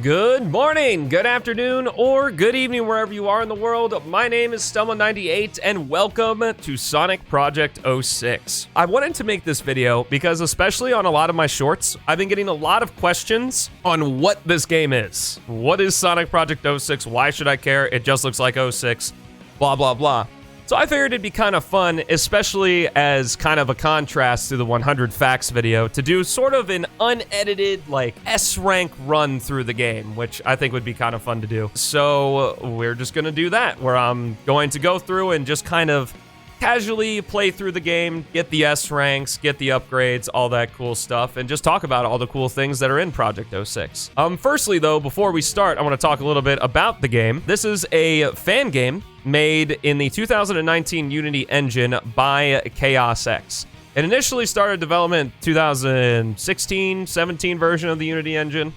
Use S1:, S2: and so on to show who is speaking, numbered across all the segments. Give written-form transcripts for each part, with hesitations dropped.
S1: Good morning, good afternoon, or good evening wherever you are in the world. My name is Stumble98 and welcome to Sonic Project 06. I wanted to make this video because especially on a lot of my shorts, I've been getting a lot of questions on what this game is. What is Sonic Project 06? Why should I care? It just looks like 06, blah, blah, blah. So I figured it'd be kind of fun, especially as kind of a contrast to the 100 Facts video, to do sort of an unedited, like, S-rank run through the game, which I think would be kind of fun to do. So we're just going to do that, where I'm going to go through and just kind of casually play through the game, get the S ranks, get the upgrades, all that cool stuff, and just talk about all the cool things that are in Project 06. Firstly, though, before we start, I want to talk a little bit about the game. This is a fan game made in the 2019 Unity engine by Chaos X. It initially started development 2016-17 version of the Unity engine.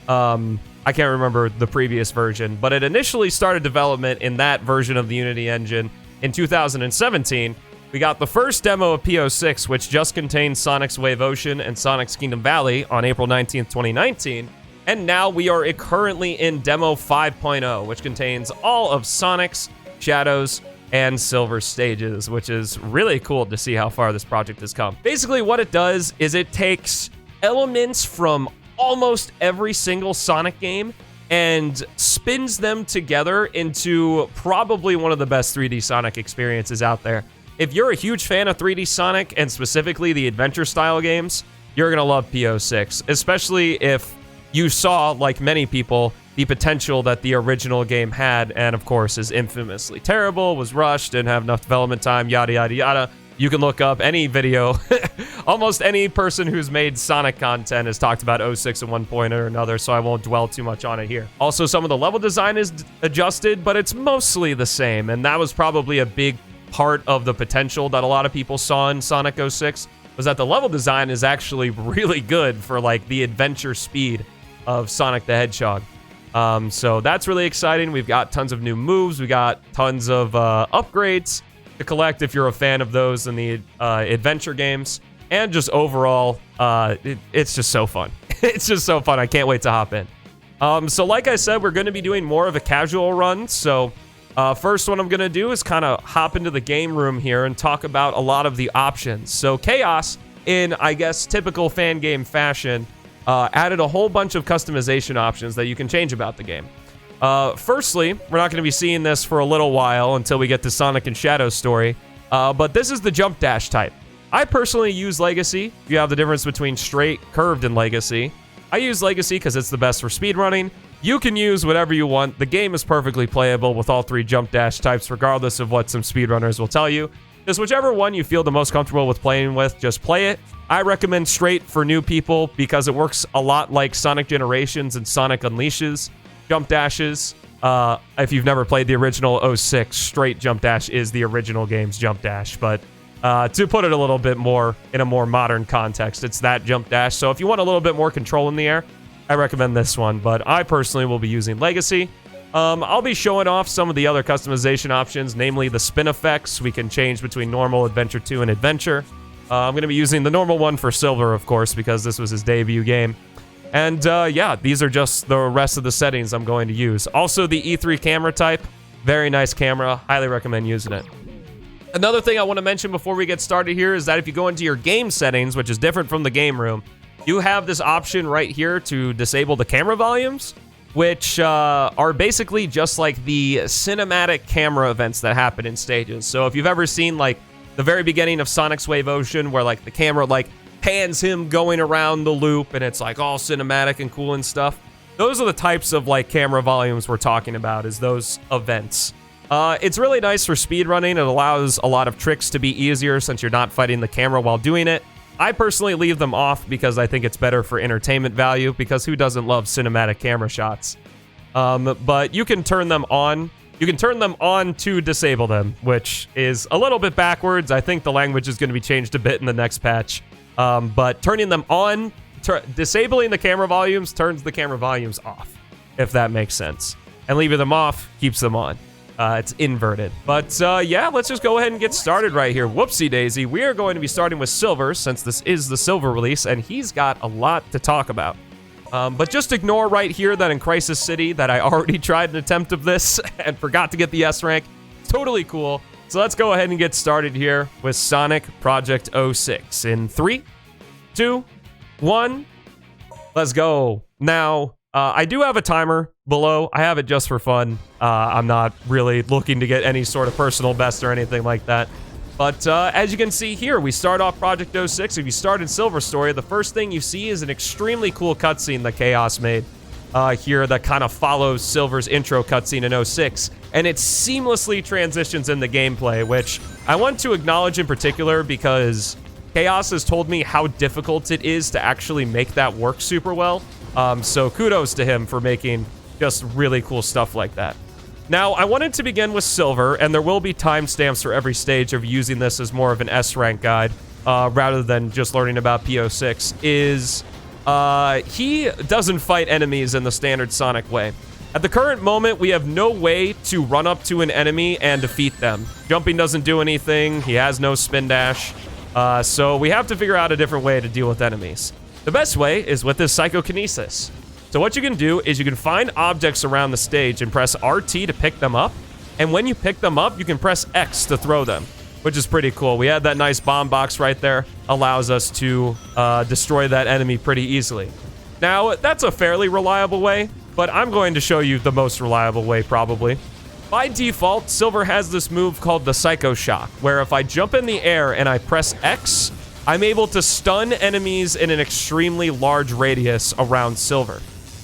S1: I can't remember the previous version, but it initially started development in that version of the Unity engine. In 2017, we got the first demo of P06, which just contained Sonic's Wave Ocean and Sonic's Kingdom Valley on April 19th, 2019. And now we are currently in Demo 5.0, which contains all of Sonic's, Shadow's, and Silver's stages, which is really cool to see how far this project has come. Basically, what it does is it takes elements from almost every single Sonic game and spins them together into probably one of the best 3D Sonic experiences out there. If you're a huge fan of 3D Sonic, and specifically the adventure-style games, you're gonna love P06, especially if you saw, like many people, the potential that the original game had, and of course is infamously terrible, was rushed, didn't have enough development time, yada, yada, yada. You can look up any video. Almost any person who's made Sonic content has talked about 06 at one point or another, so I won't dwell too much on it here. Also, some of the level design is adjusted, but it's mostly the same, and that was probably a big part of the potential that a lot of people saw in Sonic 06, was that the level design is actually really good for, like, the adventure speed of Sonic the Hedgehog. So that's really exciting. We've got tons of new moves. We got tons of upgrades to collect if you're a fan of those in the adventure games, and just overall, it's just so fun. It's just so fun. I can't wait to hop in. So like I said, we're going to be doing more of a casual run. So first what I'm going to do is kind of hop into the game room here and talk about a lot of the options. So Chaos, in I guess typical fan game fashion, added a whole bunch of customization options that you can change about the game. Firstly, we're not going to be seeing this for a little while until we get to Sonic and Shadow's story, but this is the jump dash type. I personally use Legacy. You have the difference between straight, curved, and Legacy. I use Legacy because it's the best for speedrunning. You can use whatever you want. The game is perfectly playable with all three jump dash types, regardless of what some speedrunners will tell you. Just whichever one you feel the most comfortable with playing with, just play it. I recommend straight for new people because it works a lot like Sonic Generations and Sonic Unleashes. Jump dashes, if you've never played the original 06, straight jump dash is the original game's jump dash, but to put it a little bit more in a more modern context, it's that jump dash. So if you want a little bit more control in the air, I recommend this one, but I personally will be using Legacy. I'll be showing off some of the other customization options, namely the spin effects. We can change between normal, Adventure 2, and Adventure. I'm going to be using the normal one for Silver, of course, because this was his debut game. And yeah, these are just the rest of the settings I'm going to use. Also, the E3 camera type, very nice camera. Highly recommend using it. Another thing I want to mention before we get started here is that if you go into your game settings, which is different from the game room, you have this option right here to disable the camera volumes, which are basically just like the cinematic camera events that happen in stages. So if you've ever seen like the very beginning of Sonic's Wave Ocean, where like the camera like pans him going around the loop and it's like all cinematic and cool and stuff. Those are the types of like camera volumes we're talking about, is those events. It's really nice for speedrunning. It allows a lot of tricks to be easier since you're not fighting the camera while doing it. I personally leave them off because I think it's better for entertainment value, because who doesn't love cinematic camera shots? But you can turn them on. You can turn them on to disable them, which is a little bit backwards. I think the language is going to be changed a bit in the next patch. But turning them on, disabling the camera volumes turns the camera volumes off, if that makes sense. And leaving them off keeps them on. It's inverted. But yeah, let's just go ahead and get started right here. Whoopsie daisy. We are going to be starting with Silver, since this is the Silver release, and he's got a lot to talk about. But just ignore right here that in Crisis City that I already tried an attempt of this and forgot to get the S rank. Totally cool. So let's go ahead and get started here with Sonic Project 06 in 3, 2, 1. Let's go. Now, I do have a timer below. I have it just for fun. I'm not really looking to get any sort of personal best or anything like that. But as you can see here, we start off Project 06. If you start in Silver Story, the first thing you see is an extremely cool cutscene that Chaos made here that kind of follows Silver's intro cutscene in 06. And it seamlessly transitions in the gameplay, which I want to acknowledge in particular because Chaos has told me how difficult it is to actually make that work super well. So kudos to him for making just really cool stuff like that. Now, I wanted to begin with Silver, and there will be timestamps for every stage of using this as more of an S-rank guide, rather than just learning about P06, he doesn't fight enemies in the standard Sonic way. At the current moment, we have no way to run up to an enemy and defeat them. Jumping doesn't do anything, he has no spin dash, so we have to figure out a different way to deal with enemies. The best way is with this psychokinesis. So what you can do is you can find objects around the stage and press RT to pick them up. And when you pick them up, you can press X to throw them, which is pretty cool. We had that nice bomb box right there. Allows us to destroy that enemy pretty easily. Now, that's a fairly reliable way, but I'm going to show you the most reliable way probably. By default, Silver has this move called the Psycho Shock, where if I jump in the air and I press X, I'm able to stun enemies in an extremely large radius around Silver.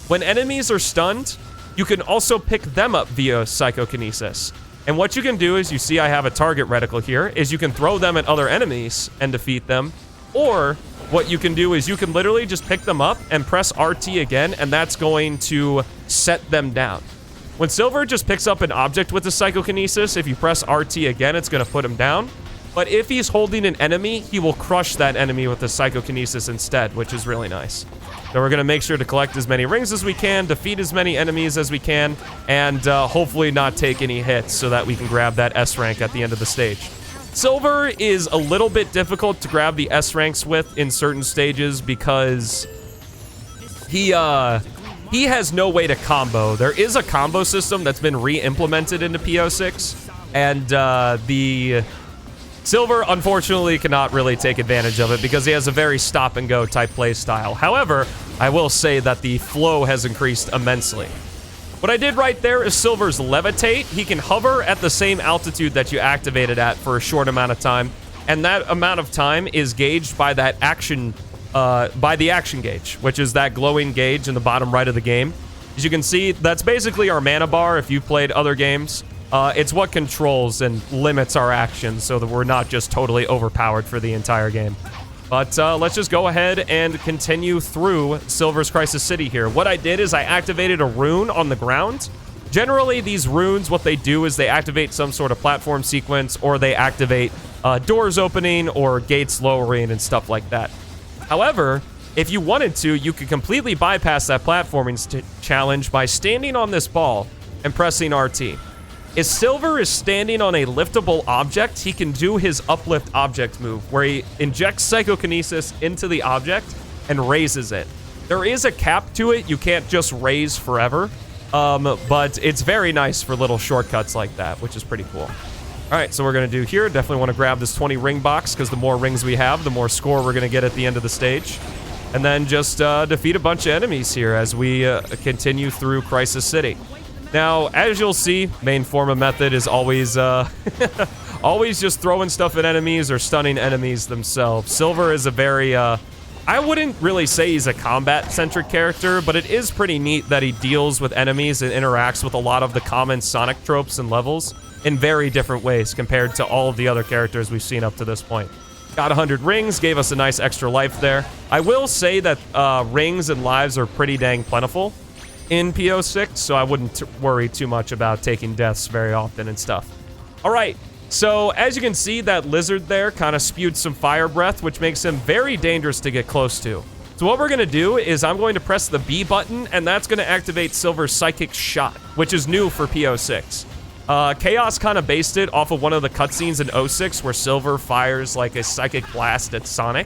S1: When enemies are stunned, you can also pick them up via psychokinesis. And what you can do is, you see I have a target reticle here, is you can throw them at other enemies and defeat them. Or what you can do is you can literally just pick them up and press RT again, and that's going to set them down. When Silver just picks up an object with the psychokinesis, if you press RT again, it's going to put him down. But if he's holding an enemy, he will crush that enemy with the psychokinesis instead, which is really nice. So we're going to make sure to collect as many rings as we can, defeat as many enemies as we can, and hopefully not take any hits so that we can grab that S rank at the end of the stage. Silver is a little bit difficult to grab the S ranks with in certain stages because he has no way to combo. There is a combo system that's been re-implemented into P06, and the Silver, unfortunately, cannot really take advantage of it because he has a very stop-and-go type play style. However, I will say that the flow has increased immensely. What I did right there is Silver's Levitate. He can hover at the same altitude that you activated at for a short amount of time, and that amount of time is gauged by that action, by the action gauge, which is that glowing gauge in the bottom right of the game. As you can see, that's basically our mana bar if you've played other games. It's what controls and limits our actions so that we're not just totally overpowered for the entire game. But let's just go ahead and continue through Silver's Crisis City here. What I did is I activated a rune on the ground. Generally, these runes, what they do is they activate some sort of platform sequence, or they activate doors opening or gates lowering and stuff like that. However, if you wanted to, you could completely bypass that platforming challenge by standing on this ball and pressing RT. If Silver is standing on a liftable object, he can do his uplift object move, where he injects psychokinesis into the object and raises it. There is a cap to it. You can't just raise forever, but it's very nice for little shortcuts like that, which is pretty cool. All right, so we're going to do here, definitely want to grab this 20 ring box, because the more rings we have, the more score we're going to get at the end of the stage. And then just defeat a bunch of enemies here as we continue through Crisis City. Now, as you'll see, main form of method is always always just throwing stuff at enemies or stunning enemies themselves. Silver is a very, I wouldn't really say he's a combat-centric character, but it is pretty neat that he deals with enemies and interacts with a lot of the common Sonic tropes and levels in very different ways compared to all of the other characters we've seen up to this point. Got 100 rings, gave us a nice extra life there. I will say that rings and lives are pretty dang plentiful in P06, so I wouldn't worry too much about taking deaths very often and stuff. All right, so as you can see, that lizard there kind of spewed some fire breath, which makes him very dangerous to get close to. So what we're going to do is I'm going to press the B button, and that's going to activate Silver's Psychic Shot, which is new for P06. Chaos kind of based it off of one of the cutscenes in 06 where Silver fires like a psychic blast at Sonic.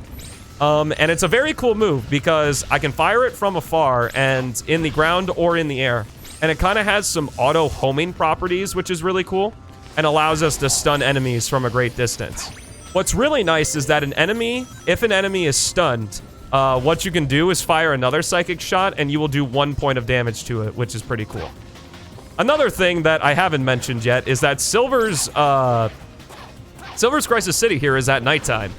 S1: And it's a very cool move because I can fire it from afar and in the ground or in the air. And it kind of has some auto homing properties, which is really cool, and allows us to stun enemies from a great distance. What's really nice is that if an enemy is stunned, what you can do is fire another psychic shot and you will do 1 point of damage to it, which is pretty cool. Another thing that I haven't mentioned yet is that Silver's Crisis City here is at nighttime,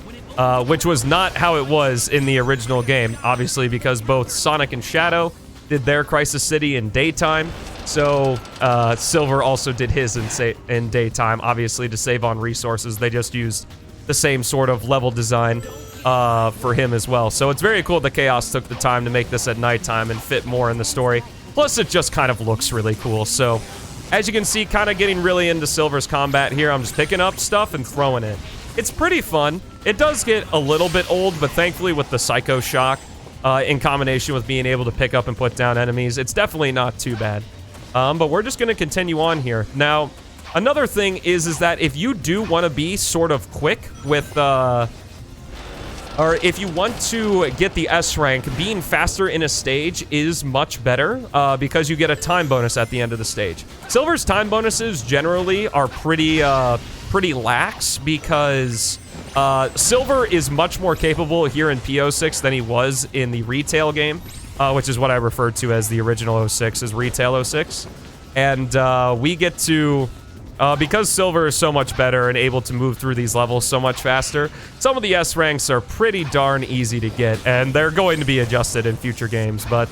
S1: which was not how it was in the original game, obviously, because both Sonic and Shadow did their Crisis City in daytime. So Silver also did his in daytime, obviously, to save on resources. They just used the same sort of level design for him as well. So it's very cool that Chaos took the time to make this at nighttime and fit more in the story. Plus, it just kind of looks really cool. So, as you can see, kind of getting really into Silver's combat here. I'm just picking up stuff and throwing it. It's pretty fun. It does get a little bit old, but thankfully with the Psycho Shock, in combination with being able to pick up and put down enemies, it's definitely not too bad. But we're just going to continue on here. Now, another thing is that if you do want to be sort of quick with... or if you want to get the S rank, being faster in a stage is much better because you get a time bonus at the end of the stage. Silver's time bonuses generally are pretty lax because Silver is much more capable here in P06 than he was in the retail game, which is what I referred to as the original 06, as retail 06. And we get to... because Silver is so much better and able to move through these levels so much faster, some of the S ranks are pretty darn easy to get, and they're going to be adjusted in future games, but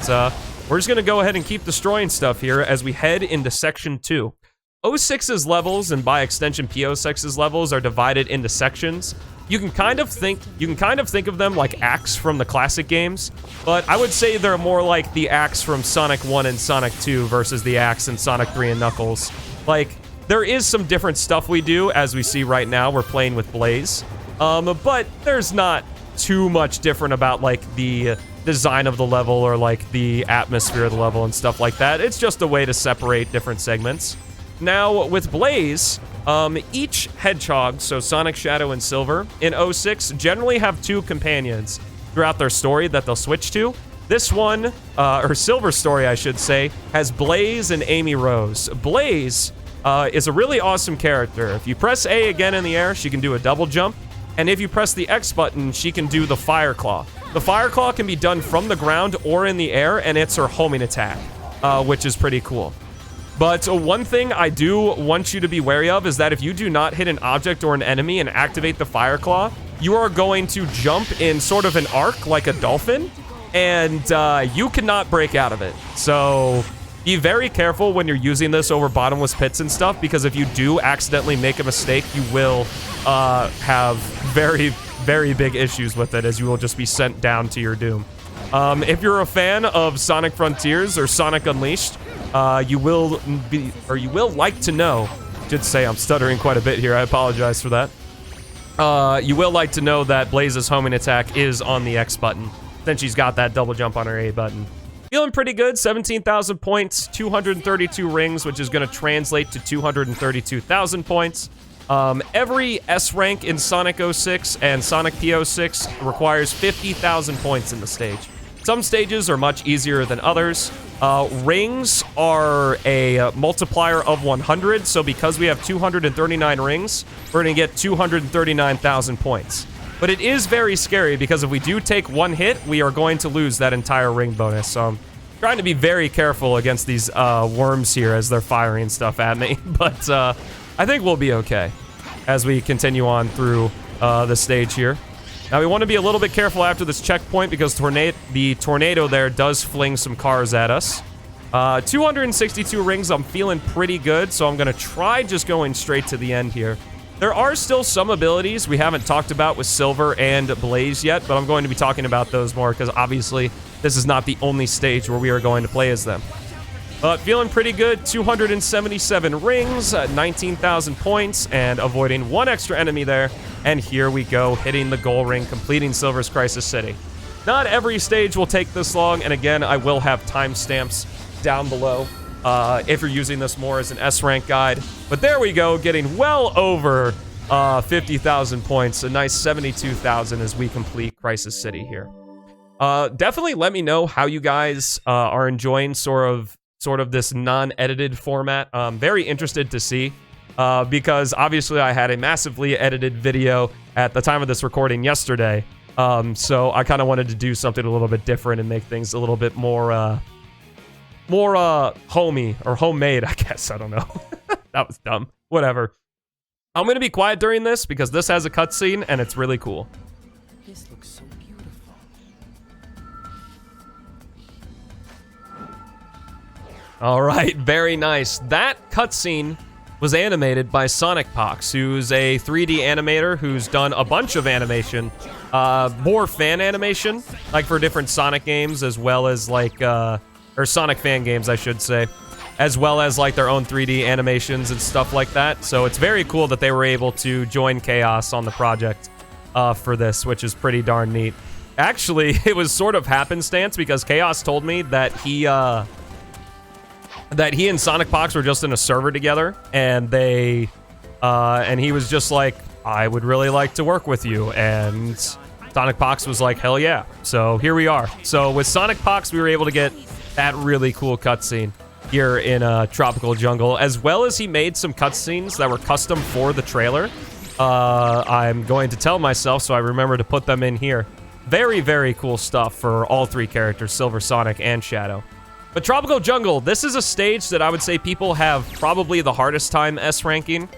S1: we're just going to go ahead and keep destroying stuff here as we head into Section 2. 06's levels, and by extension P06's levels, are divided into sections. You can kind of think of them like acts from the classic games, but I would say they're more like the acts from Sonic 1 and Sonic 2 versus the acts in Sonic 3 and Knuckles. Like, there is some different stuff we do, as we see right now. We're playing with Blaze. But there's not too much different about, like, the design of the level or, like, the atmosphere of the level and stuff like that. It's just a way to separate different segments. Now, with Blaze, each hedgehog, so Sonic, Shadow, and Silver, in 06, generally have 2 companions throughout their story that they'll switch to. This one, or Silver's story, I should say, has Blaze and Amy Rose. Blaze... is a really awesome character. If you press A again in the air, she can do a double jump. And if you press the X button, she can do the Fire Claw. The Fire Claw can be done from the ground or in the air, and it's her homing attack, which is pretty cool. But one thing I do want you to be wary of is that if you do not hit an object or an enemy and activate the Fire Claw, you are going to jump in sort of an arc like a dolphin, and you cannot break out of it. So... be very careful when you're using this over bottomless pits and stuff, because if you do accidentally make a mistake, you will have very, very big issues with it, as you will just be sent down to your doom. If you're a fan of Sonic Frontiers or Sonic Unleashed, you will like to know... I should say I'm stuttering quite a bit here, I apologize for that. You will like to know that Blaze's homing attack is on the X button, since she's got that double jump on her A button. Feeling pretty good, 17,000 points, 232 rings, which is going to translate to 232,000 points. Every S rank in Sonic 06 and Sonic P06 requires 50,000 points in the stage. Some stages are much easier than others. Rings are a multiplier of 100, so because we have 239 rings, we're going to get 239,000 points. But it is very scary because if we do take one hit, we are going to lose that entire ring bonus. So I'm trying to be very careful against these worms here as they're firing stuff at me. But I think we'll be okay as we continue on through the stage here. Now we want to be a little bit careful after this checkpoint because the tornado there does fling some cars at us. 262 rings, I'm feeling pretty good, so I'm going to try just going straight to the end here. There are still some abilities we haven't talked about with Silver and Blaze yet, but I'm going to be talking about those more because obviously this is not the only stage where we are going to play as them. But feeling pretty good, 277 rings, 19,000 points, and avoiding one extra enemy there. And here we go, hitting the goal ring, completing Silver's Crisis City. Not every stage will take this long, and again, I will have timestamps down below. If you're using this more as an S rank guide. But there we go, getting well over 50,000 points, a nice 72,000 as we complete Crisis City here. Definitely let me know how you guys are enjoying sort of this non-edited format. Very interested to see, because obviously I had a massively edited video at the time of this recording yesterday. So I kind of wanted to do something a little bit different and make things a little bit more homey or homemade, I guess. I don't know. That was dumb. Whatever. I'm going to be quiet during this because this has a cutscene and it's really cool.
S2: This looks so beautiful.
S1: All right, very nice. That cutscene was animated by SonicPox, who's a 3D animator who's done a bunch of animation, more fan animation, like for different Sonic games, as well as like, or Sonic fan games, I should say, as well as like their own 3D animations and stuff like that. So it's very cool that they were able to join Chaos on the project for this, which is pretty darn neat. Actually, it was sort of happenstance because Chaos told me that he and SonicPox were just in a server together, and he was just like, I would really like to work with you, and SonicPox was like, hell yeah. So here we are. So with SonicPox, we were able to get that really cool cutscene here in Tropical Jungle, as well as he made some cutscenes that were custom for the trailer. I'm going to tell myself, so I remember to put them in here. Very, very cool stuff for all three characters, Silver Sonic and Shadow. But Tropical Jungle, this is a stage that I would say people have probably the hardest time S-ranking,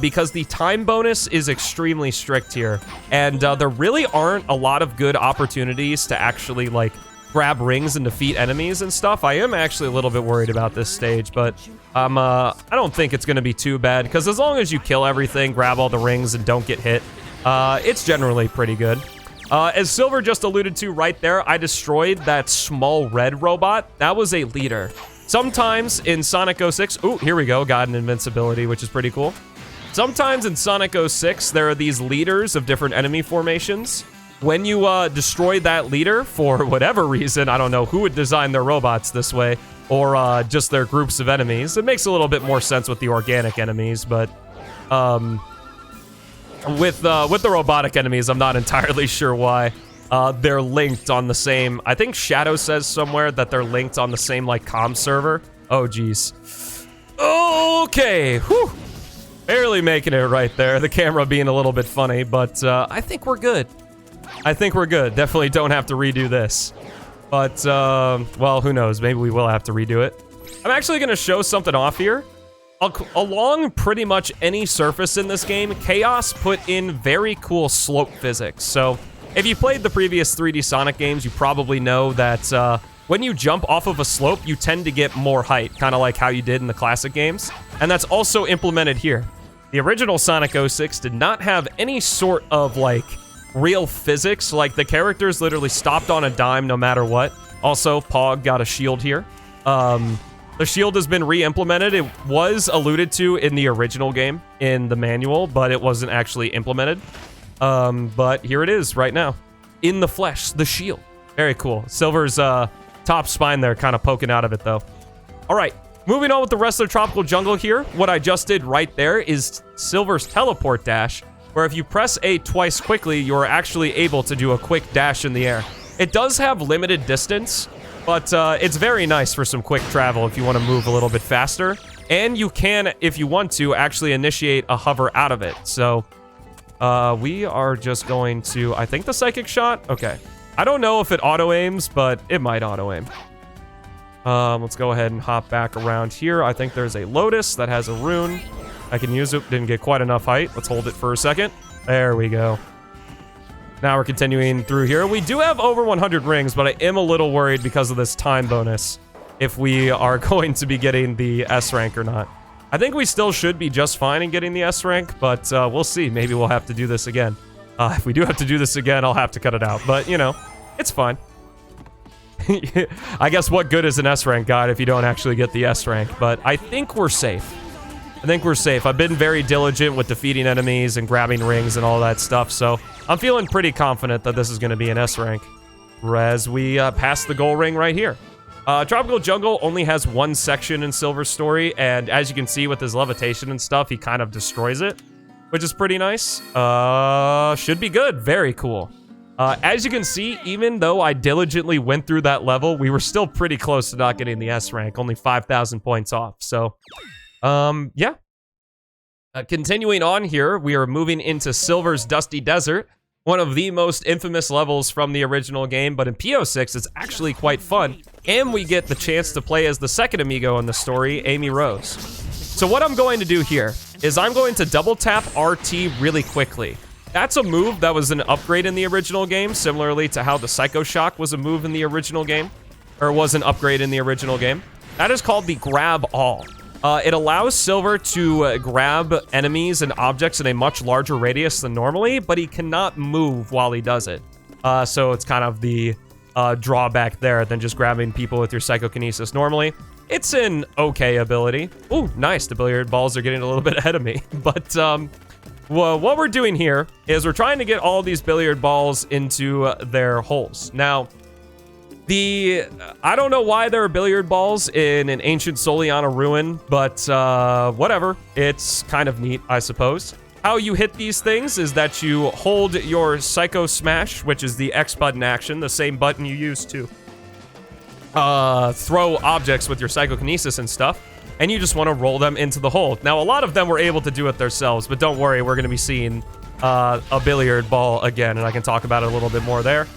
S1: because the time bonus is extremely strict here, and there really aren't a lot of good opportunities to actually, like, grab rings and defeat enemies and stuff. I am actually a little bit worried about this stage, but I don't think it's going to be too bad, because as long as you kill everything, grab all the rings, and don't get hit, it's generally pretty good. As Silver just alluded to right there, I destroyed that small red robot. That was a leader. Sometimes in Sonic 06... Ooh, here we go. Got an invincibility, which is pretty cool. Sometimes in Sonic 06, there are these leaders of different enemy formations. When you destroy that leader, for whatever reason, I don't know who would design their robots this way, or just their groups of enemies. It makes a little bit more sense with the organic enemies, but... With the robotic enemies, I'm not entirely sure why. They're linked on the same... I think Shadow says somewhere that they're linked on the same, like, comm server. Oh, geez. Okay, whew. Barely making it right there. The camera being a little bit funny, but I think we're good. I think we're good. Definitely don't have to redo this. But, well, who knows? Maybe we will have to redo it. I'm actually going to show something off here. Along pretty much any surface in this game, Chaos put in very cool slope physics. So, if you played the previous 3D Sonic games, you probably know that when you jump off of a slope, you tend to get more height, kind of like how you did in the classic games. And that's also implemented here. The original Sonic 06 did not have any sort of, like, real physics. Like, the characters literally stopped on a dime no matter what. Also, Pog got a shield here. The shield has been re-implemented. It was alluded to in the original game, in the manual, but it wasn't actually implemented. But here it is right now. In the flesh, the shield. Very cool. Silver's top spine there kind of poking out of it, though. All right, moving on with the rest of the Tropical Jungle here. What I just did right there is Silver's teleport dash, where if you press A twice quickly, you're actually able to do a quick dash in the air. It does have limited distance, but it's very nice for some quick travel if you want to move a little bit faster. And you can, if you want to, actually initiate a hover out of it. So, we are just going to, I think the Psychic Shot? Okay. I don't know if it auto-aims, but it might auto-aim. Let's go ahead and hop back around here. I think there's a Lotus that has a rune. I can use it. Didn't get quite enough height. Let's hold it for a second. There we go. Now we're continuing through here. We do have over 100 rings, but I am a little worried because of this time bonus if we are going to be getting the S rank or not. I think we still should be just fine in getting the S rank, but we'll see. Maybe we'll have to do this again. If we do have to do this again, I'll have to cut it out. But, you know, it's fine. I guess what good is an S rank guide if you don't actually get the S rank? But I think we're safe. I think we're safe. I've been very diligent with defeating enemies and grabbing rings and all that stuff, so I'm feeling pretty confident that this is going to be an S rank. As we pass the goal ring right here. Tropical Jungle only has one section in Silver's story, and as you can see with his levitation and stuff, he kind of destroys it. which is pretty nice. Should be good. Very cool. As you can see, even though I diligently went through that level, we were still pretty close to not getting the S rank, only 5,000 points off. So, yeah. Continuing on here, we are moving into Silver's Dusty Desert, one of the most infamous levels from the original game, but in PO6, it's actually quite fun, and we get the chance to play as the second amigo in the story, Amy Rose. So what I'm going to do here is I'm going to double tap RT really quickly. That's a move that was an upgrade in the original game, similarly to how the Psycho Shock was a move in the original game, or was an upgrade in the original game. That is called the Grab All. It allows Silver to grab enemies and objects in a much larger radius than normally, but he cannot move while he does it. So it's kind of the drawback there than just grabbing people with your psychokinesis normally. It's an okay ability. Ooh, nice. The billiard balls are getting a little bit ahead of me. But well, what we're doing here is we're trying to get all these billiard balls into their holes. Now, I don't know why there are billiard balls in an ancient Soliana ruin, but whatever. It's kind of neat, I suppose. How you hit these things is that you hold your Psycho Smash, which is the X button action, the same button you use to throw objects with your psychokinesis and stuff, and you just want to roll them into the hole. Now, a lot of them were able to do it themselves, but don't worry, we're going to be seeing a billiard ball again, and I can talk about it a little bit more there.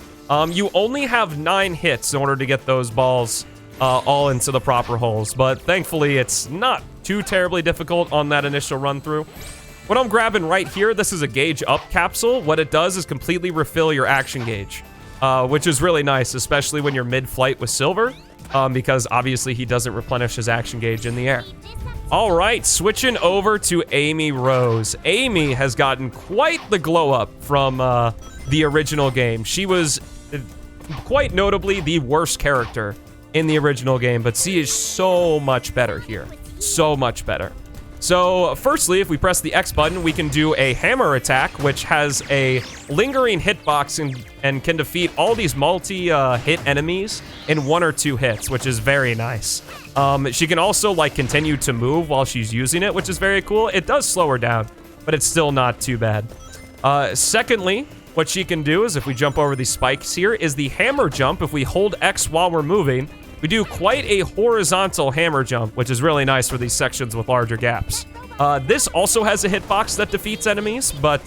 S1: You only have 9 hits in order to get those balls all into the proper holes, but thankfully it's not too terribly difficult on that initial run through. What I'm grabbing right here, this is a gauge up capsule. What it does is completely refill your action gauge, which is really nice, especially when you're mid-flight with Silver, because obviously he doesn't replenish his action gauge in the air. All right, switching over to Amy Rose. Amy has gotten quite the glow up from the original game. She was quite notably the worst character in the original game, but she is so much better here. So much better. So, firstly, if we press the X button, we can do a hammer attack, which has a lingering hitbox and can defeat all these multi-hit enemies in 1 or 2 hits, which is very nice. She can also, like, continue to move while she's using it, which is very cool. It does slow her down, but it's still not too bad. Secondly, what she can do is, if we jump over these spikes here, is the hammer jump. If we hold X while we're moving, we do quite a horizontal hammer jump, which is really nice for these sections with larger gaps. This also has a hitbox that defeats enemies, but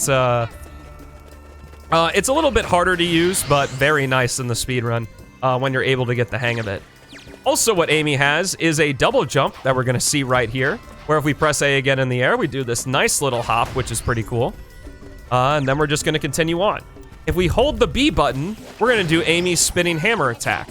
S1: it's a little bit harder to use, but very nice in the speedrun when you're able to get the hang of it. Also, what Amy has is a double jump that we're going to see right here, where if we press A again in the air, we do this nice little hop, which is pretty cool. And then we're just going to continue on. If we hold the B button, we're going to do Amy's spinning hammer attack.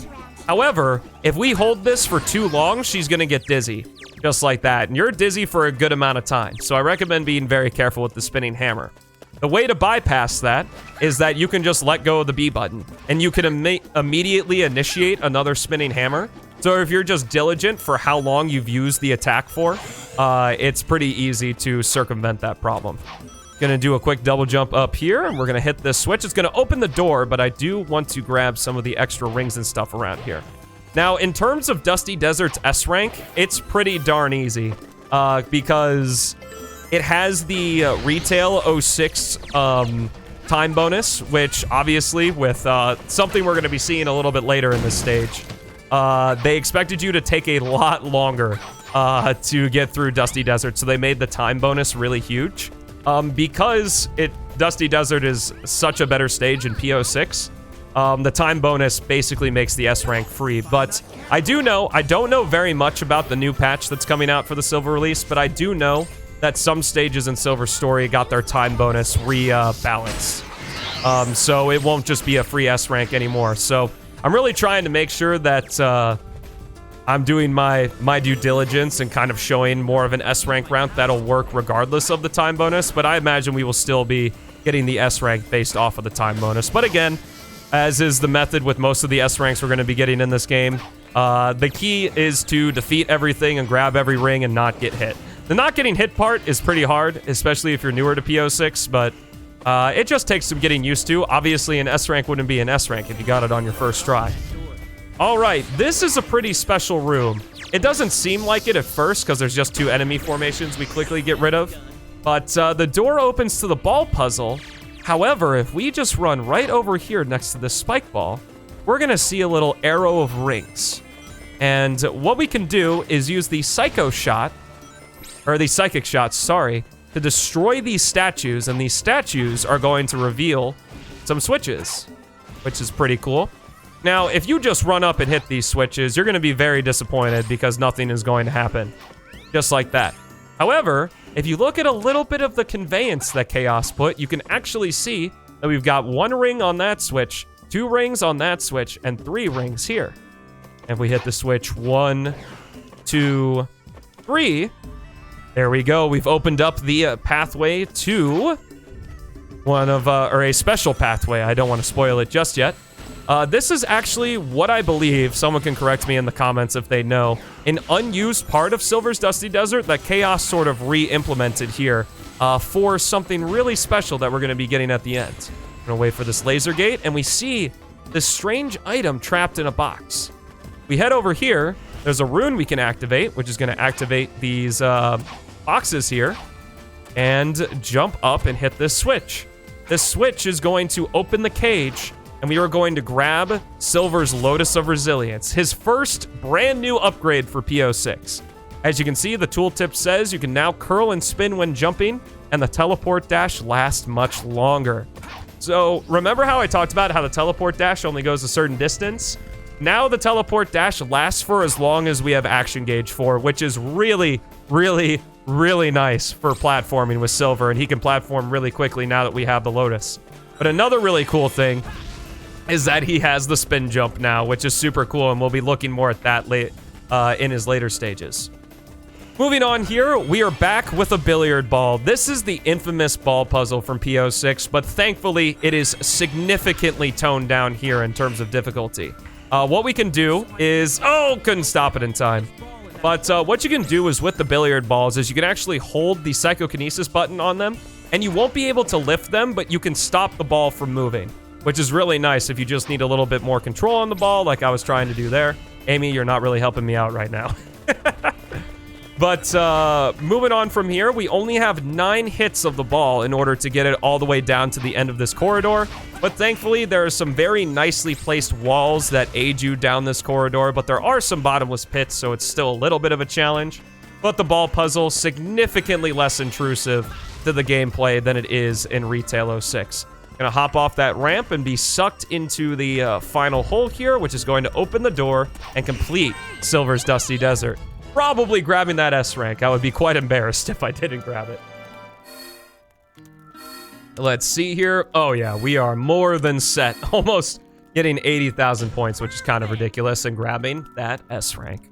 S1: However, if we hold this for too long, she's going to get dizzy. Just like that. And you're dizzy for a good amount of time. So I recommend being very careful with the spinning hammer. The way to bypass that is that you can just let go of the B button. And you can immediately initiate another spinning hammer. So if you're just diligent for how long you've used the attack for, it's pretty easy to circumvent that problem. Gonna do a quick double jump up here, and we're gonna hit this switch. It's gonna open the door, but I do want to grab some of the extra rings and stuff around here. Now, in terms of Dusty Desert's S rank, it's pretty darn easy, because it has the retail 06 time bonus, which obviously with something we're gonna be seeing a little bit later in this stage, they expected you to take a lot longer to get through Dusty Desert, so they made the time bonus really huge. Because Dusty Desert is such a better stage in PO6, the time bonus basically makes the S rank free. But I don't know very much about the new patch that's coming out for the Silver release, but I do know that some stages in Silver Story got their time bonus rebalanced. So it won't just be a free S rank anymore. So I'm really trying to make sure that I'm doing my due diligence and kind of showing more of an S rank route that'll work regardless of the time bonus, but I imagine we will still be getting the S rank based off of the time bonus. But again, as is the method with most of the S ranks we're going to be getting in this game, the key is to defeat everything and grab every ring and not get hit. The not getting hit part is pretty hard, especially if you're newer to PO6, but it just takes some getting used to. Obviously, an S rank wouldn't be an S rank if you got it on your first try. All right, this is a pretty special room. It doesn't seem like it at first because there's just 2 enemy formations we quickly get rid of. But the door opens to the ball puzzle. However, if we just run right over here next to this spike ball, we're gonna see a little arrow of rings. And what we can do is use the psychic shots, sorry, to destroy these statues, and these statues are going to reveal some switches, which is pretty cool. Now, if you just run up and hit these switches, you're gonna be very disappointed because nothing is going to happen. Just like that. However, if you look at a little bit of the conveyance that Chaos put, you can actually see that we've got 1 ring on that switch, 2 rings on that switch, and 3 rings here. If we hit the switch 1, 2, 3, there we go. We've opened up the pathway to or a special pathway. I don't want to spoil it just yet. This is actually what I believe, someone can correct me in the comments if they know, an unused part of Silver's Dusty Desert that Chaos sort of re-implemented here for something really special that we're going to be getting at the end. We're going to wait for this laser gate, and we see this strange item trapped in a box. We head over here, there's a rune we can activate, which is going to activate these boxes here, and jump up and hit this switch. This switch is going to open the cage, and we are going to grab Silver's Lotus of Resilience, his first brand new upgrade for PO6. As you can see, the tooltip says you can now curl and spin when jumping, and the teleport dash lasts much longer. So remember how I talked about how the teleport dash only goes a certain distance? Now the teleport dash lasts for as long as we have action gauge for, which is really, really, really nice for platforming with Silver, and he can platform really quickly now that we have the Lotus. But another really cool thing is that he has the spin jump now, which is super cool, and we'll be looking more at that in his later stages. Moving on here, we are back with a billiard ball. This is the infamous ball puzzle from PO6, but thankfully it is significantly toned down here in terms of difficulty. What we can do is... Oh, couldn't stop it in time. But what you can do is with the billiard balls is you can actually hold the psychokinesis button on them, and you won't be able to lift them, but you can stop the ball from moving, which is really nice if you just need a little bit more control on the ball, like I was trying to do there. Amy, you're not really helping me out right now. But moving on from here, we only have 9 hits of the ball in order to get it all the way down to the end of this corridor. But thankfully, there are some very nicely placed walls that aid you down this corridor, but there are some bottomless pits, so it's still a little bit of a challenge. But the ball puzzle, significantly less intrusive to the gameplay than it is in Retail 06. Gonna hop off that ramp and be sucked into the final hole here, which is going to open the door and complete Silver's Dusty Desert. Probably grabbing that S rank. I would be quite embarrassed if I didn't grab it. Let's see here. Oh yeah, we are more than set. Almost getting 80,000 points, which is kind of ridiculous, and grabbing that S rank.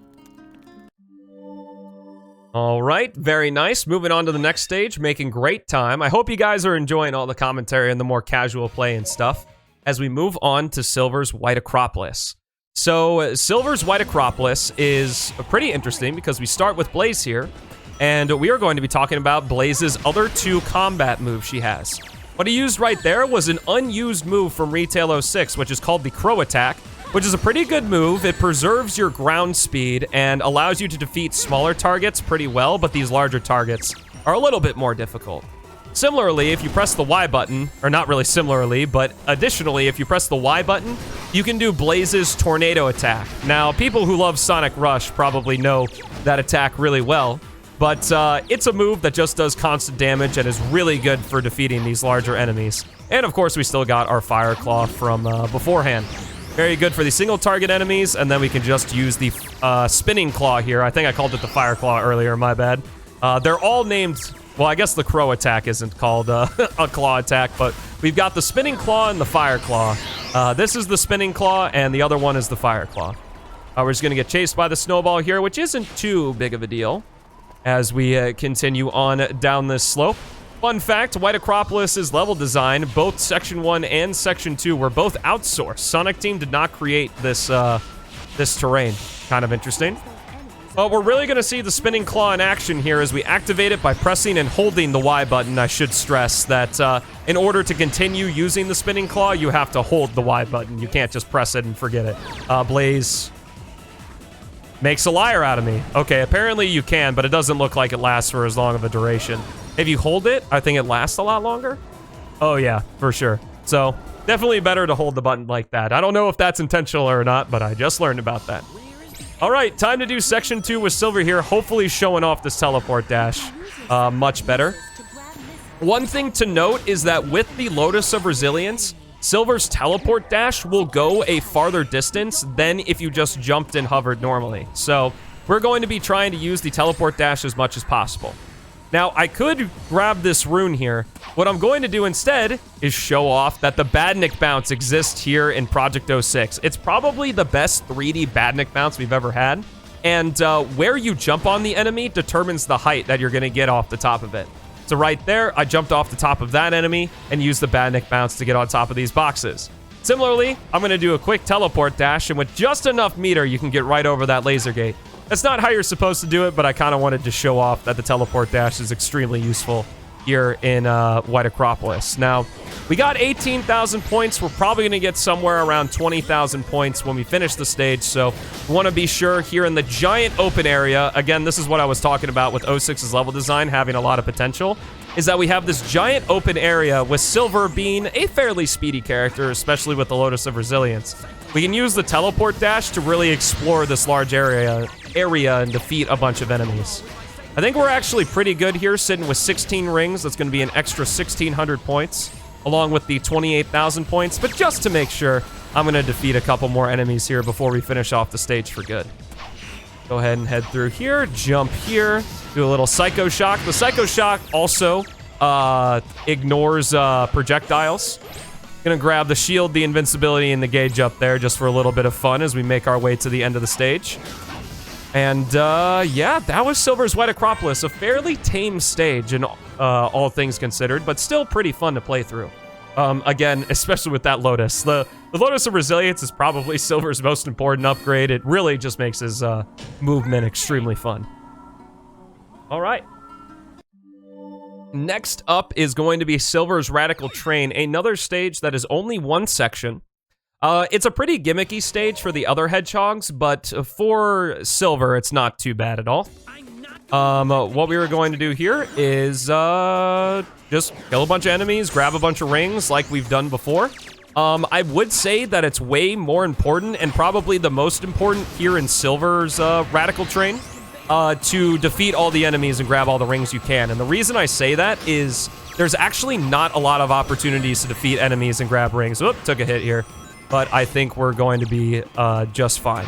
S1: All right, very nice. Moving on to the next stage, making great time. I hope you guys are enjoying all the commentary and the more casual play and stuff as we move on to Silver's White Acropolis. So Silver's White Acropolis is pretty interesting because we start with Blaze here, and we are going to be talking about Blaze's other 2 combat moves she has. What he used right there was an unused move from Retail 06, which is called the Crow Attack, which is a pretty good move. It preserves your ground speed and allows you to defeat smaller targets pretty well, but these larger targets are a little bit more difficult. Similarly, if you press the Y button, or not really similarly, but additionally, if you press the Y button, you can do Blaze's Tornado Attack. Now, people who love Sonic Rush probably know that attack really well, but it's a move that just does constant damage and is really good for defeating these larger enemies. And of course, we still got our Fire Claw from beforehand. Very good for the single target enemies, and then we can just use the Spinning Claw here. I think I called it the Fire Claw earlier, my bad. They're all named... Well, I guess the Crow Attack isn't called a Claw Attack, but we've got the Spinning Claw and the Fire Claw. This is the Spinning Claw, and the other one is the Fire Claw. We're just going to get chased by the Snowball here, which isn't too big of a deal as we continue on down this slope. Fun fact, White Acropolis' level design, both Section 1 and Section 2 were both outsourced. Sonic Team did not create this, this terrain. Kind of interesting. But we're really going to see the Spinning Claw in action here as we activate it by pressing and holding the Y button. I should stress that in order to continue using the Spinning Claw, you have to hold the Y button. You can't just press it and forget it. Blaze Makes a liar out of me. Okay, apparently you can, but it doesn't look like it lasts for as long of a duration. If you hold it, I think it lasts a lot longer. Oh yeah, for sure. So, definitely better to hold the button like that. I don't know if that's intentional or not, but I just learned about that. All right, time to do section 2 with Silver here, hopefully showing off this teleport dash much better. One thing to note is that with the Lotus of Resilience, Silver's teleport dash will go a farther distance than if you just jumped and hovered normally. So we're going to be trying to use the teleport dash as much as possible. Now, I could grab this rune here. What I'm going to do instead is show off that the Badnik bounce exists here in Project 06. It's probably the best 3D Badnik bounce we've ever had. And where you jump on the enemy determines the height that you're going to get off the top of it. So right there, I jumped off the top of that enemy and used the Badnik bounce to get on top of these boxes. Similarly, I'm going to do a quick teleport dash, and with just enough meter, you can get right over that laser gate. That's not how you're supposed to do it, but I kind of wanted to show off that the teleport dash is extremely useful here in White Acropolis. Now, we got 18,000 points. We're probably going to get somewhere around 20,000 points when we finish the stage, so we want to be sure here in the giant open area, again, this is what I was talking about with 06's level design having a lot of potential, is that we have this giant open area with Silver being a fairly speedy character, especially with the Lotus of Resilience. We can use the teleport dash to really explore this large area and defeat a bunch of enemies. I think we're actually pretty good here, sitting with 16 rings. That's going to be an extra 1,600 points, along with the 28,000 points. But just to make sure, I'm going to defeat a couple more enemies here before we finish off the stage for good. Go ahead and head through here, jump here, do a little Psycho Shock. The Psycho Shock also ignores projectiles. Gonna grab the shield, the invincibility, and the gauge up there just for a little bit of fun as we make our way to the end of the stage. And, yeah, that was Silver's White Acropolis. A fairly tame stage in all things considered, but still pretty fun to play through. Again, especially with that Lotus. The Lotus of Resilience is probably Silver's most important upgrade. It really just makes his movement extremely fun. All right. Next up is going to be Silver's Radical Train, another stage that is only one section. It's a pretty gimmicky stage for the other hedgehogs, but for Silver, it's not too bad at all. What we were going to do here is just kill a bunch of enemies, grab a bunch of rings like we've done before. I would say that it's way more important and probably the most important here in Silver's Radical Train to defeat all the enemies and grab all the rings you can. And the reason I say that is there's actually not a lot of opportunities to defeat enemies and grab rings. Oop, took a hit here. But I think we're going to be just fine.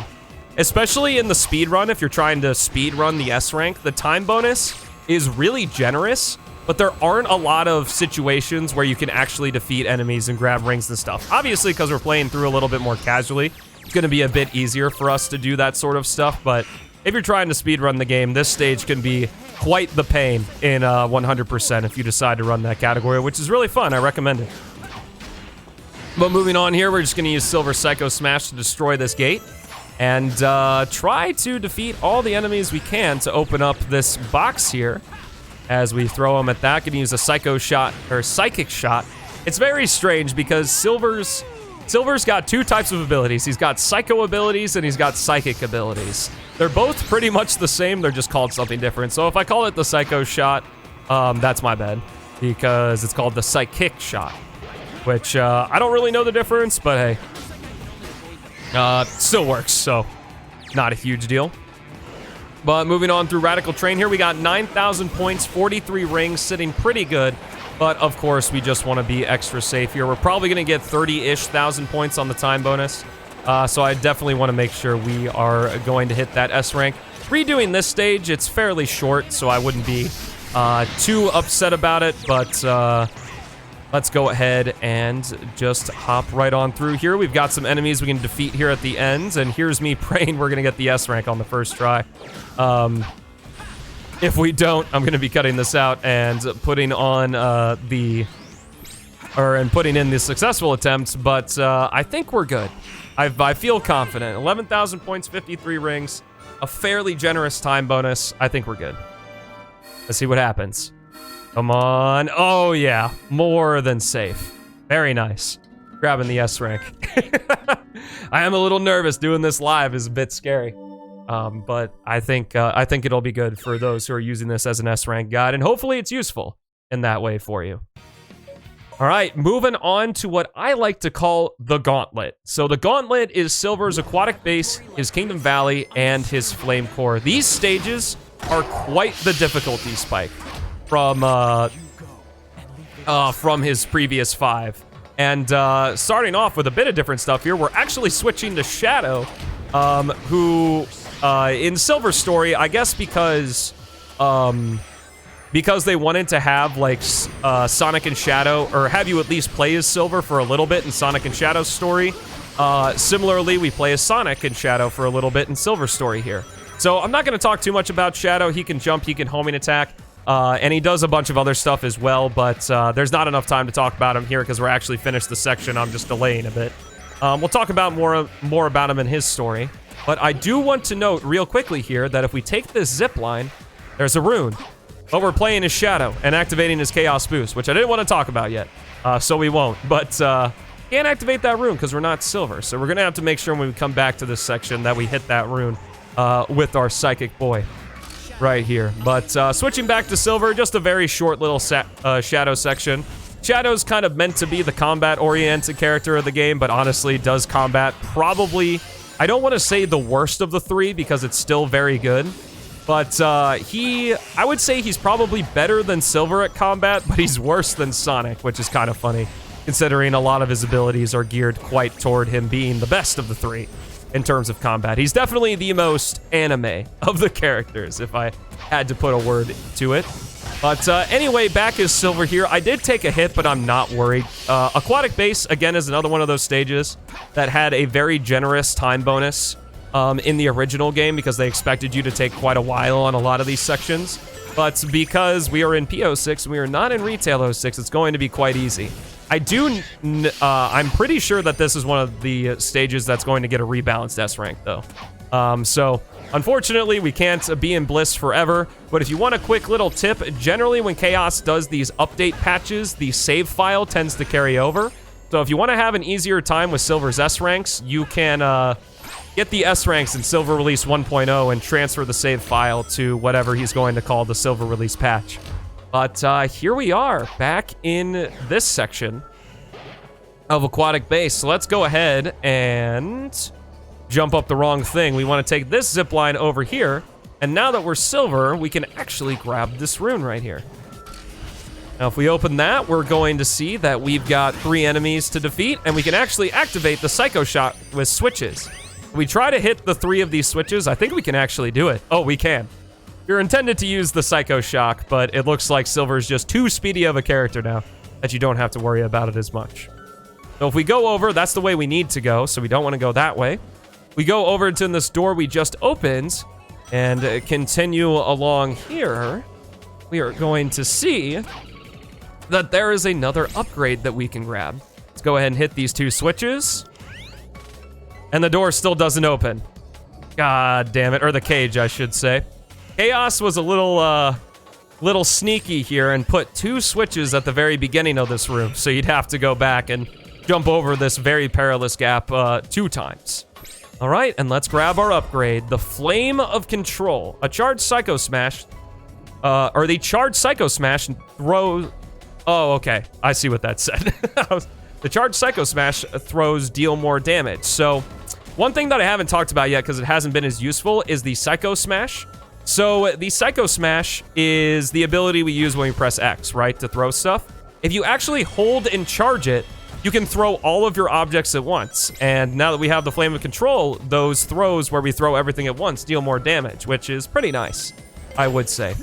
S1: Especially in the speed run, if you're trying to speed run the S rank, the time bonus is really generous, but there aren't a lot of situations where you can actually defeat enemies and grab rings and stuff. Obviously, because we're playing through a little bit more casually, it's going to be a bit easier for us to do that sort of stuff, but if you're trying to speed run the game, this stage can be quite the pain in 100% if you decide to run that category, which is really fun. I recommend it. But moving on here, we're just going to use Silver Psycho Smash to destroy this gate and try to defeat all the enemies we can to open up this box here. As we throw them at that, going to use a Psycho Shot, or Psychic Shot. It's very strange because Silver's got two types of abilities. He's got Psycho abilities and he's got Psychic abilities. They're both pretty much the same, they're just called something different. So if I call it the Psycho Shot, that's my bad, because it's called the Psychic Shot. Which, I don't really know the difference, but hey. Still works, so not a huge deal. But moving on through Radical Train here, we got 9,000 points, 43 rings, sitting pretty good. But, of course, we just want to be extra safe here. We're probably going to get 30-ish thousand points on the time bonus. So I definitely want to make sure we are going to hit that S rank. Redoing this stage, it's fairly short, so I wouldn't be too upset about it, but let's go ahead and just hop right on through here. We've got some enemies we can defeat here at the ends, and here's me praying we're going to get the S rank on the first try. If we don't, I'm going to be cutting this out and putting on putting in the successful attempts, but I think we're good. I feel confident. 11,000 points, 53 rings, a fairly generous time bonus. I think we're good. Let's see what happens. Come on. Oh, yeah. More than safe. Very nice. Grabbing the S rank. I am a little nervous. Doing this live is a bit scary. But I think it'll be good for those who are using this as an S-rank guide, and hopefully it's useful in that way for you. All right, moving on to what I like to call the Gauntlet. So the Gauntlet is Silver's Aquatic Base, his Kingdom Valley, and his Flame Core. These stages are quite the difficulty spike from his previous 5. And starting off with a bit of different stuff here, we're actually switching to Shadow, who in Silver's story, I guess because they wanted to have like Sonic and Shadow, or have you at least play as Silver for a little bit in Sonic and Shadow's story. Similarly, we play as Sonic and Shadow for a little bit in Silver's story here. So I'm not going to talk too much about Shadow. He can jump, he can homing attack, and he does a bunch of other stuff as well, but there's not enough time to talk about him here because we're actually finished the section. I'm just delaying a bit. We'll talk about more about him in his story, but I do want to note real quickly here that if we take this zip line, there's a rune. But we're playing his Shadow and activating his Chaos Boost, which I didn't want to talk about yet, so we won't. But can't activate that rune because we're not Silver, so we're going to have to make sure when we come back to this section that we hit that rune with our Psychic Boy right here. But switching back to Silver, just a very short little Shadow section. Shadow's kind of meant to be the combat-oriented character of the game, but honestly does combat probably, I don't want to say the worst of the 3 because it's still very good. But I would say he's probably better than Silver at combat, but he's worse than Sonic, which is kind of funny, considering a lot of his abilities are geared quite toward him being the best of the 3 in terms of combat. He's definitely the most anime of the characters, if I had to put a word to it. But anyway, back as Silver here. I did take a hit, but I'm not worried. Aquatic Base, again, is another one of those stages that had a very generous time bonus in the original game because they expected you to take quite a while on a lot of these sections. But because we are in P06, we are not in Retail 06, it's going to be quite easy. I'm pretty sure that this is one of the stages that's going to get a rebalanced S rank, though. So, unfortunately, we can't be in Bliss forever, but if you want a quick little tip, generally when Chaos does these update patches, the save file tends to carry over. So if you want to have an easier time with Silver's S ranks, you can get the S ranks in Silver Release 1.0 and transfer the save file to whatever he's going to call the Silver Release patch. But here we are, back in this section of Aquatic Base. So let's go ahead and jump up the wrong thing. We want to take this zip line over here, and now that we're Silver, we can actually grab this rune right here. Now, if we open that, we're going to see that we've got 3 enemies to defeat, and we can actually activate the Psycho Shot with switches. We try to hit the 3 of these switches. I think we can actually do it. Oh, we can. You're intended to use the Psycho Shock, but it looks like Silver's just too speedy of a character now that you don't have to worry about it as much. So if we go over, that's the way we need to go, so we don't want to go that way. We go over to this door we just opened and continue along here. We are going to see that there is another upgrade that we can grab. Let's go ahead and hit these 2 switches. And the door still doesn't open. God damn it. Or the cage, I should say. Chaos was a little sneaky here and put 2 switches at the very beginning of this room. So you'd have to go back and jump over this very perilous gap 2 times. All right, and let's grab our upgrade. The Flame of Control. A charged Psycho Smash. Or the charged Psycho Smash throws... Oh, okay. I see what that said. The charged Psycho Smash throws deal more damage. So, one thing that I haven't talked about yet because it hasn't been as useful is the Psycho Smash. So, the Psycho Smash is the ability we use when we press X, right, to throw stuff. If you actually hold and charge it, you can throw all of your objects at once. And now that we have the Flame of Control, those throws where we throw everything at once deal more damage, which is pretty nice, I would say.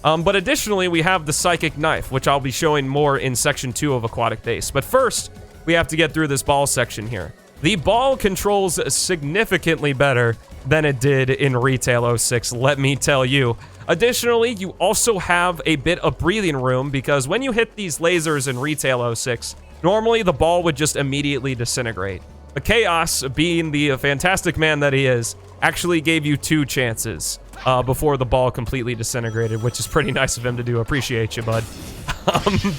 S1: But additionally, we have the Psychic Knife, which I'll be showing more in Section 2 of Aquatic Base. But first, we have to get through this ball section here. The ball controls significantly better than it did in Retail 06, let me tell you. Additionally, you also have a bit of breathing room because when you hit these lasers in Retail 06, normally the ball would just immediately disintegrate. But Chaos, being the fantastic man that he is, actually gave you 2 chances before the ball completely disintegrated, which is pretty nice of him to do. Appreciate you, bud.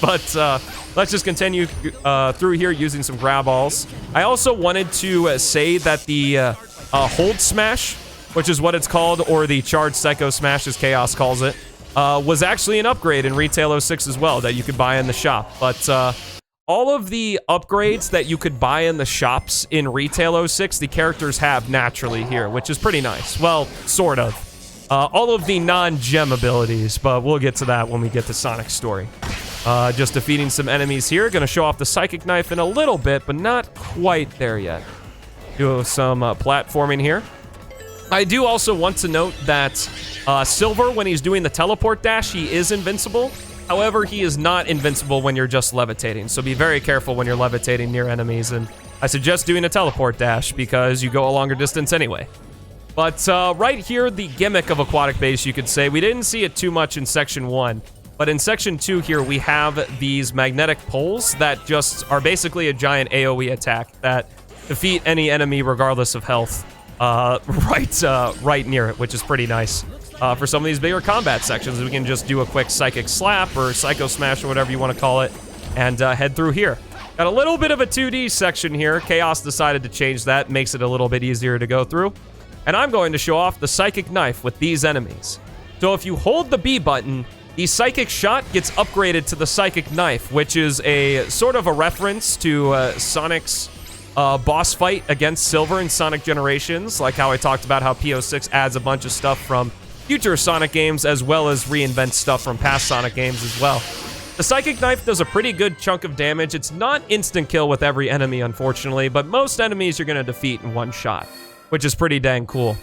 S1: But let's just continue through here using some grab balls. I also wanted to say that the hold smash which is what it's called, or the Charged Psycho Smash as Chaos calls it, was actually an upgrade in Retail 06 as well that you could buy in the shop. But all of the upgrades that you could buy in the shops in Retail 06, the characters have naturally here, which is pretty nice. Well, sort of. All of the non-gem abilities, but we'll get to that when we get to Sonic's story. Just defeating some enemies here. Gonna show off the Psychic Knife in a little bit, but not quite there yet. Do some platforming here. I do also want to note that Silver, when he's doing the teleport dash, he is invincible. However, he is not invincible when you're just levitating, so be very careful when you're levitating near enemies, and I suggest doing a teleport dash because you go a longer distance anyway. But right here, the gimmick of Aquatic Base, you could say, we didn't see it too much in Section 1, but in Section 2 here, we have these magnetic poles that just are basically a giant AoE attack that defeat any enemy regardless of health right near it, which is pretty nice. For some of these bigger combat sections, we can just do a quick Psychic Slap or Psycho Smash or whatever you want to call it, and head through here. Got a little bit of a 2D section here. Chaos decided to change that, makes it a little bit easier to go through. And I'm going to show off the Psychic Knife with these enemies. So if you hold the B button, the Psychic Shot gets upgraded to the Psychic Knife, which is a sort of a reference to Sonic's boss fight against Silver in Sonic Generations, like how I talked about how PO6 adds a bunch of stuff from future Sonic games, as well as reinvents stuff from past Sonic games as well. The Psychic Knife does a pretty good chunk of damage. It's not instant kill with every enemy, unfortunately, but most enemies you're going to defeat in one shot, which is pretty dang cool.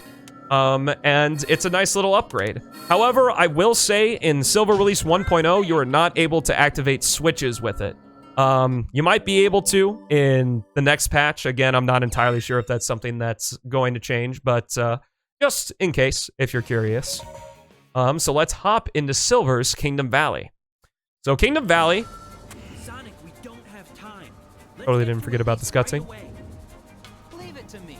S1: And it's a nice little upgrade. However, I will say in Silver Release 1.0, you are not able to activate switches with it. You might be able to in the next patch. Again, I'm not entirely sure if that's something that's going to change, but just in case, if you're curious. So let's hop into Silver's Kingdom Valley. So Kingdom Valley.
S2: Sonic, we don't have time.
S1: Totally didn't forget about this cutscene.
S2: Leave it to me.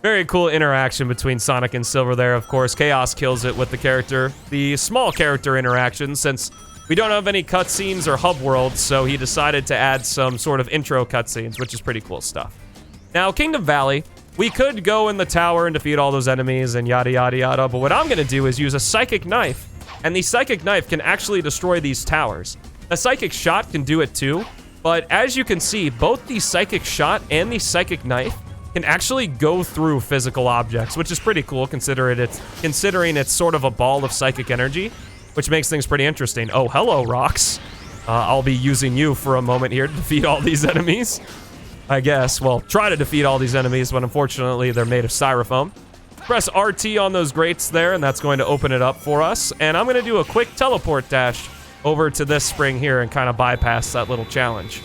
S1: Very cool interaction between Sonic and Silver there, of course. Chaos kills it with the small character interaction, since we don't have any cutscenes or hub worlds, so he decided to add some sort of intro cutscenes, which is pretty cool stuff. Now, Kingdom Valley, we could go in the tower and defeat all those enemies and yada yada yada, but what I'm gonna do is use a Psychic Knife, and the Psychic Knife can actually destroy these towers. The Psychic Shot can do it too, but as you can see, both the Psychic Shot and the Psychic Knife can actually go through physical objects, which is pretty cool considering it's sort of a ball of psychic energy, which makes things pretty interesting. Oh, hello, rocks. I'll be using you for a moment here to defeat all these enemies, I guess. Well, try to defeat all these enemies, but unfortunately, they're made of styrofoam. Press RT on those grates there, and that's going to open it up for us. And I'm going to do a quick teleport dash over to this spring here and kind of bypass that little challenge.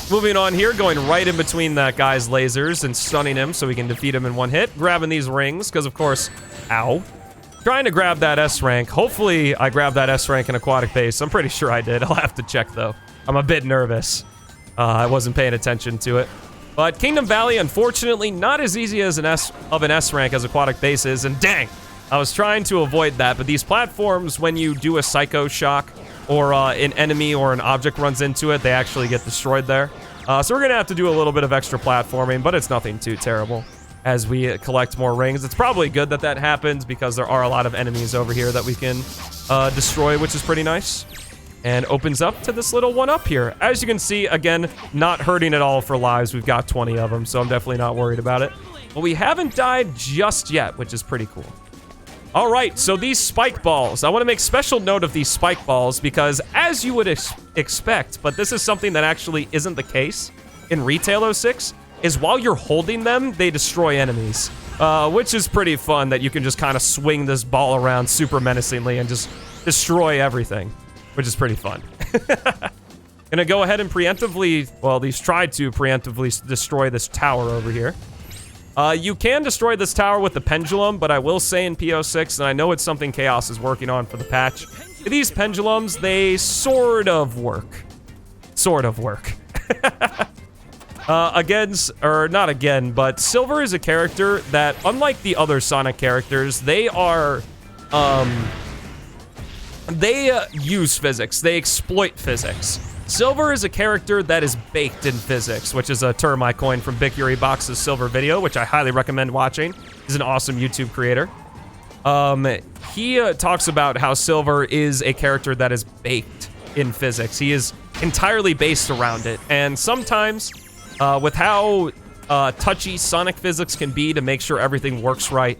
S1: Moving on here, going right in between that guy's lasers and stunning him so we can defeat him in one hit. Grabbing these rings, because of course, ow. Trying to grab that S rank. Hopefully, I grabbed that S rank in Aquatic Base. I'm pretty sure I did. I'll have to check, though. I'm a bit nervous. I wasn't paying attention to it. But Kingdom Valley, unfortunately, not as easy as an S rank as Aquatic Base is, and dang, I was trying to avoid that, but these platforms, when you do a Psycho Shock, or an enemy or an object runs into it, they actually get destroyed there. So we're gonna have to do a little bit of extra platforming, but it's nothing too terrible as we collect more rings. It's probably good that that happens because there are a lot of enemies over here that we can destroy, which is pretty nice. And opens up to this little one up here. As you can see, again, not hurting at all for lives. We've got 20 of them, so I'm definitely not worried about it. But we haven't died just yet, which is pretty cool. All right, so these spike balls. I want to make special note of these spike balls because as you would expect, but this is something that actually isn't the case in Retail 06, is while you're holding them, they destroy enemies. Which is pretty fun that you can just kind of swing this ball around super menacingly and just destroy everything. Which is pretty fun. Gonna go ahead and preemptively, well, at least try to preemptively destroy this tower over here. You can destroy this tower with the pendulum, but I will say in PO6, and I know it's something Chaos is working on for the patch, these pendulums, they sort of work. Sort of work. Not again, but Silver is a character that, unlike the other Sonic characters, they are, they use physics. They exploit physics. Silver is a character that is baked in physics, which is a term I coined from Big Yuri Box's Silver video, which I highly recommend watching. He's an awesome YouTube creator. He talks about how Silver is a character that is baked in physics. He is entirely based around it, and sometimes with how touchy Sonic physics can be to make sure everything works right,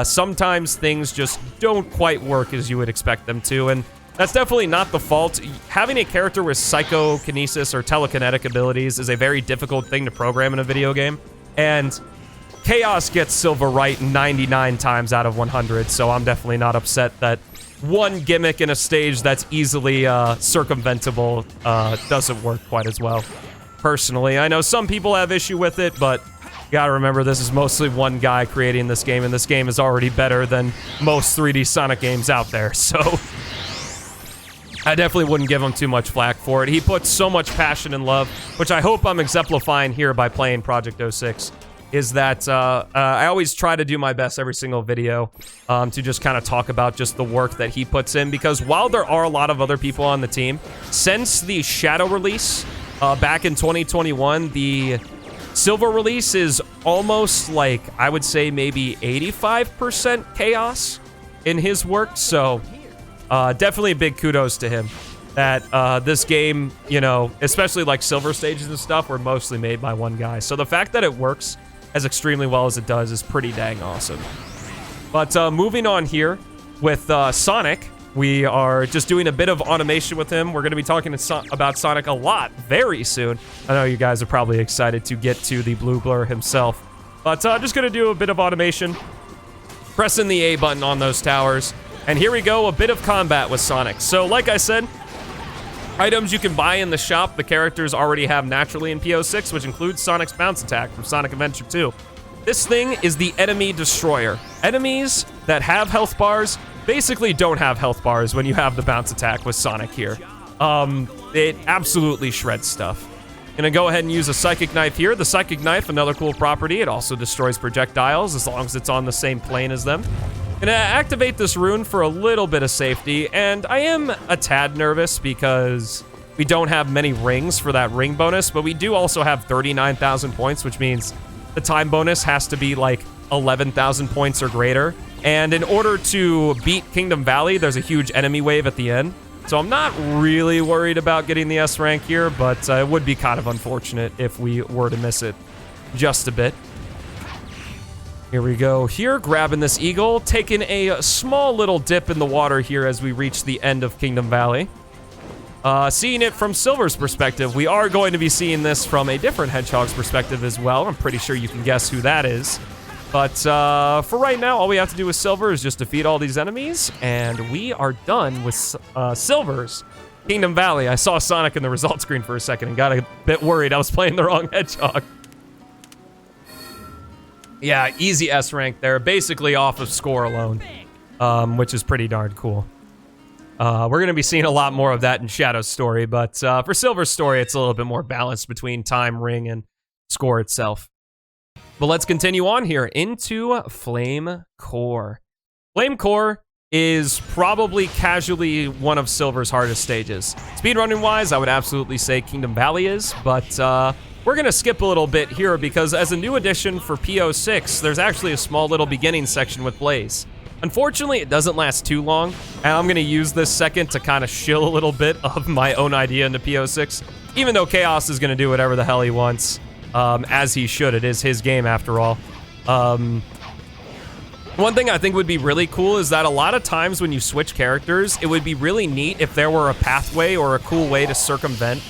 S1: sometimes things just don't quite work as you would expect them to, and that's definitely not the fault. Having a character with psychokinesis or telekinetic abilities is a very difficult thing to program in a video game, and Chaos gets Silver right 99 times out of 100, so I'm definitely not upset that one gimmick in a stage that's easily circumventable doesn't work quite as well. Personally, I know some people have issue with it, but you gotta remember this is mostly one guy creating this game, and this game is already better than most 3D Sonic games out there, so I definitely wouldn't give him too much flack for it. He puts so much passion and love, which I hope I'm exemplifying here by playing Project 06, is that I always try to do my best every single video to just kind of talk about just the work that he puts in, because while there are a lot of other people on the team, since the Shadow release back in 2021, the Silver release is almost like, I would say maybe 85% Chaos in his work, so definitely a big kudos to him that this game, you know, especially like Silver stages and stuff, were mostly made by one guy. So the fact that it works as extremely well as it does is pretty dang awesome. But moving on here with Sonic, we are just doing a bit of automation with him. We're going to be talking about Sonic a lot very soon. I know you guys are probably excited to get to the blue blur himself. But just going to do a bit of automation, pressing the A button on those towers. And here we go, a bit of combat with Sonic. So like I said, items you can buy in the shop, the characters already have naturally in PO6, which includes Sonic's bounce attack from Sonic Adventure 2. This thing is the enemy destroyer. Enemies that have health bars basically don't have health bars when you have the bounce attack with Sonic here. It absolutely shreds stuff. Gonna go ahead and use a Psychic Knife here. The Psychic Knife, another cool property. It also destroys projectiles as long as it's on the same plane as them. Gonna activate this rune for a little bit of safety, and I am a tad nervous because we don't have many rings for that ring bonus, but we do also have 39,000 points, which means the time bonus has to be like 11,000 points or greater. And in order to beat Kingdom Valley, there's a huge enemy wave at the end. So I'm not really worried about getting the S rank here, but it would be kind of unfortunate if we were to miss it just a bit. Here we go here, grabbing this eagle, taking a small little dip in the water here as we reach the end of Kingdom Valley. Seeing it from Silver's perspective, we are going to be seeing this from a different Hedgehog's perspective as well. I'm pretty sure you can guess who that is. But for right now, all we have to do with Silver is just defeat all these enemies, and we are done with Silver's Kingdom Valley. I saw Sonic in the result screen for a second and got a bit worried I was playing the wrong Hedgehog. Yeah, easy S rank there, basically off of score alone, which is pretty darn cool. We're going to be seeing a lot more of that in Shadow's story, but for Silver's story, it's a little bit more balanced between time, ring, and score itself. But let's continue on here into Flame Core. Flame Core is probably casually one of Silver's hardest stages. Speedrunning-wise, I would absolutely say Kingdom Valley is, but we're going to skip a little bit here because as a new addition for PO6, there's actually a small little beginning section with Blaze. Unfortunately, it doesn't last too long, and I'm going to use this second to kind of shill a little bit of my own idea into PO6, even though Chaos is going to do whatever the hell he wants. As he should. It is his game after all. One thing I think would be really cool is that a lot of times when you switch characters, it would be really neat if there were a pathway or a cool way to circumvent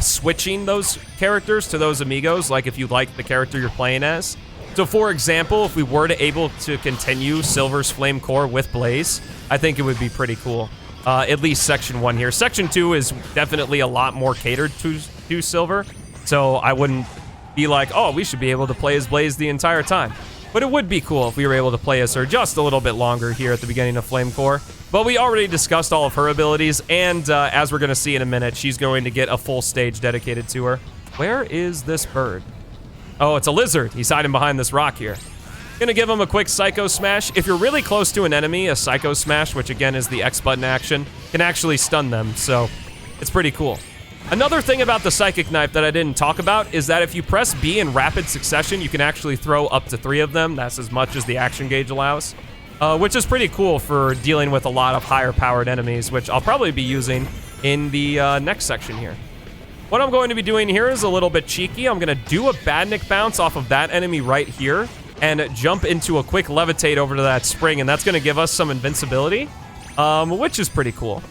S1: switching those characters to those amigos, like if you like the character you're playing as. So for example, if we were to able to continue Silver's Flame Core with Blaze, I think it would be pretty cool. At least Section 1 here. Section 2 is definitely a lot more catered to Silver, so I wouldn't be like, oh, we should be able to play as Blaze the entire time. But it would be cool if we were able to play as her just a little bit longer here at the beginning of Flame Core. But we already discussed all of her abilities, and as we're going to see in a minute, she's going to get a full stage dedicated to her. Where is this bird? Oh, it's a lizard. He's hiding behind this rock here. Gonna give him a quick Psycho Smash. If you're really close to an enemy, a Psycho Smash, which again is the X button action, can actually stun them, so it's pretty cool. Another thing about the Psychic Knife that I didn't talk about is that if you press B in rapid succession, you can actually throw up to 3 of them. That's as much as the action gauge allows, which is pretty cool for dealing with a lot of higher powered enemies, which I'll probably be using in the next section here. What I'm going to be doing here is a little bit cheeky. I'm going to do a Badnik bounce off of that enemy right here and jump into a quick levitate over to that spring, and that's going to give us some invincibility, which is pretty cool.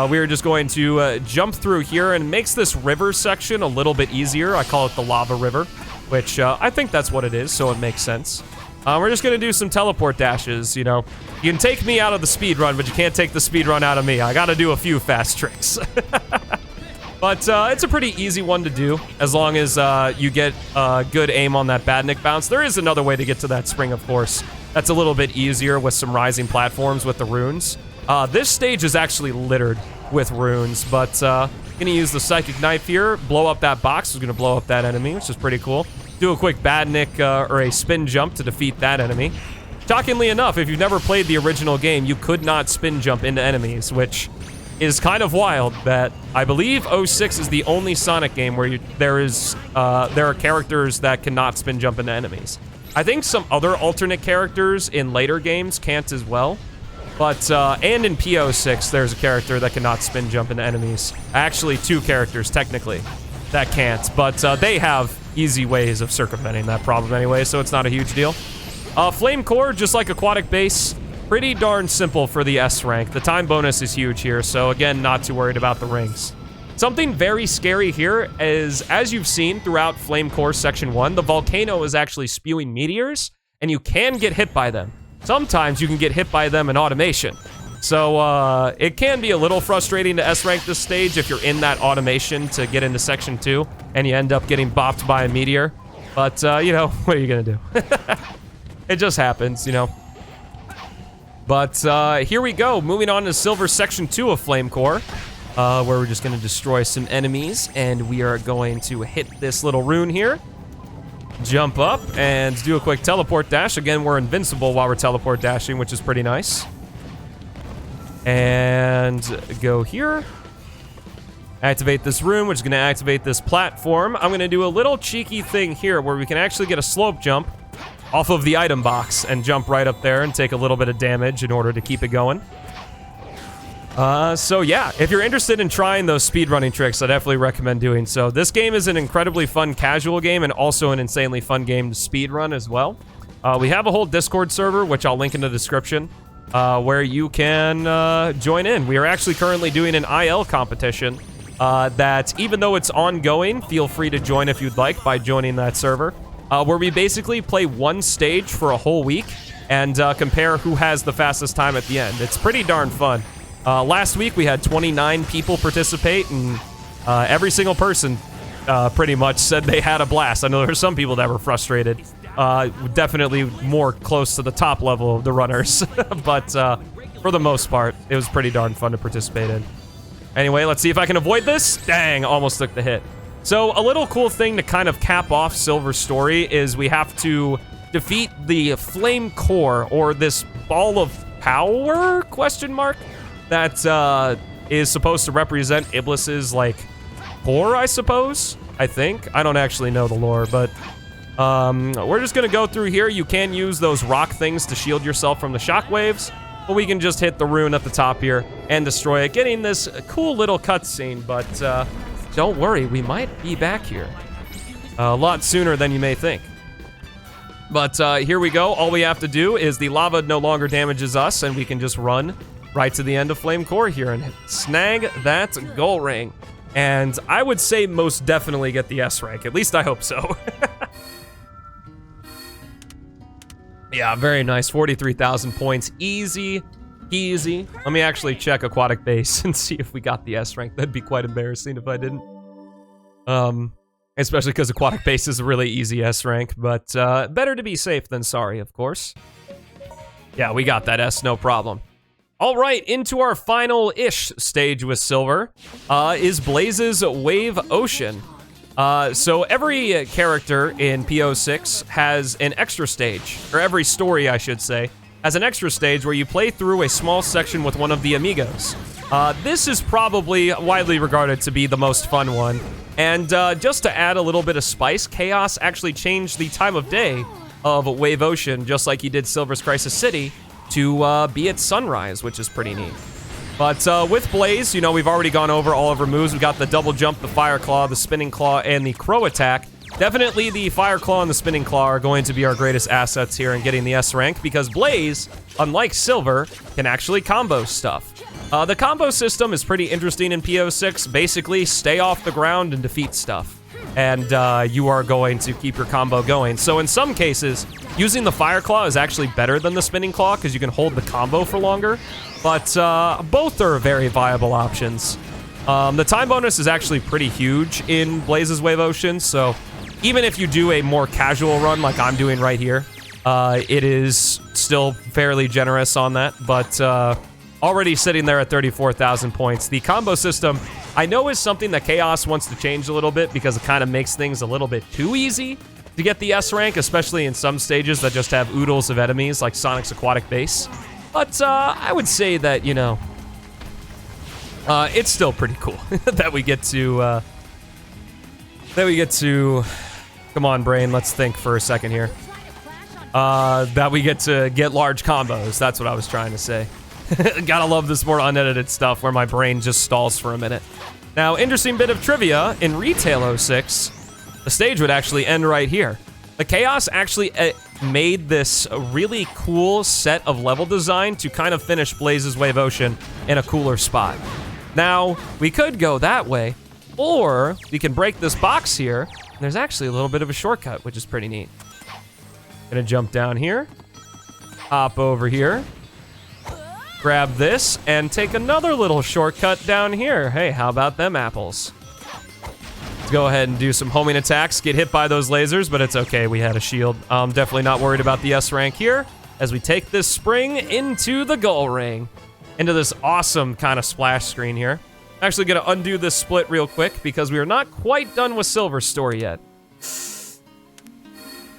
S1: We are just going to jump through here, and makes this river section a little bit easier. I call it the lava river, which I think that's what it is, so it makes sense. We're just going to do some teleport dashes, you know. You can take me out of the speed run, but you can't take the speed run out of me. I got to do a few fast tricks. But it's a pretty easy one to do, as long as you get good aim on that Badnik bounce. There is another way to get to that spring, of course. That's a little bit easier with some rising platforms with the runes. This stage is actually littered with runes, but gonna use the Psychic Knife here, blow up that box. Is gonna blow up that enemy, which is pretty cool. Do a quick Badnik or a spin jump to defeat that enemy. Shockingly enough, if you've never played the original game, you could not spin jump into enemies, which is kind of wild. That I believe 06 is the only Sonic game where there are characters that cannot spin jump into enemies. I think some other alternate characters in later games can't as well. But, and in P06, there's a character that cannot spin jump into enemies. Actually, 2 characters, technically, that can't. But they have easy ways of circumventing that problem anyway, so it's not a huge deal. Flame Core, just like Aquatic Base, pretty darn simple for the S rank. The time bonus is huge here, so again, not too worried about the rings. Something very scary here is, as you've seen throughout Flame Core Section 1, the volcano is actually spewing meteors, and you can get hit by them. Sometimes you can get hit by them in automation. So, it can be a little frustrating to S-rank this stage if you're in that automation to get into Section 2, and you end up getting bopped by a meteor. But, you know, what are you gonna do? It just happens, you know. But, here we go. Moving on to Silver Section 2 of Flame Core, where we're just gonna destroy some enemies, and we are going to hit this little rune here. Jump up and do a quick teleport dash. Again, we're invincible while we're teleport dashing, which is pretty nice. And go here. Activate this room, which is going to activate this platform. I'm going to do a little cheeky thing here where we can actually get a slope jump off of the item box and jump right up there and take a little bit of damage in order to keep it going. So yeah, if you're interested in trying those speedrunning tricks, I definitely recommend doing so. This game is an incredibly fun casual game and also an insanely fun game to speedrun as well. We have a whole Discord server, which I'll link in the description, where you can join in. We are actually currently doing an IL competition that, even though it's ongoing, feel free to join if you'd like by joining that server, where we basically play one stage for a whole week and compare who has the fastest time at the end. It's pretty darn fun. Last week, we had 29 people participate, and every single person pretty much said they had a blast. I know there were some people that were frustrated. Definitely more close to the top level of the runners. But for the most part, it was pretty darn fun to participate in. Anyway, let's see if I can avoid this. Dang, almost took the hit. So a little cool thing to kind of cap off Silver's story is we have to defeat the Flame Core, or this ball of power, question mark? That is supposed to represent Iblis's, like, core, I suppose? I think. I don't actually know the lore, but we're just gonna go through here. You can use those rock things to shield yourself from the shockwaves, but we can just hit the rune at the top here and destroy it, getting this cool little cutscene, but don't worry, we might be back here a lot sooner than you may think. But here we go. All we have to do is the lava no longer damages us, and we can just run right to the end of Flame Core here and snag that goal ring. And I would say most definitely get the S rank. At least I hope so. Yeah, very nice. 43,000 points. Easy. Easy. Let me actually check Aquatic Base and see if we got the S rank. That'd be quite embarrassing if I didn't. Especially because Aquatic Base is a really easy S rank. But better to be safe than sorry, of course. Yeah, we got that S, no problem. All right, into our final-ish stage with Silver is Blaze's Wave Ocean. So every character in P06 has an extra stage, or every story, I should say, as an extra stage where you play through a small section with one of the amigos. This is probably widely regarded to be the most fun one. And just to add a little bit of spice, Chaos actually changed the time of day of Wave Ocean, just like he did Silver's Crisis City, to be at sunrise, which is pretty neat. But with Blaze, you know, we've already gone over all of our moves. We've got the double jump, the fire claw, the spinning claw, and the crow attack. Definitely the fire claw and the spinning claw are going to be our greatest assets here in getting the S rank, because Blaze, unlike Silver, can actually combo stuff. The combo system is pretty interesting in PO6. Basically, stay off the ground and defeat stuff, and you are going to keep your combo going. So in some cases, using the fire claw is actually better than the spinning claw because you can hold the combo for longer, but both are very viable options. The time bonus is actually pretty huge in Blaze's Wave Ocean, so even if you do a more casual run like I'm doing right here, it is still fairly generous on that, but already sitting there at 34,000 points. The combo system, I know, is something that Chaos wants to change a little bit because it kind of makes things a little bit too easy to get the S rank, especially in some stages that just have oodles of enemies like Sonic's Aquatic Base. But I would say that, you know, it's still pretty cool that we get to, come on, brain, let's think for a second here. That we get to get large combos. That's what I was trying to say. Gotta love this more unedited stuff where my brain just stalls for a minute. Now, interesting bit of trivia, in Retail 06, the stage would actually end right here. The Chaos actually made this really cool set of level design to kind of finish Blaze's Wave Ocean in a cooler spot. Now, we could go that way, or we can break this box here. And there's actually a little bit of a shortcut, which is pretty neat. Gonna jump down here, hop over here, grab this, and take another little shortcut down here. Hey, how about them apples? Let's go ahead and do some homing attacks. Get hit by those lasers, but it's okay. We had a shield. Definitely not worried about the S rank here as we take this spring into the goal ring, into this awesome kind of splash screen here. Actually gonna undo this split real quick because we are not quite done with Silver's story yet.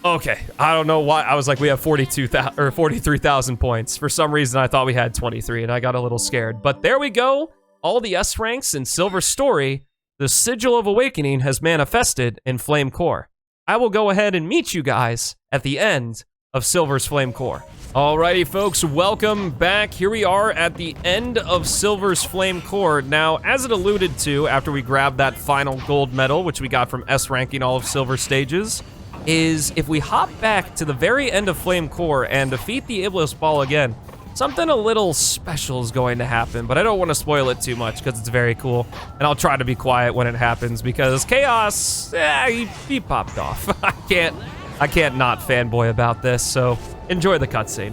S1: Okay, I don't know why. I was like, we have 42,000 or 43,000 points. For some reason, I thought we had 23, and I got a little scared. But there we go. All the S ranks in Silver's story. The Sigil of Awakening has manifested in Flame Core. I will go ahead and meet you guys at the end of Silver's Flame Core. Alrighty, folks, welcome back. Here we are at the end of Silver's Flame Core. Now, as it alluded to after we grabbed that final gold medal, which we got from S ranking all of Silver's stages, is if we hop back to the very end of Flame Core and defeat the Iblis Ball again, something a little special is going to happen, but I don't want to spoil it too much because it's very cool, and I'll try to be quiet when it happens because Chaos, he popped off. I can't not fanboy about this, so enjoy the cutscene.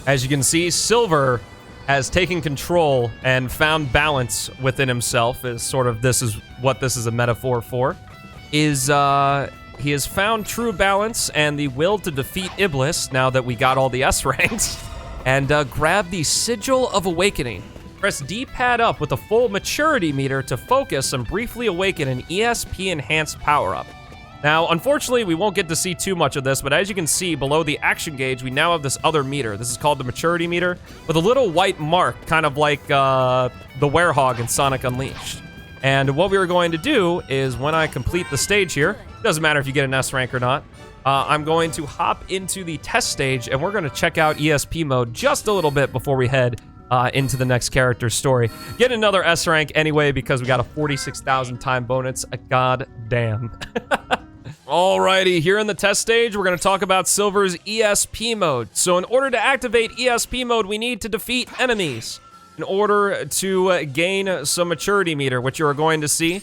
S1: As you can see, Silver has taken control and found balance within himself, is sort of this is what this is a metaphor for, is he has found true balance and the will to defeat Iblis now that we got all the S ranks, and grab the Sigil of Awakening. Press D-pad up with a full maturity meter to focus and briefly awaken an ESP enhanced power-up. Now, unfortunately, we won't get to see too much of this, but as you can see below the action gauge, we now have this other meter. This is called the maturity meter, with a little white mark, kind of like the Werehog in Sonic Unleashed. And what we are going to do is when I complete the stage here, doesn't matter if you get an S rank or not, I'm going to hop into the test stage, and we're going to check out ESP mode just a little bit before we head into the next character's story. Get another S rank anyway, because we got a 46,000 time bonus. God damn. Alrighty, here in the test stage, we're going to talk about Silver's ESP mode. So in order to activate ESP mode, we need to defeat enemies. In order to gain some maturity meter, which you are going to see,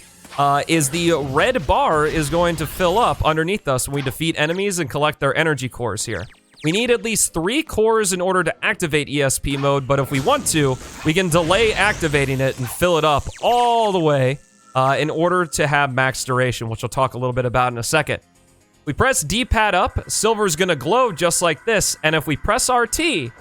S1: is the red bar is going to fill up underneath us when we defeat enemies and collect their energy cores here. We need at least 3 cores in order to activate ESP mode, but if we want to, we can delay activating it and fill it up all the way in order to have max duration, which we'll talk a little bit about in a second. We press D-pad up, Silver's gonna glow just like this, and if we press RT,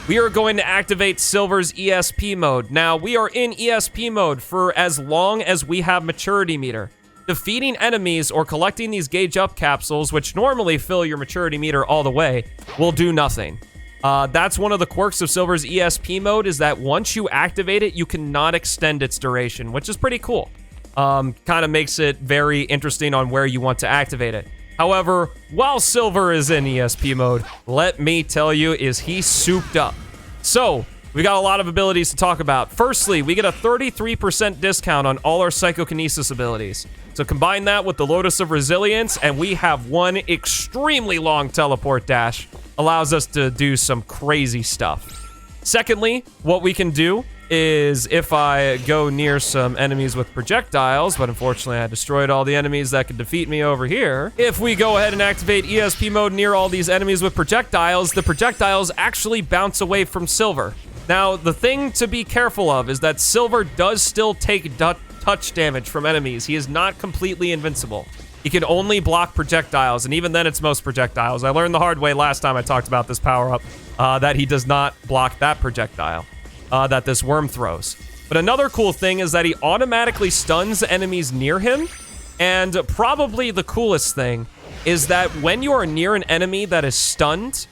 S1: we are going to activate Silver's ESP mode. Now, we are in ESP mode for as long as we have maturity meter. Defeating enemies or collecting these gauge up capsules, which normally fill your maturity meter all the way, will do nothing. That's one of the quirks of Silver's ESP mode, is that once you activate it, you cannot extend its duration, which is pretty cool. Kind of makes it very interesting on where you want to activate it. However, while Silver is in ESP mode, let me tell you, is he souped up. So, we got a lot of abilities to talk about. Firstly, we get a 33% discount on all our psychokinesis abilities. So combine that with the Lotus of Resilience, and we have one extremely long teleport dash. Allows us to do some crazy stuff. Secondly, what we can do is if I go near some enemies with projectiles, but unfortunately I destroyed all the enemies that could defeat me over here. If we go ahead and activate ESP mode near all these enemies with projectiles, the projectiles actually bounce away from Silver. Now, the thing to be careful of is that Silver does still take touch damage from enemies. He is not completely invincible. He can only block projectiles, and even then it's most projectiles. I learned the hard way last time I talked about this power-up, that he does not block that projectile that this worm throws. But another cool thing is that he automatically stuns enemies near him, and probably the coolest thing is that when you are near an enemy that is stunned,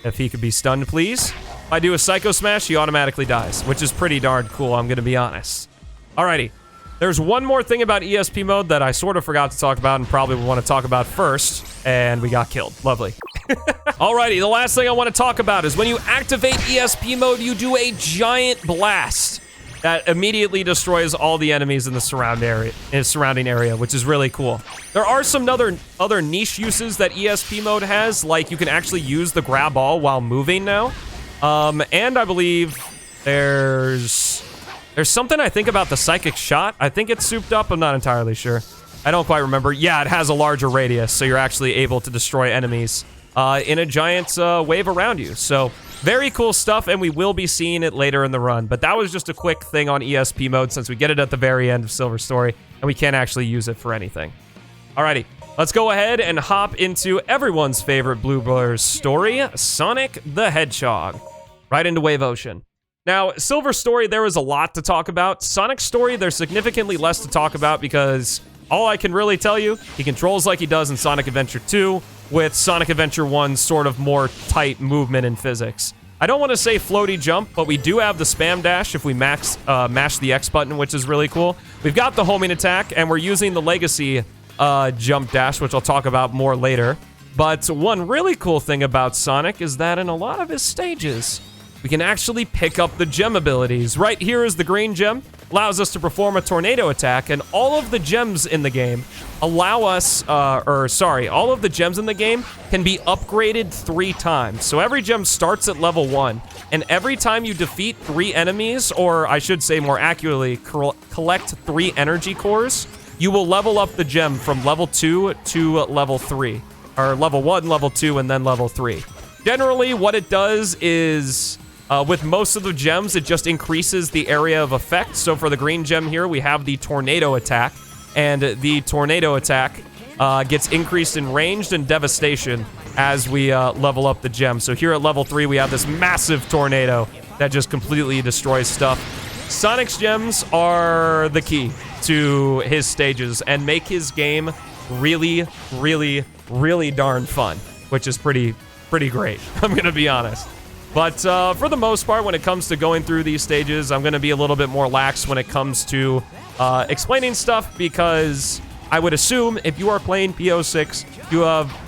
S1: if he could be stunned, please. If I do a Psycho Smash, he automatically dies, which is pretty darn cool, I'm gonna be honest. Alrighty. There's one more thing about ESP mode that I sort of forgot to talk about and probably would want to talk about first, and we got killed. Lovely. Alrighty, the last thing I want to talk about is when you activate ESP mode, you do a giant blast that immediately destroys all the enemies in the surrounding area, which is really cool. There are some other niche uses that ESP mode has, like you can actually use the grab all while moving now. And I believe there's something I think about the psychic shot. I think it's souped up. I'm not entirely sure. I don't quite remember. Yeah, it has a larger radius, so you're actually able to destroy enemies in a giant wave around you. So very cool stuff, and we will be seeing it later in the run. But that was just a quick thing on ESP mode since we get it at the very end of Silver's story, and we can't actually use it for anything. Alrighty, let's go ahead and hop into everyone's favorite Blue Blur's story, Sonic the Hedgehog. Right into Wave Ocean. Now, Silver's story, there is a lot to talk about. Sonic's story, there's significantly less to talk about because all I can really tell you, he controls like he does in Sonic Adventure 2, with Sonic Adventure 1's sort of more tight movement and physics. I don't want to say floaty jump, but we do have the spam dash if we mash the X button, which is really cool. We've got the homing attack, and we're using the legacy jump dash, which I'll talk about more later. But one really cool thing about Sonic is that in a lot of his stages, we can actually pick up the gem abilities. Right here is the green gem. Allows us to perform a tornado attack, and all of the gems in the game allow us, all of the gems in the game can be upgraded 3 times. So every gem starts at level 1, and every time you defeat 3 enemies, or I should say more accurately, collect 3 energy cores, you will level up the gem from level 2 to level 3. Or level 1, level 2, and then level 3. Generally, what it does is... with most of the gems, it just increases the area of effect. So for the green gem here, we have the tornado attack. And the tornado attack gets increased in range and devastation as we level up the gem. So here at level 3, we have this massive tornado that just completely destroys stuff. Sonic's gems are the key to his stages and make his game really, really, really darn fun, which is pretty great, I'm gonna be honest. But for the most part, when it comes to going through these stages, I'm going to be a little bit more lax when it comes to explaining stuff, because I would assume if you are playing PO6,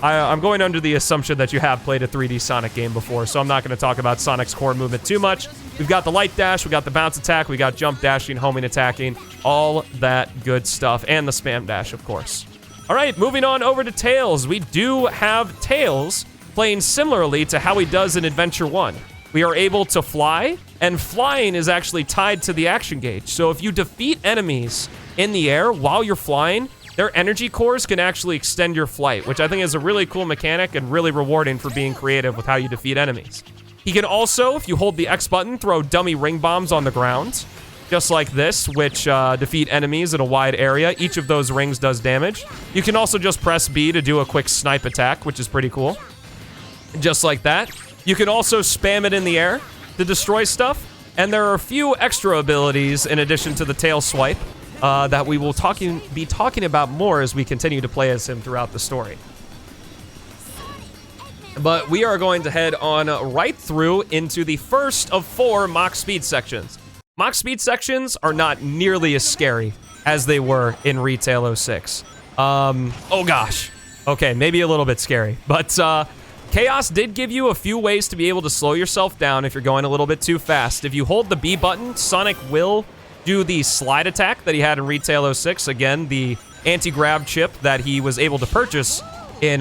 S1: I'm going under the assumption that you have played a 3D Sonic game before, so I'm not going to talk about Sonic's core movement too much. We've got the light dash, we got the bounce attack, we got jump dashing, homing attacking, all that good stuff, and the spam dash, of course. All right, moving on over to Tails. We do have Tails playing similarly to how he does in Adventure 1. We are able to fly, and flying is actually tied to the action gauge. So if you defeat enemies in the air while you're flying, their energy cores can actually extend your flight, which I think is a really cool mechanic and really rewarding for being creative with how you defeat enemies. He can also, if you hold the X button, throw dummy ring bombs on the ground, just like this, which defeat enemies in a wide area. Each of those rings does damage. You can also just press B to do a quick snipe attack, which is pretty cool. Just like that. You can also spam it in the air to destroy stuff. And there are a few extra abilities in addition to the tail swipe that we will be talking about more as we continue to play as him throughout the story. But we are going to head on right through into the first of 4 Mach Speed sections. Mach Speed sections are not nearly as scary as they were in Retail 06. Oh gosh. Okay, maybe a little bit scary. But Chaos did give you a few ways to be able to slow yourself down if you're going a little bit too fast. If you hold the B button, Sonic will do the slide attack that he had in Retail 06. Again, the anti-grab chip that he was able to purchase in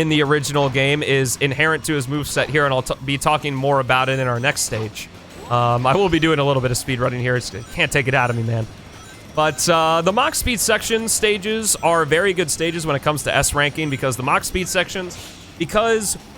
S1: the original game is inherent to his moveset here, and I'll be talking more about it in our next stage. I will be doing a little bit of speedrunning here. It can't take it out of me, man. But the Mach Speed section stages are very good stages when it comes to S ranking, because the Mach Speed sections,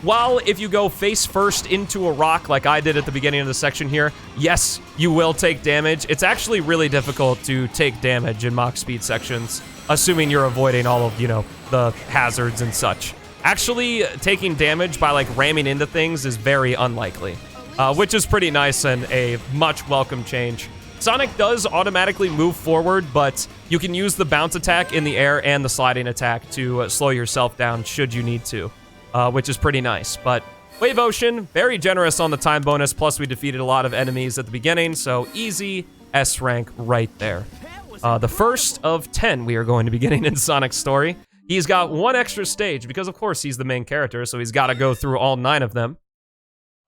S1: while if you go face first into a rock like I did at the beginning of the section here, yes, you will take damage. It's actually really difficult to take damage in Mach Speed sections, assuming you're avoiding all of, the hazards and such. Actually, taking damage by, ramming into things is very unlikely, which is pretty nice and a much welcome change. Sonic does automatically move forward, but you can use the bounce attack in the air and the sliding attack to slow yourself down should you need to, which is pretty nice. But Wave Ocean, very generous on the time bonus, plus we defeated a lot of enemies at the beginning, so easy S rank right there. The first of 10 we are going to be getting in Sonic's story. He's got 1 extra stage, because of course he's the main character, so he's got to go through all 9 of them.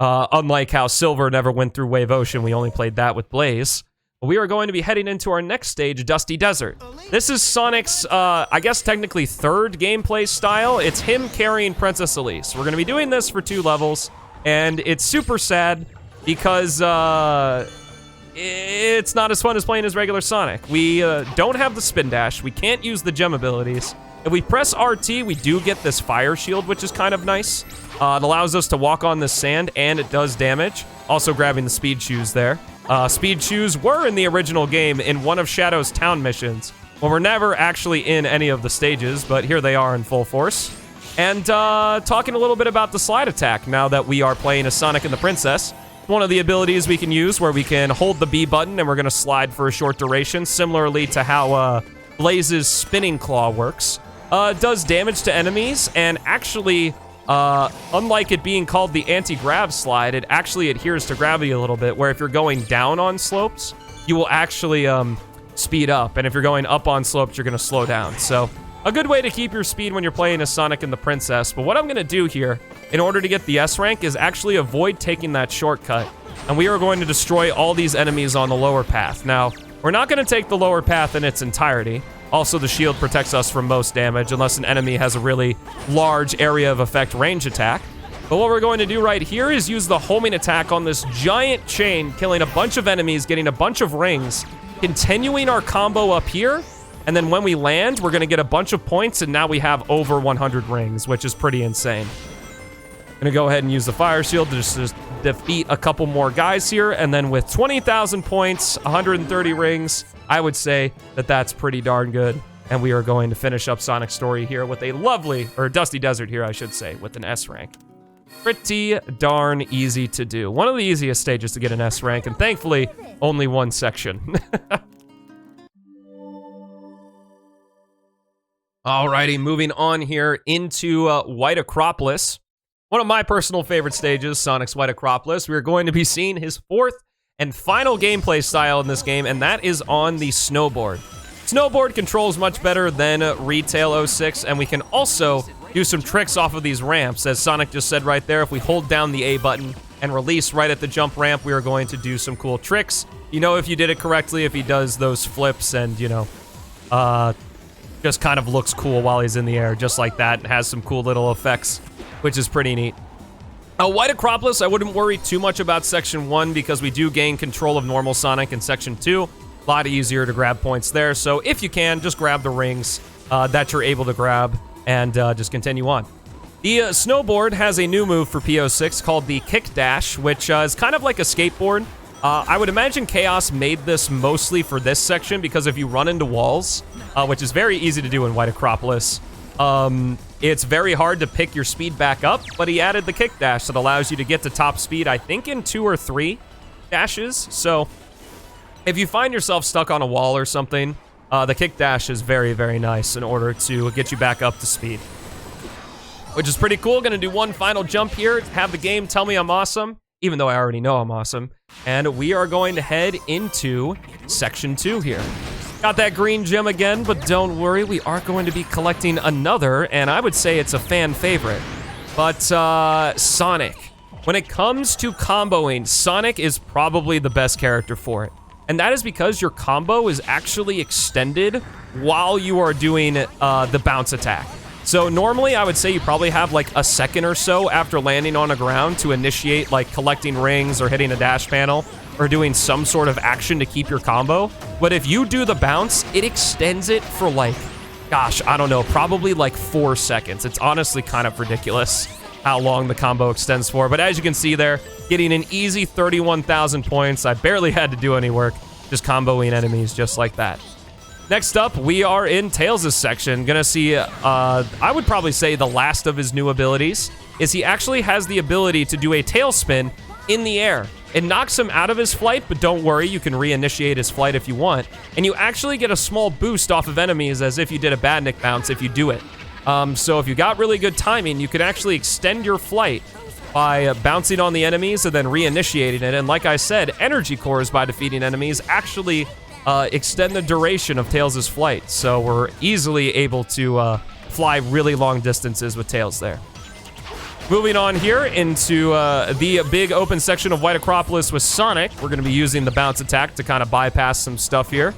S1: Unlike how Silver never went through Wave Ocean, we only played that with Blaze. We are going to be heading into our next stage, Dusty Desert. This is Sonic's, I guess technically 3rd gameplay style. It's him carrying Princess Elise. We're going to be doing this for 2 levels, and it's super sad because it's not as fun as playing as regular Sonic. We don't have the spin dash. We can't use the gem abilities. If we press RT, we do get this fire shield, which is kind of nice. It allows us to walk on the sand, and it does damage. Also grabbing the speed shoes there. Speed shoes were in the original game in one of Shadow's town missions. Well, we're never actually in any of the stages, but here they are in full force. And talking a little bit about the slide attack now that we are playing as Sonic and the Princess. One of the abilities we can use where we can hold the B button and we're going to slide for a short duration, similarly to how Blaze's spinning claw works. Does damage to enemies, and actually, unlike it being called the anti-grav slide, it actually adheres to gravity a little bit, where if you're going down on slopes, you will actually speed up, and if you're going up on slopes, you're going to slow down. So, a good way to keep your speed when you're playing as Sonic and the Princess. But what I'm going to do here, in order to get the S rank, is actually avoid taking that shortcut, and we are going to destroy all these enemies on the lower path. Now, we're not going to take the lower path in its entirety. Also, the shield protects us from most damage unless an enemy has a really large area of effect range attack. But what we're going to do right here is use the homing attack on this giant chain, killing a bunch of enemies, getting a bunch of rings, continuing our combo up here, and then when we land, we're going to get a bunch of points, and now we have over 100 rings, which is pretty insane. I'm going to go ahead and use the fire shield to just defeat a couple more guys here, and then with 20,000 points, 130 rings, I would say that that's pretty darn good. And we are going to finish up Sonic's story here with a lovely, or Dusty Desert here, I should say, with an S rank. Pretty darn easy to do. One of the easiest stages to get an S rank, and thankfully, only 1 section. Alrighty, moving on here into White Acropolis. One of my personal favorite stages, Sonic's White Acropolis. We are going to be seeing his 4th and final gameplay style in this game, and that is on the snowboard. Snowboard controls much better than Retail 06, and we can also do some tricks off of these ramps. As Sonic just said right there, if we hold down the A button and release right at the jump ramp, we are going to do some cool tricks. You know if you did it correctly, if he does those flips and, just kind of looks cool while he's in the air, just like that, and has some cool little effects, which is pretty neat. White Acropolis, I wouldn't worry too much about Section 1 because we do gain control of normal Sonic in Section 2. A lot easier to grab points there, so if you can, just grab the rings that you're able to grab and just continue on. The snowboard has a new move for P06 called the Kick Dash, which is kind of like a skateboard. I would imagine Chaos made this mostly for this section because if you run into walls, which is very easy to do in White Acropolis, it's very hard to pick your speed back up, but he added the kick dash that allows you to get to top speed, I think, in 2 or 3 dashes. So if you find yourself stuck on a wall or something, the kick dash is very, very nice in order to get you back up to speed, which is pretty cool. Gonna do one final jump here, have the game tell me I'm awesome, even though I already know I'm awesome. And we are going to head into section 2 here. Got that green gem again, but don't worry, we are going to be collecting another, and I would say it's a fan favorite. But Sonic. When it comes to comboing, Sonic is probably the best character for it. And that is because your combo is actually extended while you are doing the bounce attack. So normally I would say you probably have like a second or so after landing on the ground to initiate like collecting rings or hitting a dash panel or doing some sort of action to keep your combo. But if you do the bounce, it extends it for like, gosh, I don't know, probably like 4 seconds. It's honestly kind of ridiculous how long the combo extends for. But as you can see there, getting an easy 31,000 points. I barely had to do any work, just comboing enemies just like that. Next up, we are in Tails' section. Gonna see, I would probably say the last of his new abilities is he actually has the ability to do a tail spin in the air. It knocks him out of his flight, but don't worry, you can reinitiate his flight if you want. And you actually get a small boost off of enemies as if you did a badnik bounce if you do it. So if you got really good timing, you can actually extend your flight by bouncing on the enemies and then reinitiating it. And like I said, energy cores by defeating enemies actually extend the duration of Tails' flight. So we're easily able to fly really long distances with Tails there. Moving on here into the big open section of White Acropolis with Sonic. We're going to be using the bounce attack to kind of bypass some stuff here.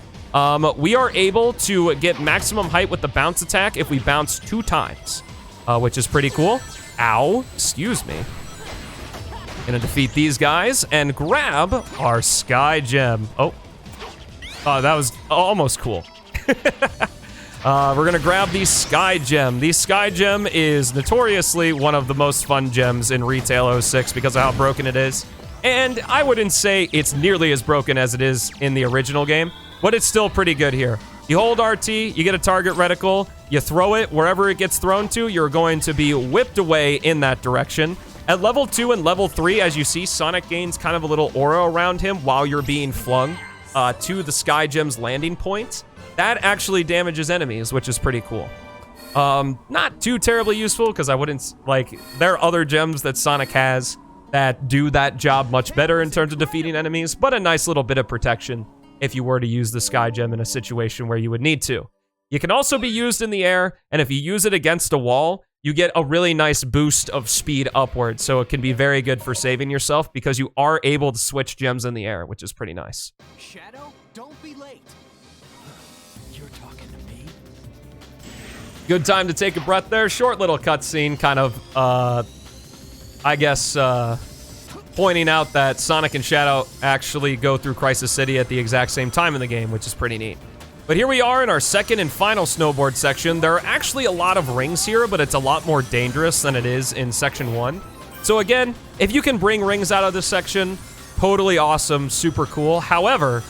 S1: We are able to get maximum height with the bounce attack if we bounce 2 times, which is pretty cool. Ow, excuse me. Gonna defeat these guys and grab our Sky Gem. Oh, that was almost cool. We're gonna grab the Sky Gem. The Sky Gem is notoriously one of the most fun gems in Retail 06 because of how broken it is. And I wouldn't say it's nearly as broken as it is in the original game, but it's still pretty good here. You hold RT, you get a target reticle, you throw it wherever it gets thrown to, you're going to be whipped away in that direction. At level 2 and level 3, as you see, Sonic gains kind of a little aura around him while you're being flung to the Sky Gem's landing point. That actually damages enemies, which is pretty cool. Not too terribly useful, because I wouldn't, like, there are other gems that Sonic has that do that job much better in terms of defeating enemies, but a nice little bit of protection if you were to use the Sky Gem in a situation where you would need to. You can also be used in the air, and if you use it against a wall, you get a really nice boost of speed upward, so it can be very good for saving yourself because you are able to switch gems in the air, which is pretty nice.
S2: Shadow, don't be late. You're talking to me?
S1: Good time to take a breath there. Short little cutscene, kind of, I guess, pointing out that Sonic and Shadow actually go through Crisis City at the exact same time in the game, which is pretty neat. But here we are in our second and final snowboard section. There are actually a lot of rings here, but it's a lot more dangerous than it is in section 1. So again, if you can bring rings out of this section, totally awesome, super cool. However,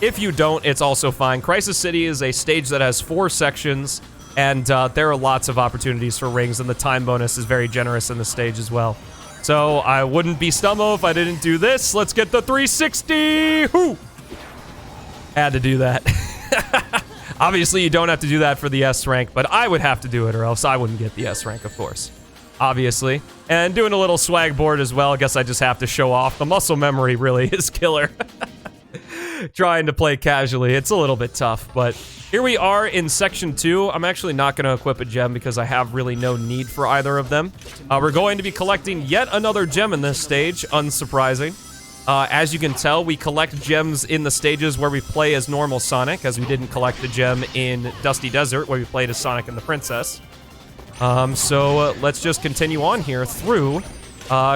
S1: if you don't, it's also fine. Crisis City is a stage that has 4 sections, and there are lots of opportunities for rings, and the time bonus is very generous in the stage as well. So I wouldn't be Stummo if I didn't do this. Let's get the 360! Whoo! Had to do that. Obviously, you don't have to do that for the S rank, but I would have to do it or else I wouldn't get the S rank, of course. Obviously. And doing a little swag board as well. I guess I just have to show off. The muscle memory really is killer. Trying to play casually. It's a little bit tough, but here we are in section 2. I'm actually not going to equip a gem because I have really no need for either of them. We're going to be collecting yet another gem in this stage, unsurprising. As you can tell, we collect gems in the stages where we play as normal Sonic, as we didn't collect a gem in Dusty Desert, where we played as Sonic and the Princess. So let's just continue on here through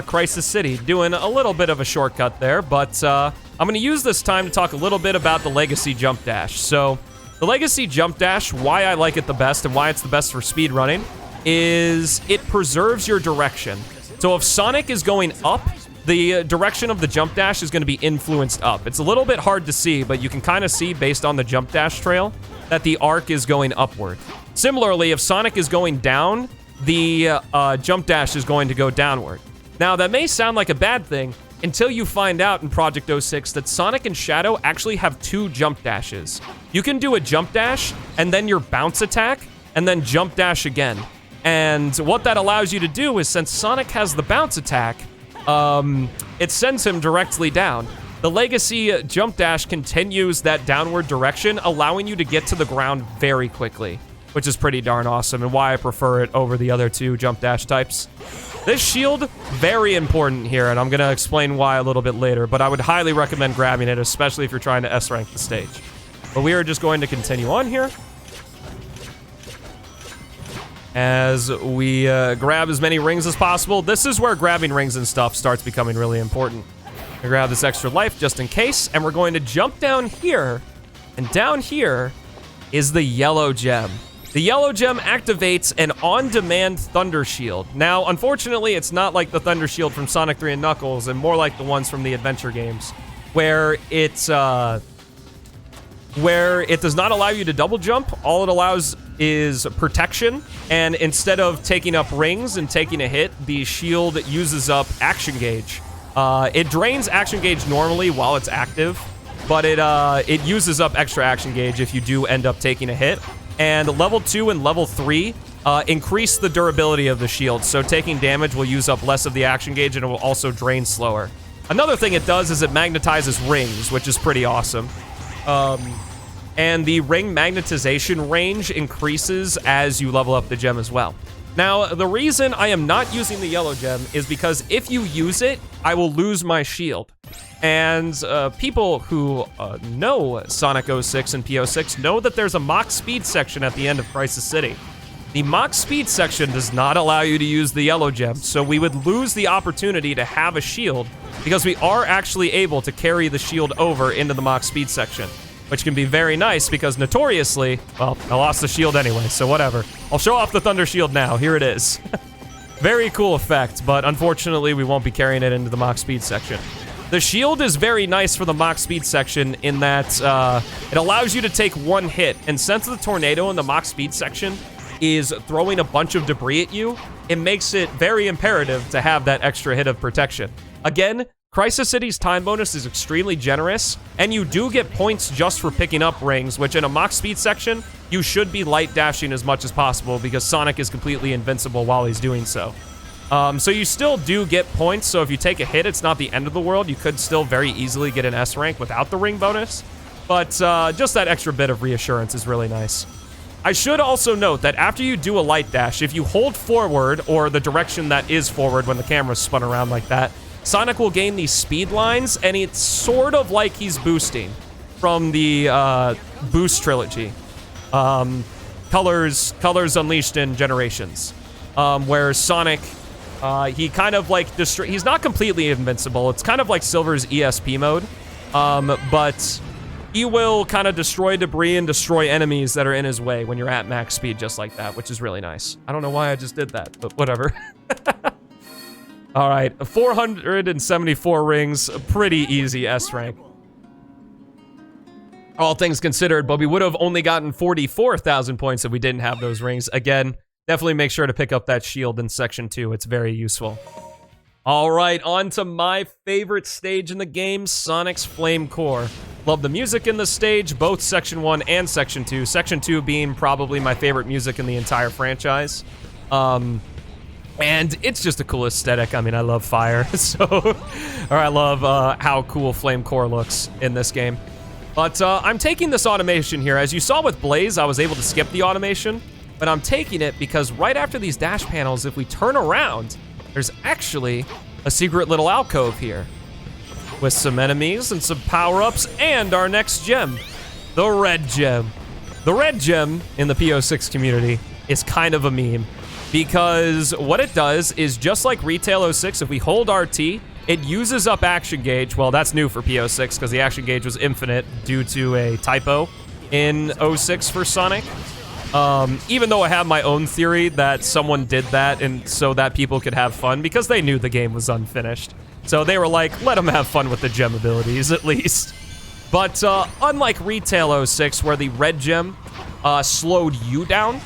S1: Crisis City, doing a little bit of a shortcut there, but I'm going to use this time to talk a little bit about the Legacy Jump Dash. So the Legacy Jump Dash, why I like it the best and why it's the best for speedrunning, is it preserves your direction. So if Sonic is going up, the direction of the jump dash is going to be influenced up. It's a little bit hard to see, but you can kind of see based on the jump dash trail that the arc is going upward. Similarly, if Sonic is going down, the jump dash is going to go downward. Now, that may sound like a bad thing until you find out in Project 06 that Sonic and Shadow actually have 2 jump dashes. You can do a jump dash, and then your bounce attack, and then jump dash again. And what that allows you to do is, since Sonic has the bounce attack, it sends him directly down. The Legacy jump dash continues that downward direction, allowing you to get to the ground very quickly, which is pretty darn awesome, and why I prefer it over the other 2 jump dash types. This shield, very important here, and I'm going to explain why a little bit later, but I would highly recommend grabbing it, especially if you're trying to S-rank the stage. But we are just going to continue on here, as we grab as many rings as possible. This is where grabbing rings and stuff starts becoming really important. I grab this extra life just in case, and we're going to jump down here, and down here is the yellow gem. The yellow gem activates an on-demand thunder shield. Now, unfortunately, it's not like the thunder shield from Sonic 3 and Knuckles, and more like the ones from the adventure games, where it does not allow you to double jump. All it allows is protection, and instead of taking up rings and taking a hit, the shield uses up action gauge. It drains action gauge normally while it's active, but it uses up extra action gauge if you do end up taking a hit. And level 2 and level 3 increase the durability of the shield, so taking damage will use up less of the action gauge, and it will also drain slower. Another thing it does is it magnetizes rings, which is pretty awesome. And the ring magnetization range increases as you level up the gem as well. Now, the reason I am not using the yellow gem is because if you use it, I will lose my shield. And people who know Sonic 06 and P06 know that there's a Mach Speed section at the end of Crisis City. The Mach Speed section does not allow you to use the yellow gem, so we would lose the opportunity to have a shield, because we are actually able to carry the shield over into the Mach Speed section, which can be very nice because notoriously, well, I lost the shield anyway, so whatever. I'll show off the Thunder Shield now. Here it is. Very cool effect, but unfortunately, we won't be carrying it into the Mach Speed section. The shield is very nice for the Mach Speed section in that it allows you to take 1 hit, and since the tornado in the Mach Speed section is throwing a bunch of debris at you, it makes it very imperative to have that extra hit of protection. Again, Crisis City's time bonus is extremely generous, and you do get points just for picking up rings, which in a Mach Speed section, you should be light dashing as much as possible because Sonic is completely invincible while he's doing so. So you still do get points, so if you take a hit, it's not the end of the world. You could still very easily get an S rank without the ring bonus, but just that extra bit of reassurance is really nice. I should also note that after you do a light dash, if you hold forward, or the direction that is forward when the camera's spun around like that, Sonic will gain these speed lines, and it's sort of like he's boosting from the Boost trilogy. Colors Unleashed in Generations, where Sonic, he kind of like, he's not completely invincible. It's kind of like Silver's ESP mode, but he will kind of destroy debris and destroy enemies that are in his way when you're at max speed just like that, which is really nice. I don't know why I just did that, but whatever. All right, 474 rings, pretty easy S rank. All things considered, but we would have only gotten 44,000 points if we didn't have those rings. Again, definitely make sure to pick up that shield in Section 2. It's very useful. All right, on to my favorite stage in the game, Sonic's Flame Core. Love the music in the stage, both Section 1 and Section 2. Section 2 being probably my favorite music in the entire franchise. And it's just a cool aesthetic. I mean, I love fire, or I love how cool Flame Core looks in this game. But I'm taking this automation here. As you saw with Blaze, I was able to skip the automation, but I'm taking it because right after these dash panels, if we turn around, there's actually a secret little alcove here with some enemies and some power-ups and our next gem, the red gem. The red gem in the P06 community is kind of a meme, because what it does is just like Retail 06, if we hold RT, it uses up action gauge. Well, that's new for P06 because the action gauge was infinite due to a typo in 06 for Sonic. Even though I have my own theory that someone did that and so that people could have fun because they knew the game was unfinished. So they were like, let them have fun with the gem abilities at least. But unlike Retail 06, where the red gem slowed you down,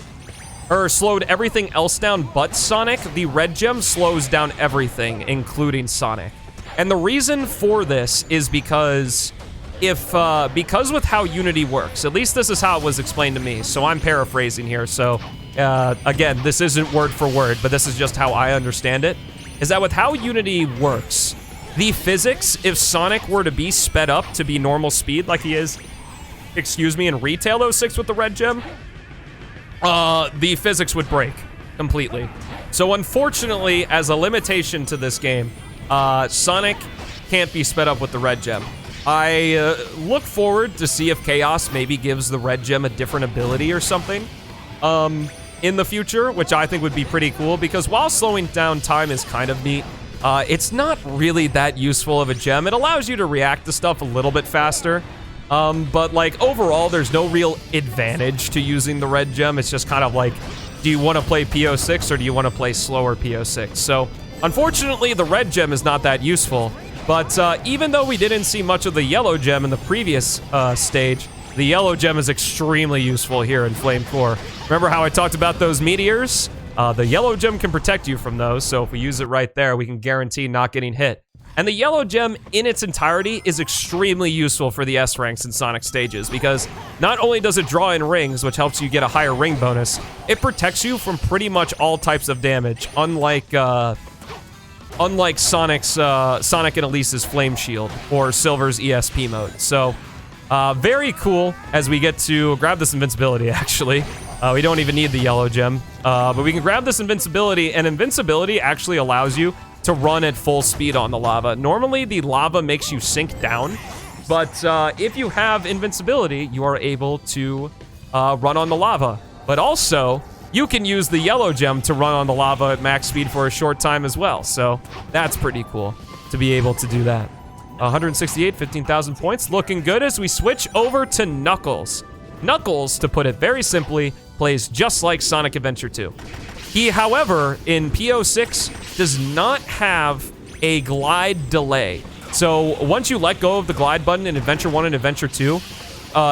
S1: or slowed everything else down but Sonic, the red gem slows down everything, including Sonic. And the reason for this is because because with how Unity works, at least this is how it was explained to me, so I'm paraphrasing here, so again, this isn't word for word, but this is just how I understand it, is that with how Unity works, the physics, if Sonic were to be sped up to be normal speed like he is, in Retail 06 with the red gem, the physics would break completely. So unfortunately, as a limitation to this game, Sonic can't be sped up with the red gem. I look forward to see if Chaos maybe gives the red gem a different ability or something in the future, which I think would be pretty cool, because while slowing down time is kind of neat, it's not really that useful of a gem. It allows you to react to stuff a little bit faster, but like overall, there's no real advantage to using the red gem. It's just kind of like, do you want to play PO6 or do you want to play slower PO6? So unfortunately, the red gem is not that useful. But even though we didn't see much of the yellow gem in the previous stage, the yellow gem is extremely useful here in Flame Core. Remember how I talked about those meteors? The yellow gem can protect you from those, so if we use it right there, we can guarantee not getting hit. And the yellow gem in its entirety is extremely useful for the S ranks in Sonic stages, because not only does it draw in rings, which helps you get a higher ring bonus, it protects you from pretty much all types of damage, unlike Sonic and Elise's Flame Shield, or Silver's ESP mode. So, very cool as we get to grab this invincibility, actually. We don't even need the yellow gem, but we can grab this invincibility, and invincibility actually allows you to run at full speed on the lava. Normally, the lava makes you sink down, but if you have invincibility, you are able to run on the lava. But also, you can use the yellow gem to run on the lava at max speed for a short time as well, so that's pretty cool to be able to do that. 168, 15,000 points, looking good as we switch over to Knuckles. Knuckles, to put it very simply, plays just like Sonic Adventure 2. He, however, in PO6, does not have a glide delay. So once you let go of the glide button in Adventure 1 and Adventure 2,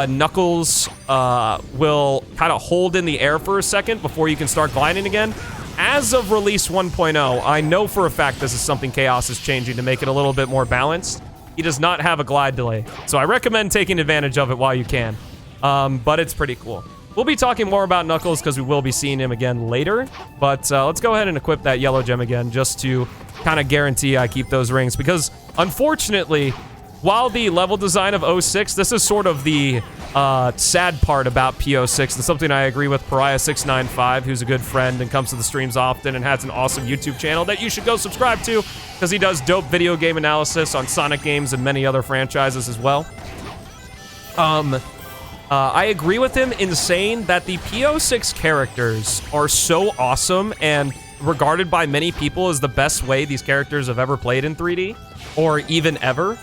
S1: Knuckles will kind of hold in the air for a second before you can start gliding again. As of release 1.0, I know for a fact this is something Chaos is changing to make it a little bit more balanced. He does not have a glide delay, so I recommend taking advantage of it while you can. But it's pretty cool. We'll be talking more about Knuckles because we will be seeing him again later, but let's go ahead and equip that yellow gem again just to kind of guarantee I keep those rings, because unfortunately, while the level design of 06, this is sort of the sad part about PO6, and something I agree with Pariah695, who's a good friend and comes to the streams often and has an awesome YouTube channel that you should go subscribe to, because he does dope video game analysis on Sonic games and many other franchises as well. I agree with him in saying that the PO6 characters are so awesome and regarded by many people as the best way these characters have ever played in 3D, or even ever,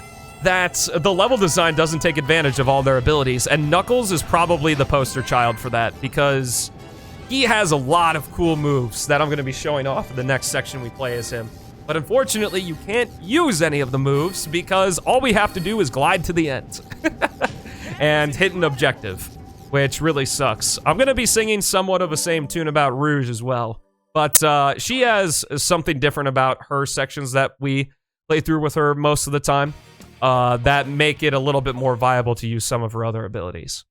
S1: that the level design doesn't take advantage of all their abilities, and Knuckles is probably the poster child for that, because he has a lot of cool moves that I'm going to be showing off in the next section we play as him. But unfortunately, you can't use any of the moves, because all we have to do is glide to the end. And hit an objective, which really sucks. I'm going to be singing somewhat of the same tune about Rouge as well, but she has something different about her sections that we play through with her most of the time that make it a little bit more viable to use some of her other abilities.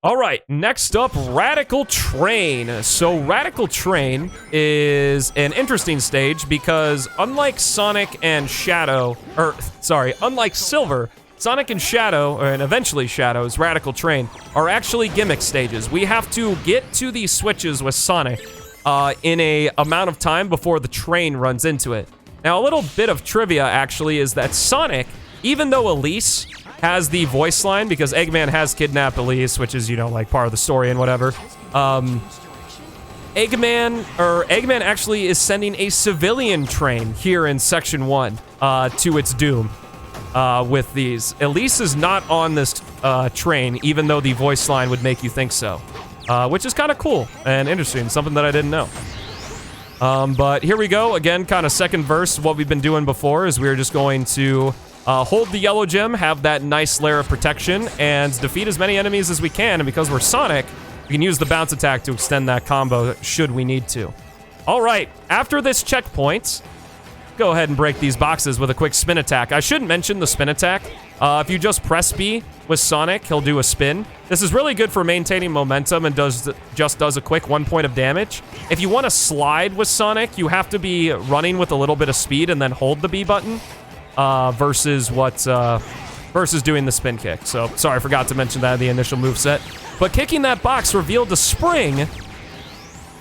S1: All right, next up, Radical Train. So Radical Train is an interesting stage because unlike Sonic and Shadow, unlike Silver, Sonic and Shadow, and eventually Shadow's Radical Train, are actually gimmick stages. We have to get to these switches with Sonic in a amount of time before the train runs into it. Now, a little bit of trivia, actually, is that Sonic, even though Elise has the voice line, because Eggman has kidnapped Elise, which is, you know, like part of the story and whatever, Eggman actually is sending a civilian train here in Section 1 to its doom. With these. Elise is not on this train, even though the voice line would make you think so. Which is kind of cool and interesting, something that I didn't know. But here we go, again, kind of second verse. What we've been doing before is we're just going to hold the yellow gem, have that nice layer of protection, and defeat as many enemies as we can. And because we're Sonic, We can use the bounce attack to extend that combo should we need to. All right, after this checkpoint, go ahead and break these boxes with a quick spin attack. I should mention the spin attack. If you just press B with Sonic, he'll do a spin. This is really good for maintaining momentum and just does a quick 1 point of damage. If you want to slide with Sonic, you have to be running with a little bit of speed and then hold the B button versus doing the spin kick. So, sorry, I forgot to mention that in the initial moveset. But kicking that box revealed a spring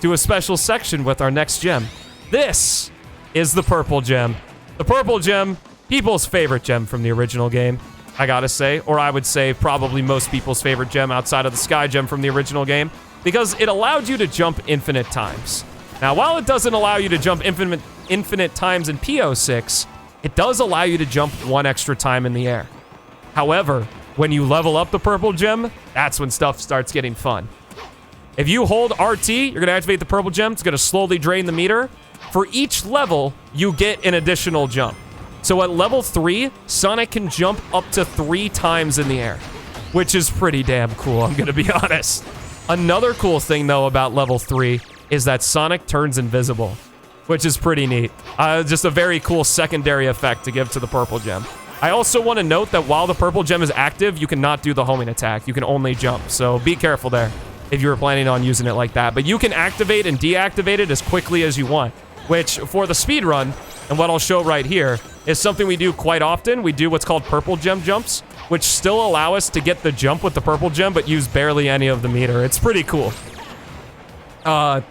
S1: to a special section with our next gem. This is the purple gem. The purple gem, people's favorite gem from the original game, I gotta say. Or I would say probably most people's favorite gem outside of the sky gem from the original game, because it allowed you to jump infinite times. Now, while it doesn't allow you to jump infinite times in P06, it does allow you to jump 1 extra time in the air. However, when you level up the purple gem, that's when stuff starts getting fun. If you hold RT, you're gonna activate the purple gem. It's gonna slowly drain the meter. For each level, you get an additional jump. So at level 3, Sonic can jump up to 3 times in the air, which is pretty damn cool, I'm gonna be honest. Another cool thing, though, about level 3 is that Sonic turns invisible, which is pretty neat. Just a very cool secondary effect to give to the purple gem. I also want to note that while the purple gem is active, you cannot do the homing attack. You can only jump, so be careful there if you were planning on using it like that. But you can activate and deactivate it as quickly as you want, which for the speed run, and what I'll show right here, is something we do quite often. We do what's called purple gem jumps, which still allow us to get the jump with the purple gem, but use barely any of the meter. It's pretty cool.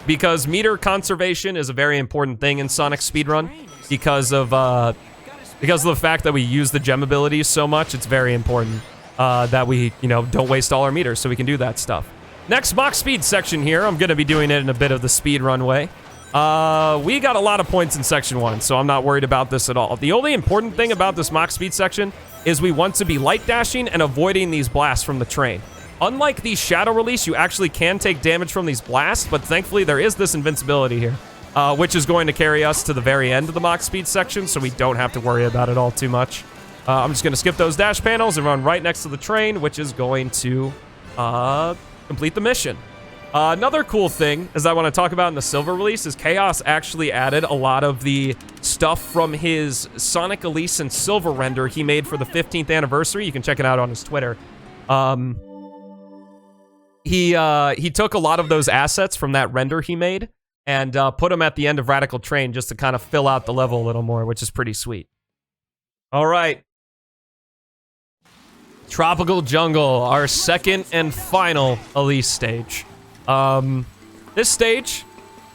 S1: Because meter conservation is a very important thing in Sonic speedrun, because of the fact that we use the gem abilities so much. It's very important that we, don't waste all our meters so we can do that stuff. Next Mach Speed section here, I'm going to be doing it in a bit of the speed run way. We got a lot of points in section 1, so I'm not worried about this at all. The only important thing about this Mach Speed section is we want to be light dashing and avoiding these blasts from the train. Unlike the Shadow Release, you actually can take damage from these blasts, but thankfully there is this invincibility here, which is going to carry us to the very end of the Mach Speed section, so we don't have to worry about it all too much. I'm just going to skip those dash panels and run right next to the train, which is going to complete the mission. Another cool thing, as I want to talk about in the Silver Release, is Chaos actually added a lot of the stuff from his Sonic Elise and Silver render he made for the 15th anniversary. You can check it out on his Twitter. He took a lot of those assets from that render he made and put them at the end of Radical Train just to kind of fill out the level a little more, which is pretty sweet. All right. Tropical Jungle, our second and final Elise stage. This stage,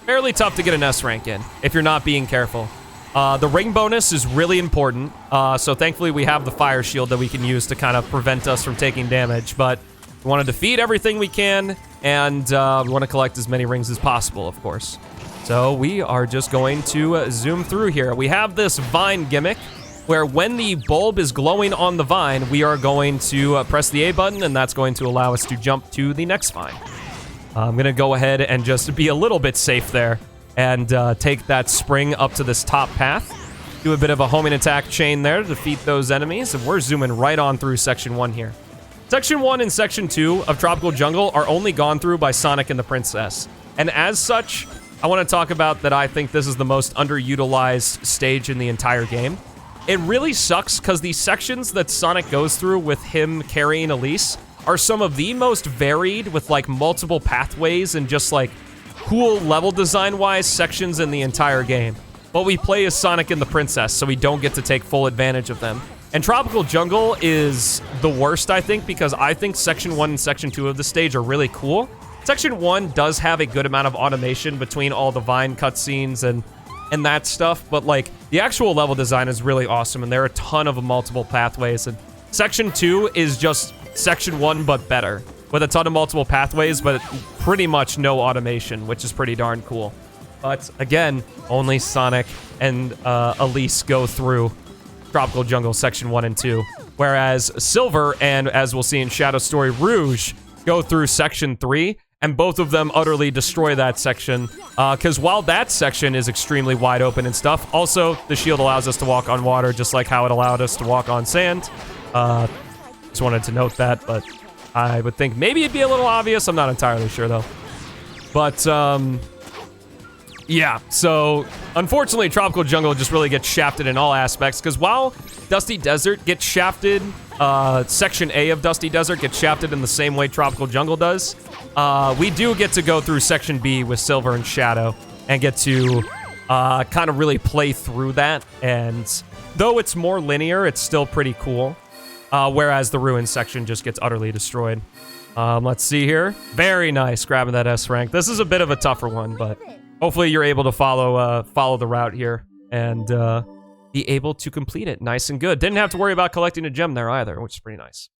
S1: fairly tough to get an S rank in if you're not being careful. The ring bonus is really important, so thankfully we have the fire shield that we can use to kind of prevent us from taking damage, but we want to defeat everything we can, and we want to collect as many rings as possible, of course. So we are just going to zoom through here. We have this vine gimmick, where when the bulb is glowing on the vine, we are going to press the A button, and that's going to allow us to jump to the next vine. I'm going to go ahead and just be a little bit safe there and take that spring up to this top path. Do a bit of a homing attack chain there to defeat those enemies, and we're zooming right on through Section 1 here. Section 1 and Section 2 of Tropical Jungle are only gone through by Sonic and the Princess. And as such, I want to talk about that I think this is the most underutilized stage in the entire game. It really sucks because the sections that Sonic goes through with him carrying Elise are some of the most varied, with like multiple pathways and just like cool level design-wise sections in the entire game. But we play as Sonic and the Princess, so we don't get to take full advantage of them. And Tropical Jungle is the worst, I think, because I think Section 1 and Section 2 of the stage are really cool. Section 1 does have a good amount of automation between all the Vine cutscenes and that stuff, but like the actual level design is really awesome, and there are a ton of multiple pathways. And Section 2 is just Section 1 but better, with a ton of multiple pathways, but pretty much no automation, which is pretty darn cool. But again, only Sonic and Elise go through Tropical Jungle Section 1 and 2, whereas Silver and, as we'll see in Shadow Story, Rouge go through Section 3, and both of them utterly destroy that section, because while that section is extremely wide open and stuff, also the shield allows us to walk on water, just like how it allowed us to walk on sand. Just wanted to note that, but I would think maybe it'd be a little obvious. I'm not entirely sure, though. But, yeah. So, unfortunately, Tropical Jungle just really gets shafted in all aspects. Because while Dusty Desert gets shafted, Section A of Dusty Desert gets shafted in the same way Tropical Jungle does, we do get to go through Section B with Silver and Shadow and get to kind of really play through that. And though it's more linear, it's still pretty cool. Whereas the Ruins section just gets utterly destroyed. Let's see here. Very nice, grabbing that S rank. This is a bit of a tougher one, but hopefully you're able to follow the route here and be able to complete it. Nice and good. Didn't have to worry about collecting a gem there either, which is pretty nice.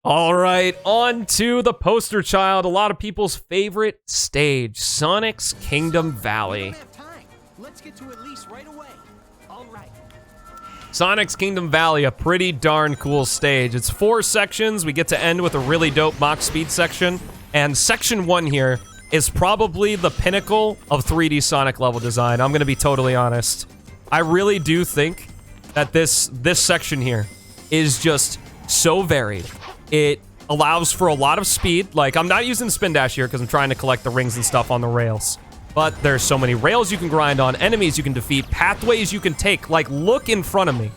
S1: All right, on to the poster child. A lot of people's favorite stage, Sonic's Kingdom Valley.
S2: Let's get to Elise right away. All right.
S1: Sonic's Kingdom Valley, a pretty darn cool stage. It's 4 sections. We get to end with a really dope Mach Speed section. And section 1 here is probably the pinnacle of 3D Sonic level design. I'm going to be totally honest. I really do think that this section here is just so varied. It allows for a lot of speed. Like, I'm not using Spin Dash here because I'm trying to collect the rings and stuff on the rails. But there's so many rails you can grind on, enemies you can defeat, pathways you can take. Like, look in front of me.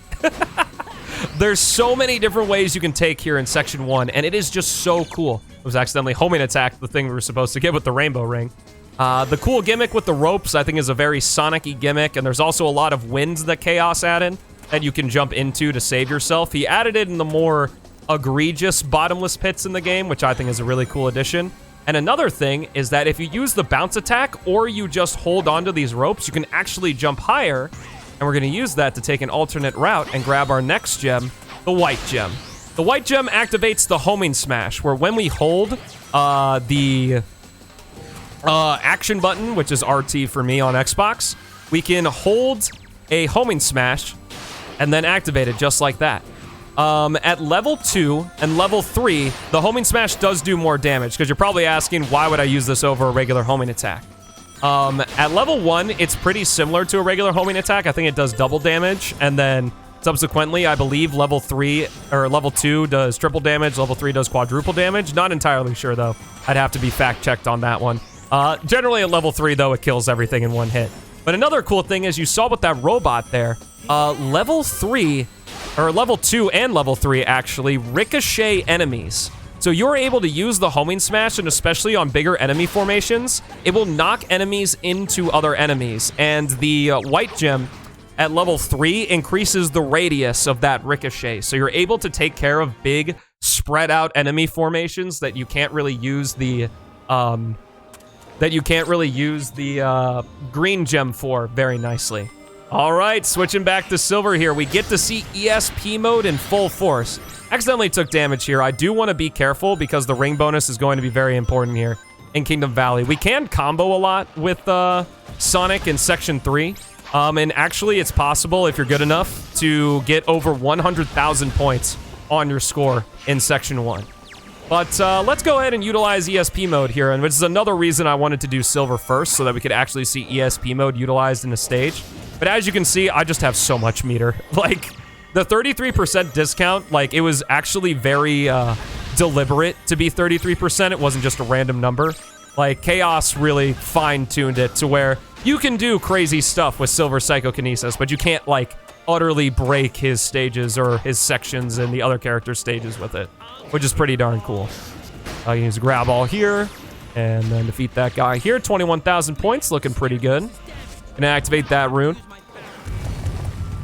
S1: There's so many different ways you can take here in Section 1, and it is just so cool. I was accidentally homing attacked the thing we were supposed to get with the rainbow ring. The cool gimmick with the ropes, I think, is a very Sonic-y gimmick, and there's also a lot of winds that Chaos added that you can jump into to save yourself. He added it in the more egregious bottomless pits in the game, which I think is a really cool addition. And another thing is that if you use the bounce attack or you just hold onto these ropes, you can actually jump higher. And we're going to use that to take an alternate route and grab our next gem, the white gem. The white gem activates the homing smash, where when we hold the action button, which is RT for me on Xbox, we can hold a homing smash and then activate it just like that. At level 2 and level 3, the homing smash does do more damage, because you're probably asking, why would I use this over a regular homing attack? At level 1, it's pretty similar to a regular homing attack. I think it does double damage, and then subsequently, I believe level 3 or level 2 does triple damage, level 3 does quadruple damage. Not entirely sure, though. I'd have to be fact-checked on that one. Generally at level 3, though, it kills everything in one hit. But another cool thing is you saw with that robot there, level 3... or level 2 and level 3, actually, ricochet enemies. So you're able to use the homing smash, and especially on bigger enemy formations, it will knock enemies into other enemies. And the white gem at level 3 increases the radius of that ricochet. So you're able to take care of big, spread out enemy formations that you can't really use the green gem for very nicely. All right, switching back to silver here. We get to see ESP mode in full force. Accidentally took damage here. I do want to be careful because the ring bonus is going to be very important here in Kingdom Valley. We can combo a lot with Sonic in Section 3. And actually, it's possible, if you're good enough, to get over 100,000 points on your score in Section 1. But let's go ahead and utilize ESP mode here, and which is another reason I wanted to do silver first, so that we could actually see ESP mode utilized in a stage. But as you can see, I just have so much meter. Like, the 33% discount, like, it was actually very deliberate to be 33%. It wasn't just a random number. Like, Chaos really fine-tuned it to where you can do crazy stuff with Silver Psychokinesis, but you can't, like, utterly break his stages or his sections and the other characters' stages with it, which is pretty darn cool. I can use a grab all here, and then defeat that guy here. 21,000 points, looking pretty good. Gonna activate that rune.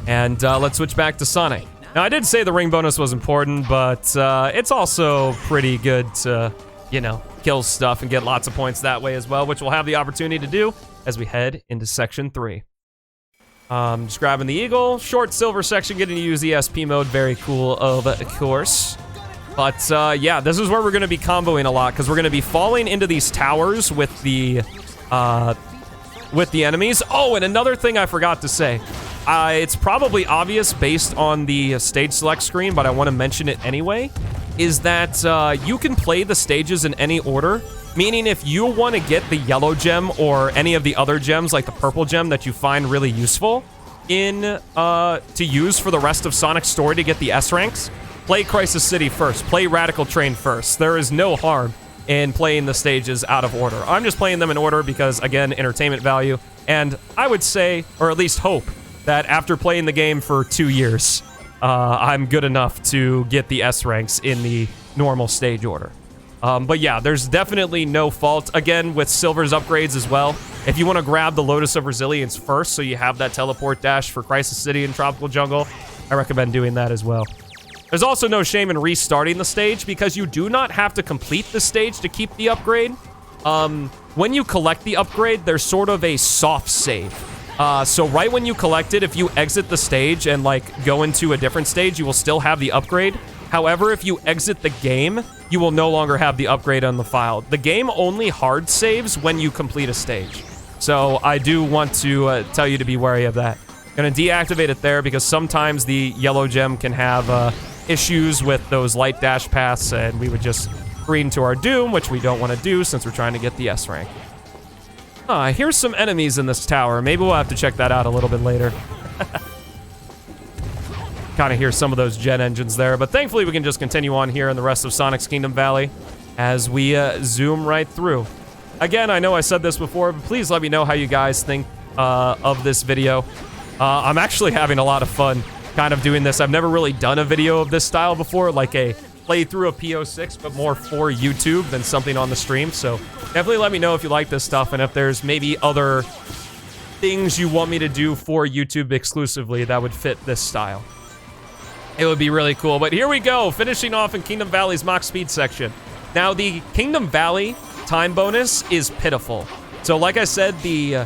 S1: And let's switch back to Sonic. Now, I did say the ring bonus was important, but it's also pretty good to, you know, kill stuff and get lots of points that way as well, which we'll have the opportunity to do as we head into Section 3. Just grabbing the Eagle. Short silver section, getting to use ESP mode. Very cool, of course. But, yeah, this is where we're going to be comboing a lot, because we're going to be falling into these towers with the enemies. Oh, and another thing I forgot to say. It's probably obvious based on the stage select screen, but I want to mention it anyway, is that you can play the stages in any order, meaning if you want to get the yellow gem or any of the other gems, like the purple gem that you find really useful to use for the rest of Sonic's story to get the S ranks, play Crisis City first. Play Radical Train first. There is no harm in playing the stages out of order. I'm just playing them in order because, again, entertainment value. And I would say, or at least hope, that after playing the game for 2 years, I'm good enough to get the S ranks in the normal stage order. But yeah, there's definitely no fault. Again, with Silver's upgrades as well. If you want to grab the Lotus of Resilience first, so you have that teleport dash for Crisis City and Tropical Jungle, I recommend doing that as well. There's also no shame in restarting the stage because you do not have to complete the stage to keep the upgrade. When you collect the upgrade, there's sort of a soft save. So right when you collect it, if you exit the stage and like go into a different stage, you will still have the upgrade. However, if you exit the game, you will no longer have the upgrade on the file. The game only hard saves when you complete a stage. So I do want to tell you to be wary of that. Gonna deactivate it there because sometimes the yellow gem can have issues with those light dash paths, and we would just green to our doom, which we don't want to do since we're trying to get the S rank. Here's some enemies in this tower. Maybe we'll have to check that out a little bit later. Kind of hear some of those jet engines there, but thankfully we can just continue on here in the rest of Sonic's Kingdom Valley as we zoom right through. Again, I know I said this before, but please let me know how you guys think of this video. I'm actually having a lot of fun kind of doing this. I've never really done a video of this style before, like a playthrough of PO6, but more for YouTube than something on the stream. So definitely let me know if you like this stuff and if there's maybe other things you want me to do for YouTube exclusively that would fit this style. It would be really cool. But here we go, finishing off in Kingdom Valley's Mach Speed section. Now, the Kingdom Valley time bonus is pitiful. So like I said, the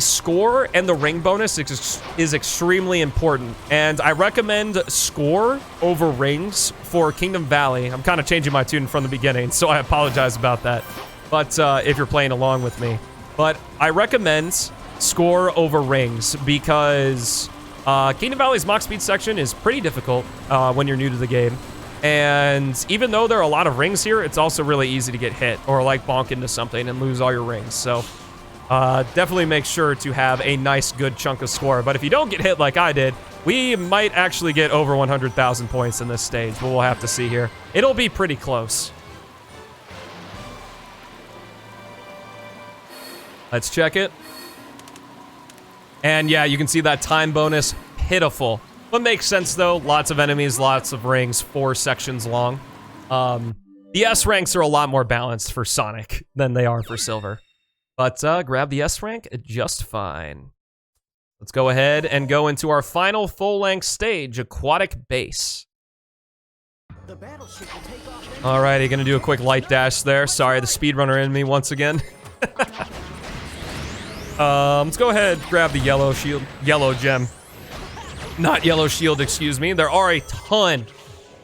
S1: score and the ring bonus is extremely important. And I recommend score over rings for Kingdom Valley. I'm kind of changing my tune from the beginning, so I apologize about that. But if you're playing along with me. But I recommend score over rings because Kingdom Valley's Mach Speed section is pretty difficult when you're new to the game. And even though there are a lot of rings here, it's also really easy to get hit or like bonk into something and lose all your rings. So definitely make sure to have a nice, good chunk of score. But if you don't get hit like I did, we might actually get over 100,000 points in this stage. But we'll have to see here. It'll be pretty close. Let's check it. And yeah, you can see that time bonus, pitiful. What makes sense though, lots of enemies, lots of rings, 4 sections long. The S ranks are a lot more balanced for Sonic than they are for Silver. But grab the S rank just fine. Let's go ahead and go into our final full-length stage, Aquatic Base. Alrighty, gonna do a quick light dash there. Sorry, the speedrunner in me once again. Let's go ahead, grab the yellow gem. Not yellow shield, excuse me. There are a ton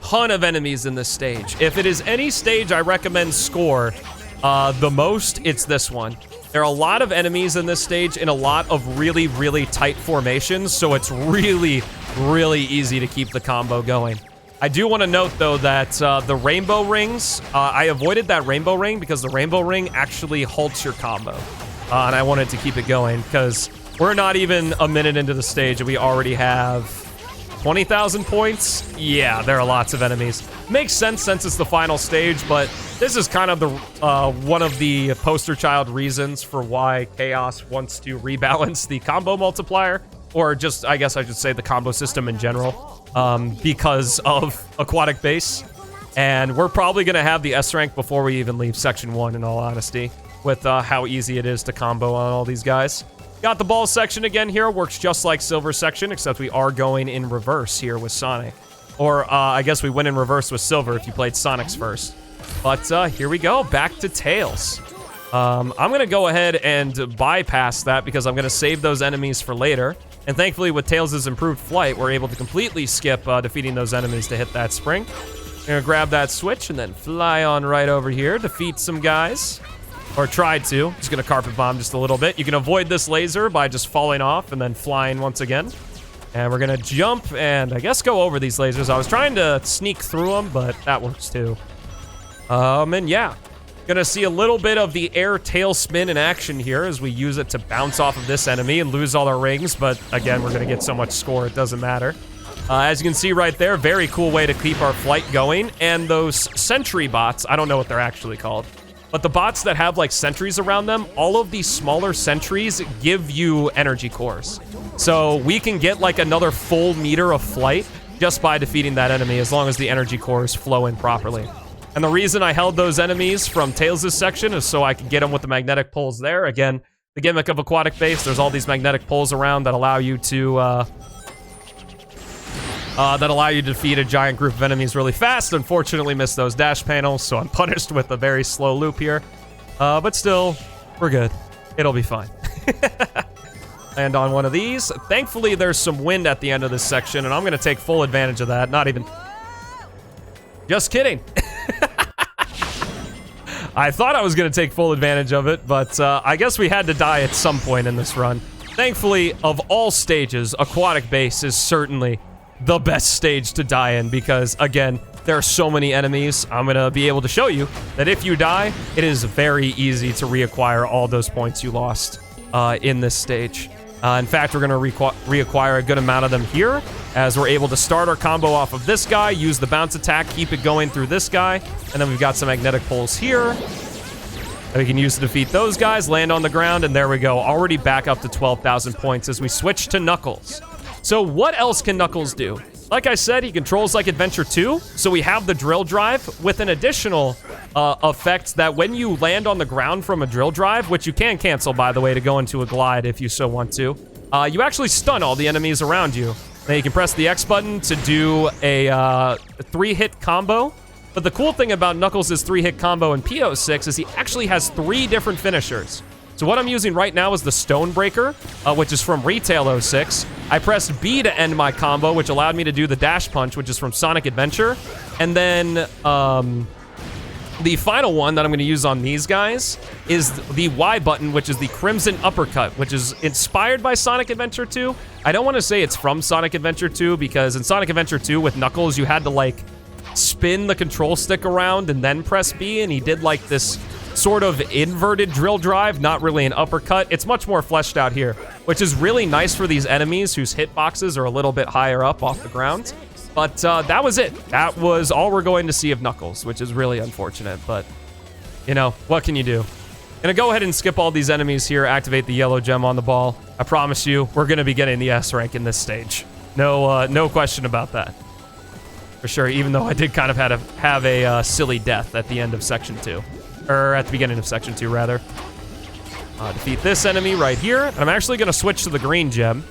S1: of enemies in this stage. If it is any stage I recommend score the most, it's this one. There are a lot of enemies in this stage in a lot of really, really tight formations, so it's really, really easy to keep the combo going. I do want to note, though, that the rainbow rings, I avoided that rainbow ring because the rainbow ring actually halts your combo. And I wanted to keep it going because we're not even a minute into the stage and we already have 20,000 points. Yeah, there are lots of enemies. Makes sense since it's the final stage, but this is kind of the one of the poster child reasons for why Chaos wants to rebalance the combo multiplier, or just, I guess I should say, the combo system in general, because of Aquatic Base. And we're probably going to have the S rank before we even leave Section 1, in all honesty, with how easy it is to combo on all these guys. Got the ball section again here. Works just like Silver section, except we are going in reverse here with Sonic. Or, I guess we went in reverse with Silver if you played Sonic's first. But, here we go. Back to Tails. I'm going to go ahead and bypass that because I'm going to save those enemies for later. And thankfully, with Tails' improved flight, we're able to completely skip defeating those enemies to hit that spring. I'm going to grab that switch and then fly on right over here, defeat some guys. Or try to. Just gonna carpet bomb just a little bit. You can avoid this laser by just falling off and then flying once again. And we're gonna jump and I guess go over these lasers. I was trying to sneak through them, but that works too. And yeah. Gonna see a little bit of the air tailspin in action here as we use it to bounce off of this enemy and lose all our rings. But again, we're gonna get so much score, it doesn't matter. As you can see right there, very cool way to keep our flight going. And those sentry bots, I don't know what they're actually called, but the bots that have like sentries around them, all of these smaller sentries give you energy cores. So we can get like another full meter of flight just by defeating that enemy as long as the energy cores flow in properly. And the reason I held those enemies from Tails' section is so I could get them with the magnetic poles there. Again, the gimmick of Aquatic Base, there's all these magnetic poles around that allow you to defeat a giant group of enemies really fast. Unfortunately, missed those dash panels, so I'm punished with a very slow loop here. But still, we're good. It'll be fine. Land on one of these. Thankfully, there's some wind at the end of this section, and I'm going to take full advantage of that. Not even... Just kidding. I thought I was going to take full advantage of it, but I guess we had to die at some point in this run. Thankfully, of all stages, Aquatic Base is certainly the best stage to die in because, again, there are so many enemies. I'm going to be able to show you that if you die, it is very easy to reacquire all those points you lost in this stage. In fact, we're going to reacquire a good amount of them here as we're able to start our combo off of this guy, use the bounce attack, keep it going through this guy, and then we've got some magnetic poles here that we can use to defeat those guys, land on the ground, and there we go. Already back up to 12,000 points as we switch to Knuckles. So what else can Knuckles do? Like I said, he controls like Adventure 2, so we have the drill drive with an additional effect that when you land on the ground from a drill drive, which you can cancel, by the way, to go into a glide if you so want to, you actually stun all the enemies around you. Then you can press the X button to do a 3-hit combo. But the cool thing about Knuckles' 3-hit combo in PO6 is he actually has 3 different finishers. So what I'm using right now is the Stonebreaker, which is from Retail 06. I pressed B to end my combo, which allowed me to do the Dash Punch, which is from Sonic Adventure. And then the final one that I'm going to use on these guys is the Y button, which is the Crimson Uppercut, which is inspired by Sonic Adventure 2. I don't want to say it's from Sonic Adventure 2, because in Sonic Adventure 2 with Knuckles, you had to, like, spin the control stick around and then press B, and he did, like, this sort of inverted drill drive, not really an uppercut. It's much more fleshed out here, which is really nice for these enemies whose hitboxes are a little bit higher up off the ground. But that was it. That was all we're going to see of Knuckles, which is really unfortunate, but, you know, what can you do? Gonna go ahead and skip all these enemies here, activate the yellow gem on the ball. I promise you, we're gonna be getting the S rank in this stage. No question about that. For sure, even though I did kind of have a silly death at the end of Section 2. Or at the beginning of Section 2, rather. Defeat this enemy right here. And I'm actually gonna switch to the green gem.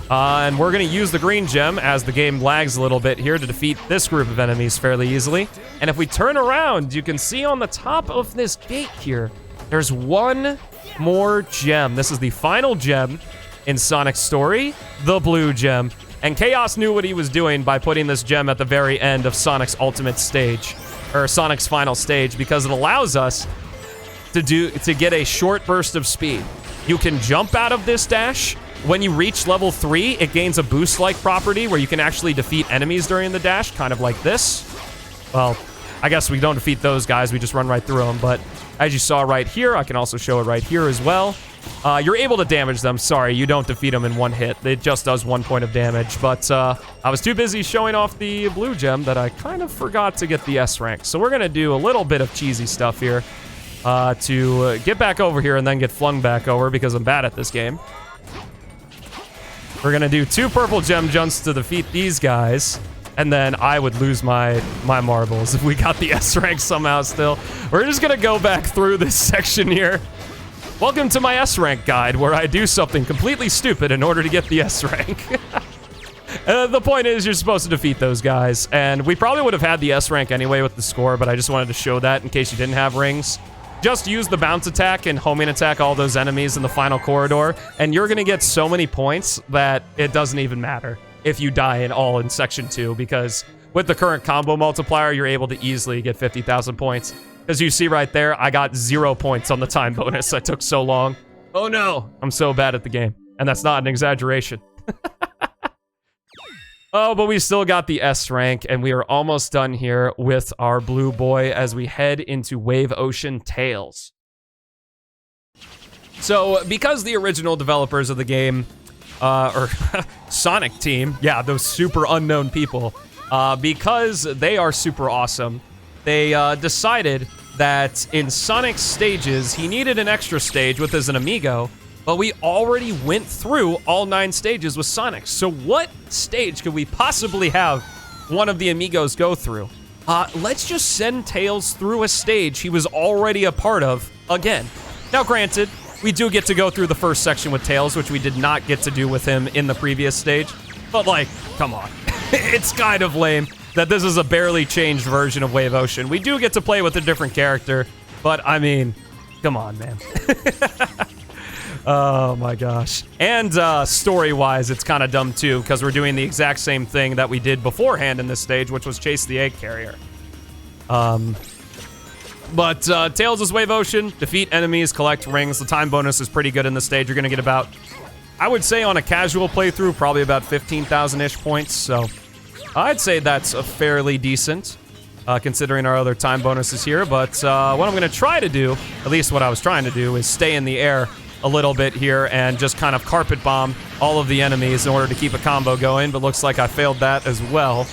S1: And we're going to use the green gem as the game lags a little bit here to defeat this group of enemies fairly easily. And if we turn around, you can see on the top of this gate here, there's one more gem. This is the final gem in Sonic's story, the blue gem. And Chaos knew what he was doing by putting this gem at the very end of Sonic's ultimate stage, or Sonic's final stage, because it allows us to get a short burst of speed. You can jump out of this dash. When you reach level 3, it gains a boost-like property where you can actually defeat enemies during the dash, kind of like this. Well, I guess we don't defeat those guys, we just run right through them, but as you saw right here, I can also show it right here as well. You're able to damage them. Sorry, you don't defeat them in one hit. It just does 1 point of damage, but I was too busy showing off the blue gem that I kind of forgot to get the S rank. So we're going to do a little bit of cheesy stuff here to get back over here and then get flung back over because I'm bad at this game. We're gonna do 2 purple gem jumps to defeat these guys, and then I would lose my marbles if we got the S rank somehow still. We're just gonna go back through this section here. Welcome to my S rank guide, where I do something completely stupid in order to get the S rank. The point is, you're supposed to defeat those guys, and we probably would have had the S rank anyway with the score, but I just wanted to show that in case you didn't have rings. Just use the bounce attack and homing attack all those enemies in the final corridor, and you're gonna get so many points that it doesn't even matter if you die in Section 2, because with the current combo multiplier, you're able to easily get 50,000 points. As you see right there, I got 0 points on the time bonus. I took so long. Oh no, I'm so bad at the game, and that's not an exaggeration. Oh, but we still got the S rank, and we are almost done here with our blue boy as we head into Wave Ocean Tails. So, because the original developers of the game or Sonic team, yeah, those super unknown people, because they are super awesome, they decided that in Sonic's stages, he needed an extra stage with as an amigo, but we already went through all 9 stages with Sonic. So what stage could we possibly have one of the amigos go through? Let's just send Tails through a stage he was already a part of again. Now, granted, we do get to go through the first section with Tails, which we did not get to do with him in the previous stage. But, like, come on. It's kind of lame that this is a barely changed version of Wave Ocean. We do get to play with a different character, but, I mean, come on, man. Oh, my gosh. And story-wise, it's kind of dumb, too, because we're doing the exact same thing that we did beforehand in this stage, which was chase the egg carrier. But Tails' Wave Ocean, defeat enemies, collect rings. The time bonus is pretty good in this stage. You're going to get about, I would say on a casual playthrough, probably about 15,000-ish points. So I'd say that's a fairly decent, considering our other time bonuses here. But what I'm going to try to do, at least what I was trying to do, is stay in the air a little bit here and just kind of carpet bomb all of the enemies in order to keep a combo going. But looks like I failed that as well.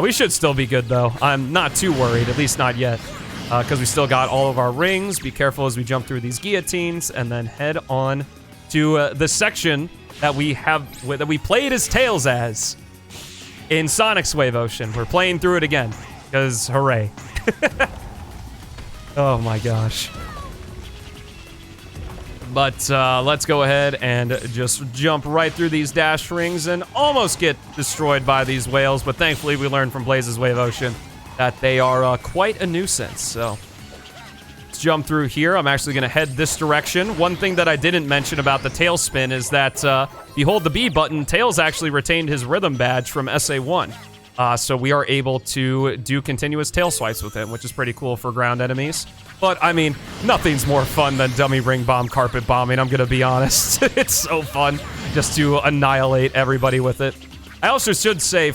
S1: We should still be good, though. I'm not too worried, at least not yet. Because we still got all of our rings. Be careful as we jump through these guillotines and then head on to the section that we played as Tails as in Sonic's Wave Ocean. We're playing through it again because hooray. Oh my gosh. But let's go ahead and just jump right through these dash rings and almost get destroyed by these whales. But thankfully we learned from Blaze's Wave Ocean that they are quite a nuisance. So let's jump through here. I'm actually going to head this direction. One thing that I didn't mention about the tail spin is that if you hold the B button, Tails actually retained his rhythm badge from SA1. So we are able to do continuous tail swipes with him, which is pretty cool for ground enemies. But, I mean, nothing's more fun than dummy ring bomb carpet bombing, I'm going to be honest. It's so fun just to annihilate everybody with it. I also should say,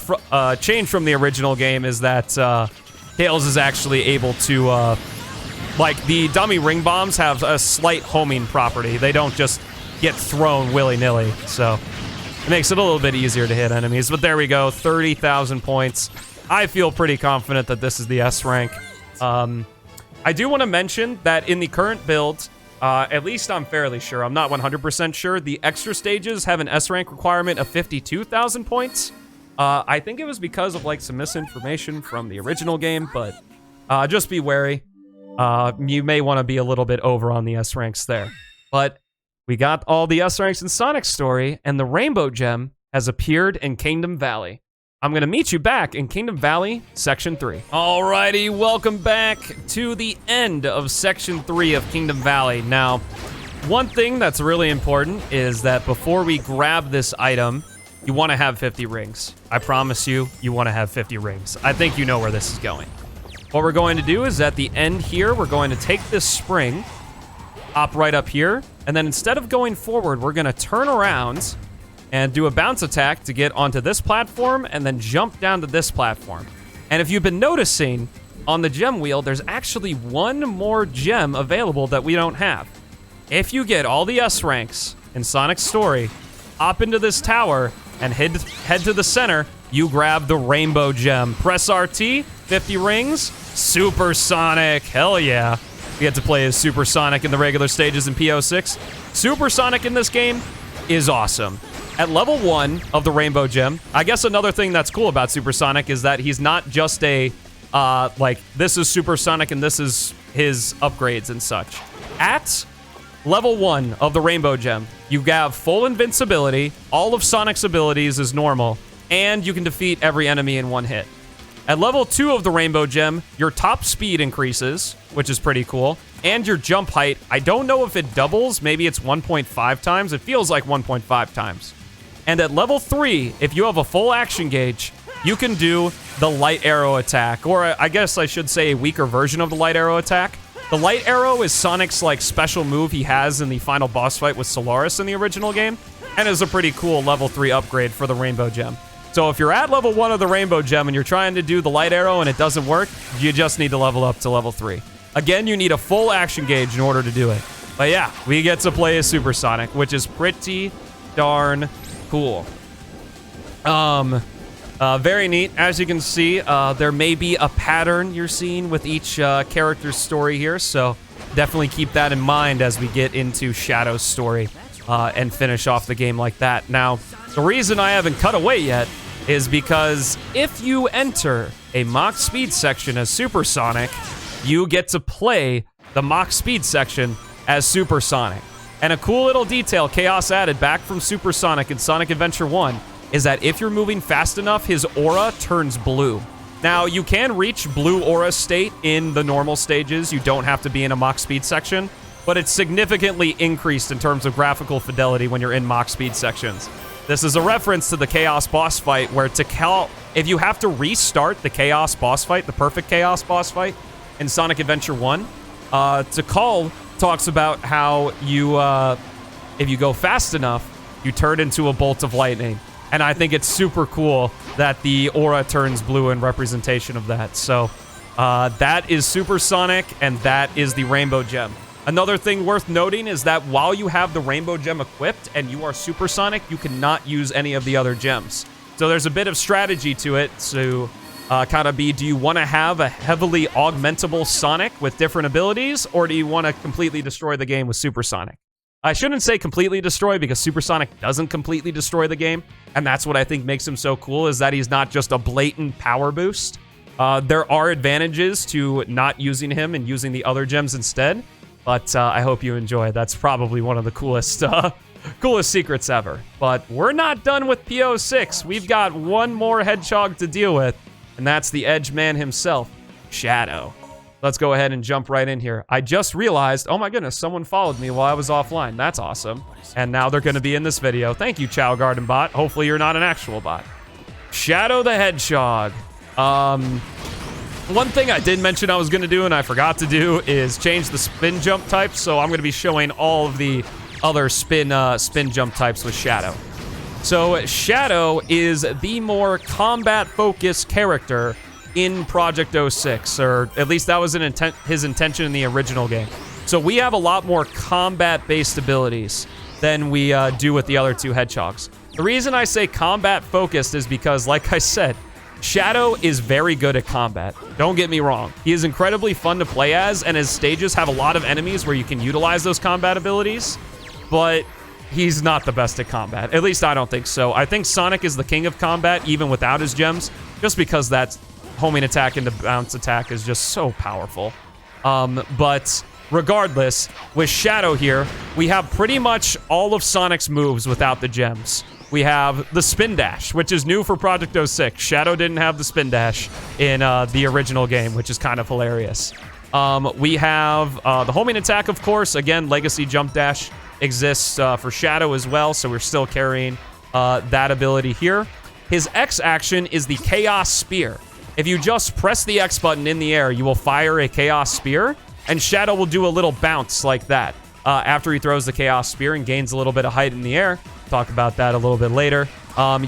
S1: change from the original game is that Tails is actually able to, like, the dummy ring bombs have a slight homing property. They don't just get thrown willy-nilly, so it makes it a little bit easier to hit enemies. But there we go, 30,000 points. I feel pretty confident that this is the S rank. I do want to mention that in the current build, at least I'm fairly sure, I'm not 100% sure, the extra stages have an S rank requirement of 52,000 points. I think it was because of like some misinformation from the original game, but just be wary. You may want to be a little bit over on the S ranks there. But we got all the S ranks in Sonic's story, and the Rainbow Gem has appeared in Kingdom Valley. I'm going to meet you back in Kingdom Valley, Section 3. Alrighty, welcome back to the end of Section 3 of Kingdom Valley. Now, one thing that's really important is that before we grab this item, you want to have 50 rings. I promise you, you want to have 50 rings. I think you know where this is going. What we're going to do is at the end here, we're going to take this spring, hop right up here, and then instead of going forward, we're going to turn around and do a bounce attack to get onto this platform and then jump down to this platform. And if you've been noticing, on the gem wheel, there's actually one more gem available that we don't have. If you get all the S ranks in Sonic's story, hop into this tower and head to the center, you grab the Rainbow Gem. Press RT, 50 rings, Super Sonic, hell yeah. We get to play as Super Sonic in the regular stages in PO6. Super Sonic in this game is awesome. At level 1 of the Rainbow Gem, I guess another thing that's cool about Super Sonic is that he's not just a, like, this is Super Sonic and this is his upgrades and such. At level 1 of the Rainbow Gem, you have full invincibility, all of Sonic's abilities is normal, and you can defeat every enemy in one hit. At level 2 of the Rainbow Gem, your top speed increases, which is pretty cool, and your jump height, I don't know if it doubles, maybe it's 1.5 times, it feels like 1.5 times. And at level 3, if you have a full action gauge, you can do the light arrow attack, or I guess I should say a weaker version of the light arrow attack. The light arrow is Sonic's like special move he has in the final boss fight with Solaris in the original game, and is a pretty cool level 3 upgrade for the Rainbow Gem. So if you're at level 1 of the Rainbow Gem and you're trying to do the light arrow and it doesn't work, you just need to level up to level 3. Again, you need a full action gauge in order to do it. But yeah, we get to play as Super Sonic, which is pretty darn Cool. Very neat. As you can see, there may be a pattern you're seeing with each character's story here, so definitely keep that in mind as we get into Shadow's story and finish off the game like that. Now, the reason I haven't cut away yet is because if you enter a Mach Speed section as Supersonic, you get to play the Mach Speed section as Supersonic. And a cool little detail Chaos added back from Supersonic in Sonic Adventure 1 is that if you're moving fast enough, his aura turns blue. Now, you can reach blue aura state in the normal stages. You don't have to be in a Mach Speed section, but it's significantly increased in terms of graphical fidelity when you're in Mach Speed sections. This is a reference to the Chaos boss fight where if you have to restart the Chaos boss fight, the perfect Chaos boss fight in Sonic Adventure 1, Tikal talks about how you, if you go fast enough, you turn into a bolt of lightning. And I think it's super cool that the aura turns blue in representation of that. So that is Supersonic, and that is the Rainbow Gem. Another thing worth noting is that while you have the Rainbow Gem equipped and you are Supersonic, you cannot use any of the other gems. So there's a bit of strategy to it to kind of be, do you want to have a heavily augmentable Sonic with different abilities, or do you want to completely destroy the game with Supersonic? I shouldn't say completely destroy, because Supersonic doesn't completely destroy the game, and that's what I think makes him so cool, is that he's not just a blatant power boost. There are advantages to not using him and using the other gems instead, but I hope you enjoy. That's probably one of the coolest coolest secrets ever. But we're not done with PO6. We've got one more hedgehog to deal with, and that's the Edge Man himself, Shadow. Let's go ahead and jump right in here. I just realized, oh my goodness, someone followed me while I was offline. That's awesome. And now they're going to be in this video. Thank you, Chow Garden Bot. Hopefully you're not an actual bot. Shadow the Hedgehog. One thing I did mention I was going to do and I forgot to do is change the spin jump type. So I'm going to be showing all of the other spin jump types with Shadow. So Shadow is the more combat-focused character in Project 06, or at least that was his intention in the original game. So we have a lot more combat-based abilities than we do with the other two hedgehogs. The reason I say combat-focused is because, like I said, Shadow is very good at combat. Don't get me wrong. He is incredibly fun to play as, and his stages have a lot of enemies where you can utilize those combat abilities, but he's not the best at combat. At least I don't think so. I think Sonic is the king of combat, even without his gems, just because that's homing attack into bounce attack is just so powerful. But regardless, with Shadow here, we have pretty much all of Sonic's moves without the gems. We have the spin dash, which is new for Project 06. Shadow didn't have the spin dash in the original game, which is kind of hilarious. We have the homing attack, of course. Again, Legacy Jump Dash exists for Shadow as well, so we're still carrying that ability here. His X action is the Chaos Spear. If you just press the X button in the air, you will fire a Chaos Spear, and Shadow will do a little bounce like that after he throws the Chaos Spear and gains a little bit of height in the air. Talk about that a little bit later.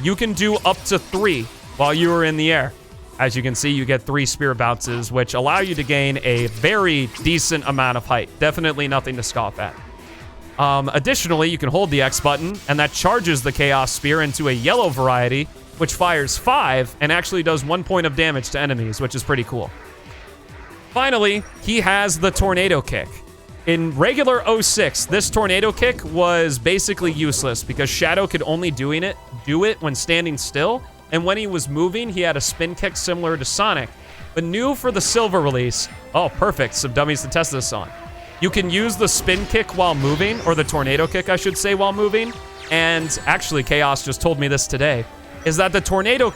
S1: You can do up to 3 while you are in the air. As you can see, you get 3 spear bounces, which allow you to gain a very decent amount of height. Definitely nothing to scoff at. Additionally, you can hold the X button, and that charges the Chaos Spear into a yellow variety, which fires 5 and actually does 1 point of damage to enemies, which is pretty cool. Finally, he has the Tornado Kick. In regular 06, this Tornado Kick was basically useless because Shadow could only do it when standing still, and when he was moving, he had a spin kick similar to Sonic. But new for the Silver release, oh perfect, some dummies to test this on. You can use the spin kick while moving, or the Tornado Kick, I should say, while moving, and actually Chaos just told me this today, is that the Tornado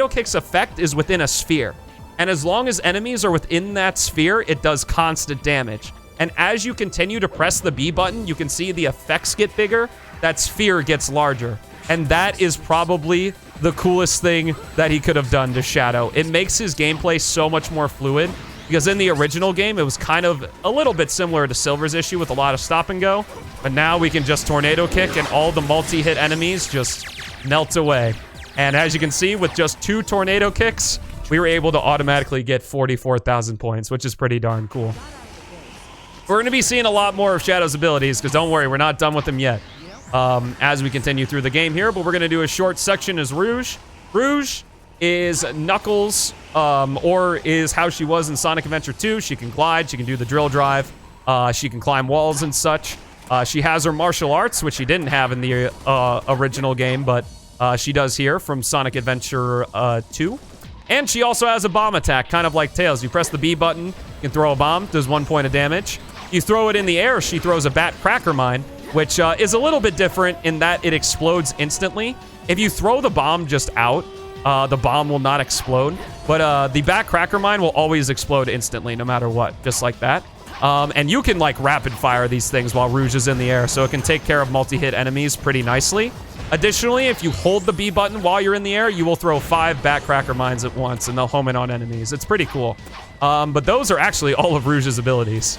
S1: Kick's effect is within a sphere. And as long as enemies are within that sphere, it does constant damage. And as you continue to press the B button, you can see the effects get bigger, that sphere gets larger. And that is probably the coolest thing that he could have done to Shadow. It makes his gameplay so much more fluid, because in the original game, it was kind of a little bit similar to Silver's issue with a lot of stop and go. But now we can just Tornado Kick and all the multi-hit enemies just melt away. And as you can see, with just 2 Tornado Kicks, we were able to automatically get 44,000 points, which is pretty darn cool. We're going to be seeing a lot more of Shadow's abilities, because don't worry, we're not done with him yet. as we continue through the game here. But we're going to do a short section as Rouge. Rouge is Knuckles, or is how she was in Sonic Adventure 2. She can glide, she can do the drill drive, she can climb walls and such. She has her martial arts, which she didn't have in the original game, but she does here from Sonic Adventure 2. And she also has a bomb attack, kind of like Tails. You press the B button, you can throw a bomb, does 1 point of damage. You throw it in the air, she throws a bat cracker mine, which is a little bit different in that it explodes instantly. If you throw the bomb just out, the bomb will not explode. But the bat cracker mine will always explode instantly, no matter what, just like that. And you can, like, rapid fire these things while Rouge is in the air, so it can take care of multi-hit enemies pretty nicely. Additionally, if you hold the B button while you're in the air, you will throw 5 bat cracker mines at once, and they'll home in on enemies. It's pretty cool. But those are actually all of Rouge's abilities.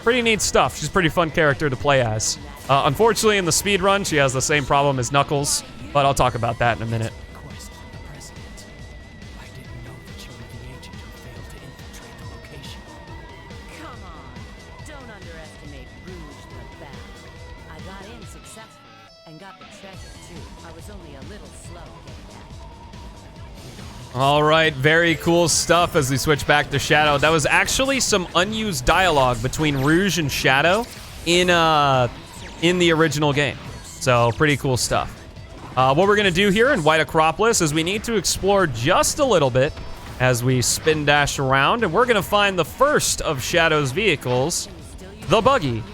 S1: Pretty neat stuff. She's a pretty fun character to play as. Unfortunately, in the speed run, she has the same problem as Knuckles, but I'll talk about that in a minute.
S2: Request of the President. I didn't know that you were the agent who failed to infiltrate the location.
S3: Come on, don't underestimate Rouge the Bat. I got in successfully and got the treasure too. I was only a little slow getting that.
S1: All right, very cool stuff as we switch back to Shadow. That was actually some unused dialogue between Rouge and Shadow in the original game. So pretty cool stuff. What we're going to do here in White Acropolis is we need to explore just a little bit as we spin dash around, and we're going to find the first of Shadow's vehicles, the buggy.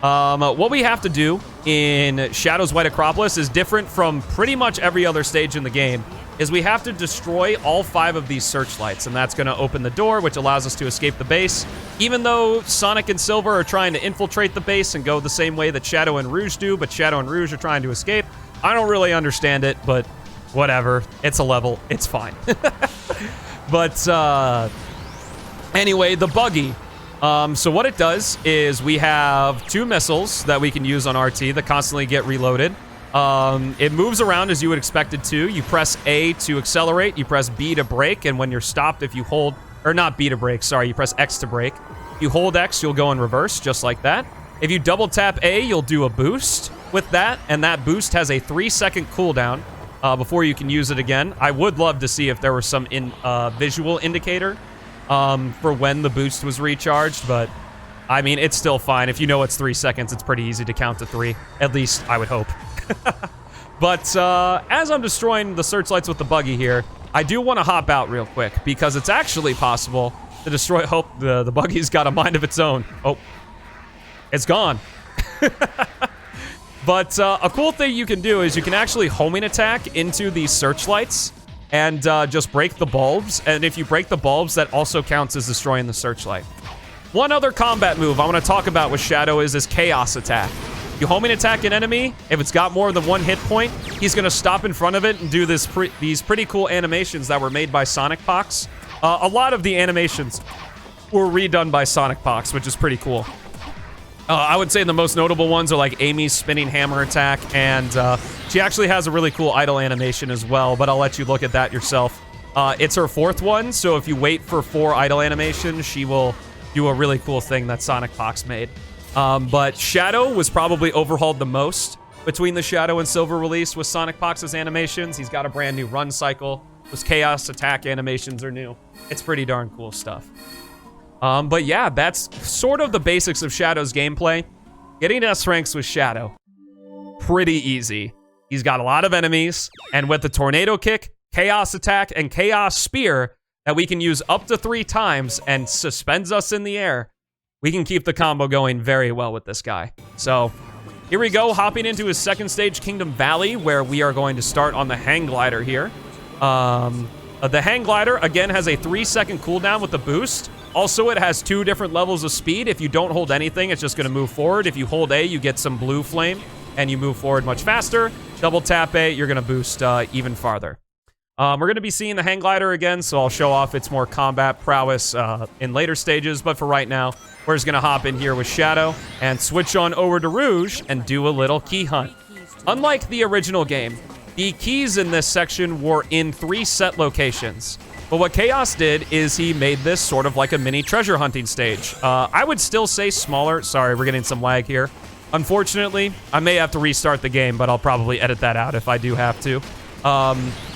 S1: What we have to do in Shadow's White Acropolis is different from pretty much every other stage in the game, is we have to destroy all 5 of these searchlights, and that's going to open the door, which allows us to escape the base. Even though Sonic and Silver are trying to infiltrate the base and go the same way that Shadow and Rouge do, but Shadow and Rouge are trying to escape, I don't really understand it, but whatever. It's a level. It's fine. But anyway, the buggy. So what it does is we have 2 missiles that we can use on RT that constantly get reloaded. It moves around as you would expect it to. You press A to accelerate, you press B to brake, and when you're stopped, if you hold, or not B to brake, sorry, you press X to brake. If you hold X, you'll go in reverse, just like that. If you double tap A, you'll do a boost with that, and that boost has a 3-second cooldown before you can use it again. I would love to see if there was some visual indicator for when the boost was recharged, but I mean, it's still fine. If you know it's 3 seconds, it's pretty easy to count to 3. At least, I would hope. But as I'm destroying the searchlights with the buggy here, I do want to hop out real quick, because it's actually possible to destroy... Oh, the buggy's got a mind of its own. Oh, it's gone. But a cool thing you can do is you can actually homing attack into these searchlights and just break the bulbs. And if you break the bulbs, that also counts as destroying the searchlight. One other combat move I want to talk about with Shadow is this chaos attack. You homing attack an enemy, if it's got more than 1 hit point, he's going to stop in front of it and do these pretty cool animations that were made by Sonic Pox. A lot of the animations were redone by Sonic Pox, which is pretty cool. I would say the most notable ones are like Amy's spinning hammer attack, and she actually has a really cool idle animation as well, but I'll let you look at that yourself. It's her 4th one, so if you wait for 4 idle animations, she will do a really cool thing that Sonic Pox made. But Shadow was probably overhauled the most between the Shadow and Silver release with Sonic Pox's animations. He's got a brand new run cycle. Those chaos attack animations are new. It's pretty darn cool stuff. But yeah, that's sort of the basics of Shadow's gameplay. Getting S ranks with Shadow, pretty easy. He's got a lot of enemies, and with the Tornado Kick, Chaos Attack, and Chaos Spear that we can use up to 3 times and suspends us in the air, we can keep the combo going very well with this guy. So here we go, hopping into his 2nd stage, Kingdom Valley, where we are going to start on the hang glider here. The hang glider, again, has a 3-second cooldown with the boost. Also, it has 2 different levels of speed. If you don't hold anything, it's just going to move forward. If you hold A, you get some blue flame, and you move forward much faster. Double tap A, you're going to boost even farther. We're going to be seeing the hang glider again, so I'll show off its more combat prowess in later stages. But for right now, we're just going to hop in here with Shadow and switch on over to Rouge and do a little key hunt. Unlike the original game, the keys in this section were in 3 set locations. But what Chaos did is he made this sort of like a mini treasure hunting stage. I would still say smaller. Sorry, we're getting some lag here. Unfortunately, I may have to restart the game, but I'll probably edit that out if I do have to.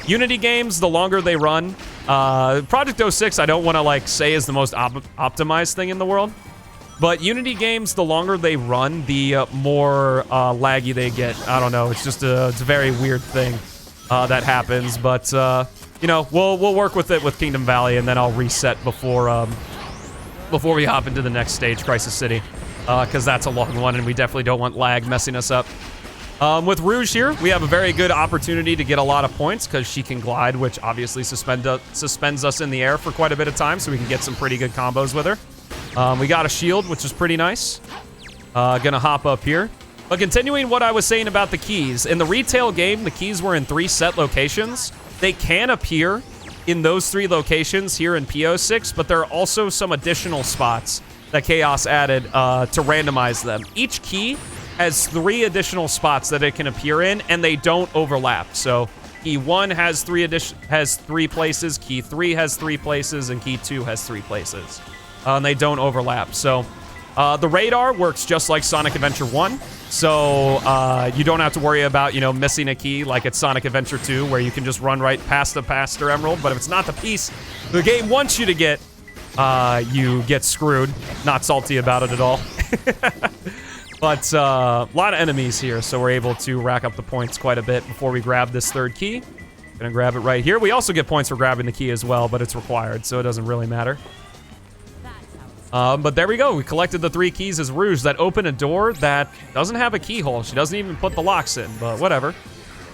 S1: Unity games, the longer they run, Project 06, I don't want to like say is the most optimized thing in the world, but Unity games, the longer they run, the more laggy they get. I don't know. It's just it's a very weird thing that happens, but you know, we'll work with it with Kingdom Valley, and then I'll reset before we hop into the next stage, Crisis City, because that's a long one, and we definitely don't want lag messing us up. With Rouge here, we have a very good opportunity to get a lot of points because she can glide, which obviously suspends us in the air for quite a bit of time, so we can get some pretty good combos with her. We got a shield, which is pretty nice. Gonna hop up here. But continuing what I was saying about the keys, in the retail game, the keys were in 3 set locations. They can appear in those 3 locations here in P06, but there are also some additional spots that Chaos added to randomize them. Each key has 3 additional spots that it can appear in, and they don't overlap. So key 1 has 3 places, key 3 has 3 places, and key 2 has 3 places. And they don't overlap. So the radar works just like Sonic Adventure 1. So you don't have to worry about, you know, missing a key like it's Sonic Adventure 2, where you can just run right past the Pastor Emerald. But if it's not the piece the game wants you to get, you get screwed. Not salty about it at all. But a lot of enemies here, so we're able to rack up the points quite a bit before we grab this 3rd key. Gonna grab it right here. We also get points for grabbing the key as well, but it's required, so it doesn't really matter. But there we go. We collected the 3 keys as Rouge that open a door that doesn't have a keyhole. She doesn't even put the locks in, but whatever.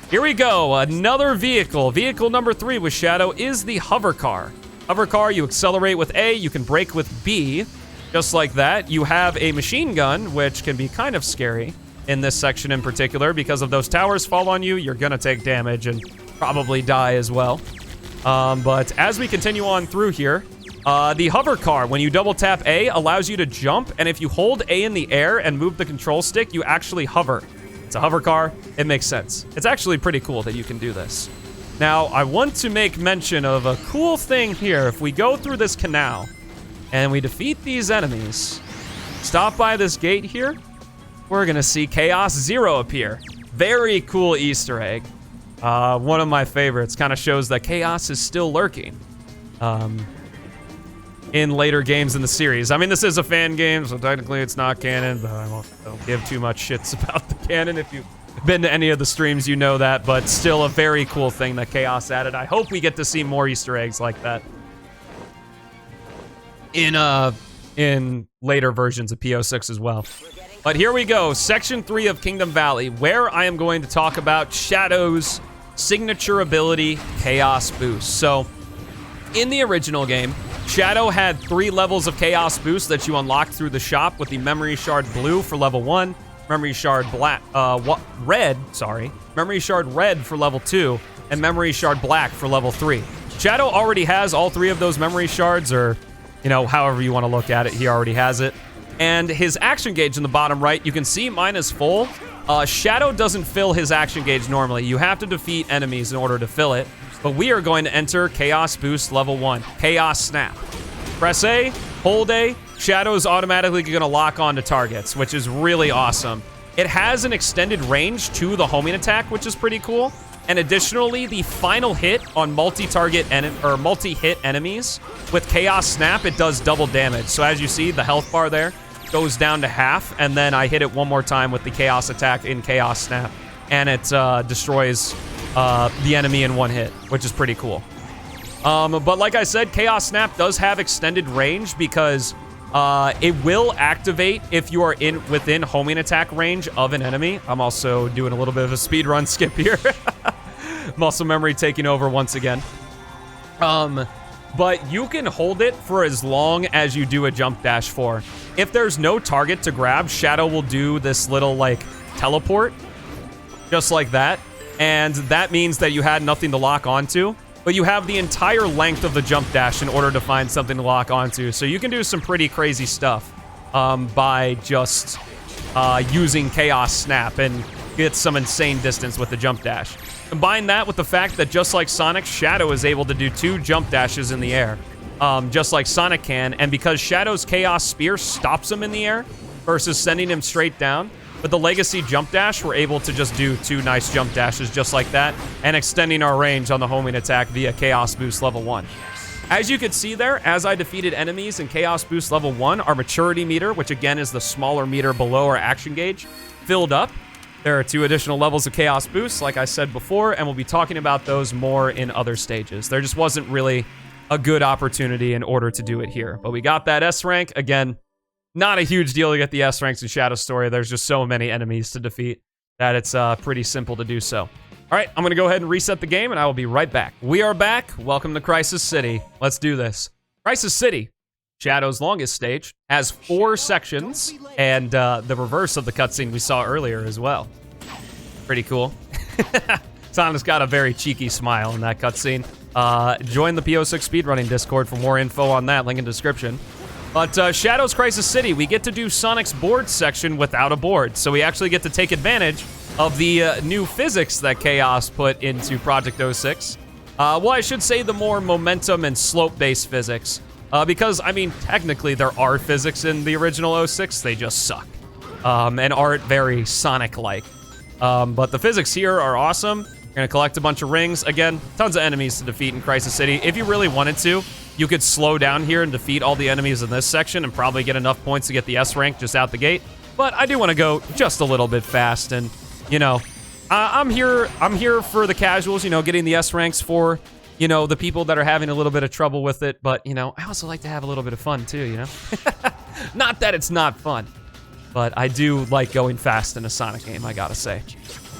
S1: Here we go. Another vehicle. Vehicle number 3 with Shadow is the hover car. Hover car, you accelerate with A, you can brake with B. Just like that. You have a machine gun, which can be kind of scary in this section in particular, because if those towers fall on you, you're gonna take damage and probably die as well. But as we continue on through here, the hover car, when you double tap A, allows you to jump, and if you hold A in the air and move the control stick, you actually hover. It's a hover car. It makes sense. It's actually pretty cool that you can do this. Now, I want to make mention of a cool thing here. If we go through this canal and we defeat these enemies, stop by this gate here, we're gonna see Chaos Zero appear. Very cool Easter egg. One of my favorites. Kind of shows that Chaos is still lurking in later games in the series. I mean, this is a fan game, so technically it's not canon, but I don't give too much shits about the canon. If you've been to any of the streams, you know that, but still a very cool thing that Chaos added. I hope we get to see more Easter eggs like that in later versions of P06 as well. But here we go, section 3 of Kingdom Valley, where I am going to talk about Shadow's signature ability, Chaos Boost. So, in the original game, Shadow had 3 levels of Chaos Boost that you unlocked through the shop, with the Memory Shard Blue for level 1, Memory Shard Memory Shard Red for level 2, and Memory Shard Black for level 3. Shadow already has all 3 of those Memory Shards, or, you know, however you want to look at it, he already has it. And his action gauge in the bottom right, you can see mine is full. Shadow doesn't fill his action gauge normally. You have to defeat enemies in order to fill it. But we are going to enter Chaos Boost level 1, Chaos Snap. Press A, hold A, Shadow is automatically going to lock onto targets, which is really awesome. It has an extended range to the homing attack, which is pretty cool. And additionally, the final hit on multi-hit enemies with Chaos Snap, it does double damage. So as you see, the health bar there goes down to half, and then I hit it one more time with the Chaos attack in Chaos Snap, and it destroys the enemy in one hit, which is pretty cool. But like I said, Chaos Snap does have extended range because it will activate if you are within homing attack range of an enemy. I'm also doing a little bit of a speedrun skip here. Muscle memory taking over once again. But you can hold it for as long as you do a jump dash for. If there's no target to grab, Shadow will do this little, like, teleport. Just like that. And that means that you had nothing to lock onto. But you have the entire length of the jump dash in order to find something to lock onto. So you can do some pretty crazy stuff by just using Chaos Snap and get some insane distance with the jump dash. Combine that with the fact that just like Sonic, Shadow is able to do 2 jump dashes in the air, just like Sonic can, and because Shadow's Chaos Spear stops him in the air versus sending him straight down, With the Legacy Jump Dash, we're able to just do 2 nice jump dashes just like that, and extending our range on the homing attack via Chaos Boost level 1. As you can see there, as I defeated enemies in Chaos Boost level 1, our maturity meter, which again is the smaller meter below our action gauge, filled up. There are 2 additional levels of Chaos Boost, like I said before, and we'll be talking about those more in other stages. There just wasn't really a good opportunity in order to do it here. But we got that S rank. Again, not a huge deal to get the S ranks in Shadow Story. There's just so many enemies to defeat that it's pretty simple to do so. All right, I'm going to go ahead and reset the game, and I will be right back. We are back. Welcome to Crisis City. Let's do this. Crisis City, Shadow's longest stage, has 4 sections, and the reverse of the cutscene we saw earlier as well. Pretty cool. Sonic's got a very cheeky smile in that cutscene. Join the PO6 speedrunning Discord for more info on that, link in description. But Shadow's Crisis City, we get to do Sonic's board section without a board. So we actually get to take advantage of the new physics that Chaos put into Project 06. Well, I should say the more momentum and slope-based physics. Because, I mean, technically there are physics in the original 06, they just suck. And aren't very Sonic-like. But the physics here are awesome. You're gonna collect a bunch of rings. Again, tons of enemies to defeat in Crisis City. If you really wanted to, you could slow down here and defeat all the enemies in this section and probably get enough points to get the S rank just out the gate. But I do want to go just a little bit fast, and you know, I'm here for the casuals. You know, getting the S ranks for the people that are having a little bit of trouble with it. But I also like to have a little bit of fun too. You know, not that it's not fun, but I do like going fast in a Sonic game. I gotta say.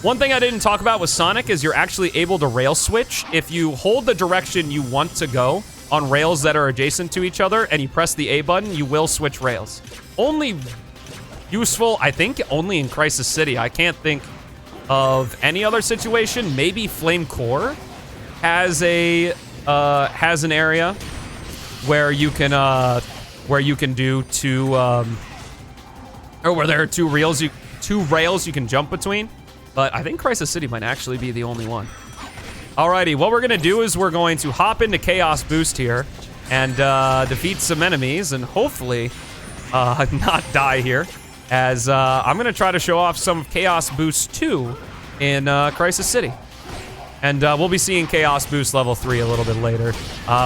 S1: One thing I didn't talk about with Sonic is you're actually able to rail switch if you hold the direction you want to go on rails that are adjacent to each other, and you press the A button, you will switch rails. Only useful, I think, only in Crisis City. I can't think of any other situation. Maybe Flame Core has an area where you can do 2 or where there are 2 rails you can jump between. But I think Crisis City might actually be the only one. Alrighty, what we're gonna do is we're going to hop into Chaos Boost here and defeat some enemies and hopefully not die here, as I'm gonna try to show off some of Chaos Boost 2 in Crisis City. And we'll be seeing Chaos Boost level 3 a little bit later,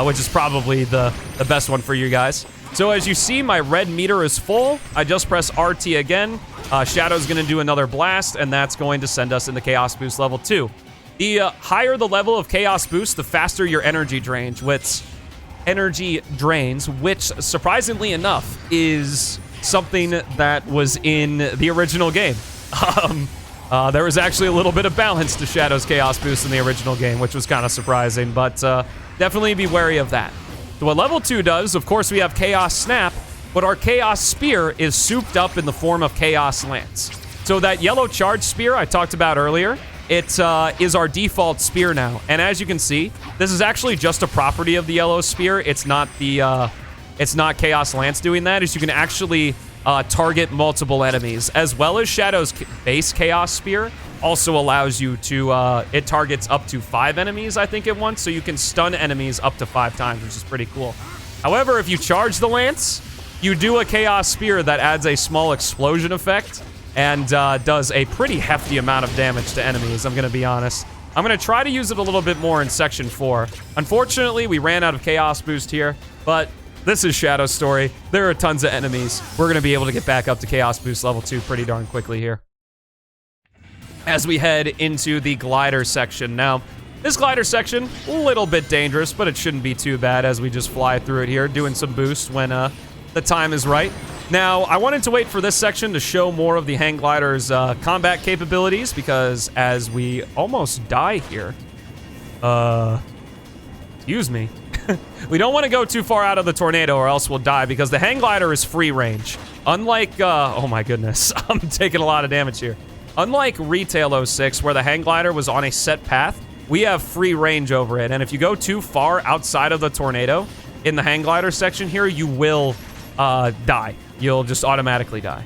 S1: which is probably the best one for you guys. So as you see, my red meter is full. I just press RT again. Shadow's gonna do another blast, and that's going to send us into Chaos Boost level 2. The higher the level of Chaos Boost, the faster your energy drains, which surprisingly enough is something that was in the original game. There was actually a little bit of balance to Shadow's Chaos Boost in the original game, which was kind of surprising, but definitely be wary of that. So what level 2 does, of course, we have Chaos Snap, but our Chaos Spear is souped up in the form of Chaos Lance. So that yellow charge spear I talked about earlier, it is our default spear now. And as you can see, this is actually just a property of the yellow spear. It's not Chaos Lance doing that. Is you can actually target multiple enemies, as well as Shadow's base Chaos Spear also allows you to, it targets up to 5 enemies, I think, at once, so you can stun enemies up to 5 times, which is pretty cool. However, if you charge the Lance, you do a Chaos Spear that adds a small explosion effect and does a pretty hefty amount of damage to enemies, I'm gonna be honest. I'm gonna try to use it a little bit more in Section 4. Unfortunately, we ran out of Chaos Boost here, but this is Shadow Story. There are tons of enemies. We're gonna be able to get back up to Chaos Boost level 2 pretty darn quickly here. As we head into the glider section. Now, this glider section, a little bit dangerous, but it shouldn't be too bad as we just fly through it here, doing some boost when the time is right. Now, I wanted to wait for this section to show more of the hang glider's combat capabilities, because as we almost die here, excuse me, we don't want to go too far out of the tornado or else we'll die, because the hang glider is free range. Unlike, oh my goodness, I'm taking a lot of damage here. Unlike Retail 06, where the hang glider was on a set path, we have free range over it, and if you go too far outside of the tornado in the hang glider section here, you will die. You'll just automatically die.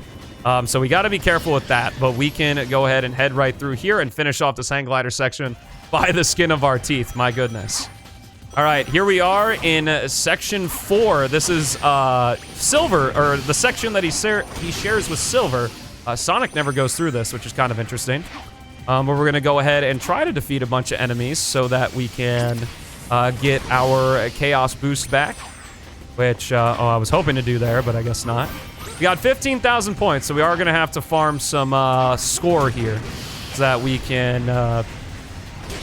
S1: So we got to be careful with that, but we can go ahead and head right through here and finish off this hang glider section by the skin of our teeth. My goodness. All right, here we are in Section 4. This is Silver, or the section that he shares with Silver. Sonic never goes through this, which is kind of interesting. But we're going to go ahead and try to defeat a bunch of enemies so that we can get our Chaos boost back. Which, I was hoping to do there, but I guess not. We got 15,000 points, so we are going to have to farm some score here so that we can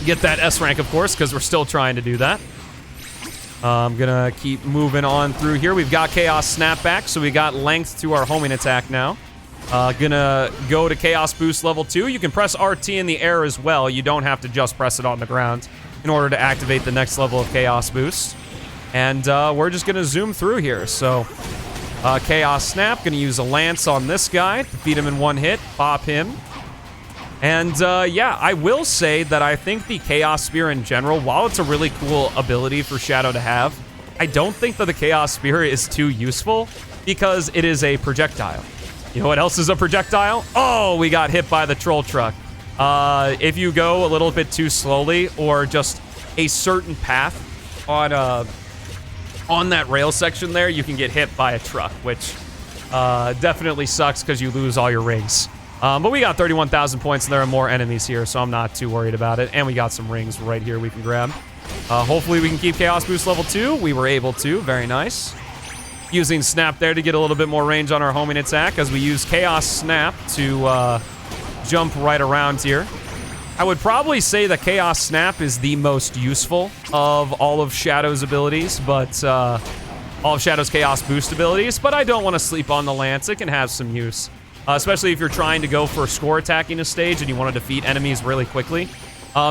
S1: get that S rank, of course, because we're still trying to do that. I'm going to keep moving on through here. We've got Chaos Snapback, so we got length to our homing attack now. Gonna go to Chaos Boost level 2. You can press RT in the air as well. You don't have to just press it on the ground in order to activate the next level of Chaos Boost. And we're just gonna zoom through here. So, Chaos Snap, gonna use a Lance on this guy, defeat him in one hit, pop him. And yeah, I will say that I think the Chaos Spear in general, while it's a really cool ability for Shadow to have, I don't think that the Chaos Spear is too useful because it is a projectile. You know what else is a projectile? Oh, we got hit by the troll truck. If you go a little bit too slowly or just a certain path on that rail section there, you can get hit by a truck, which definitely sucks because you lose all your rings. But we got 31,000 points and there are more enemies here, so I'm not too worried about it. And we got some rings right here we can grab. Hopefully we can keep Chaos Boost level 2. We were able to. Very nice. Using Snap there to get a little bit more range on our homing attack as we use Chaos Snap to jump right around here. I would probably say that Chaos Snap is the most useful of all of Shadow's abilities, but all of Shadow's Chaos Boost abilities, but I don't want to sleep on the Lance. It can have some use, especially if you're trying to go for score attacking a stage and you want to defeat enemies really quickly.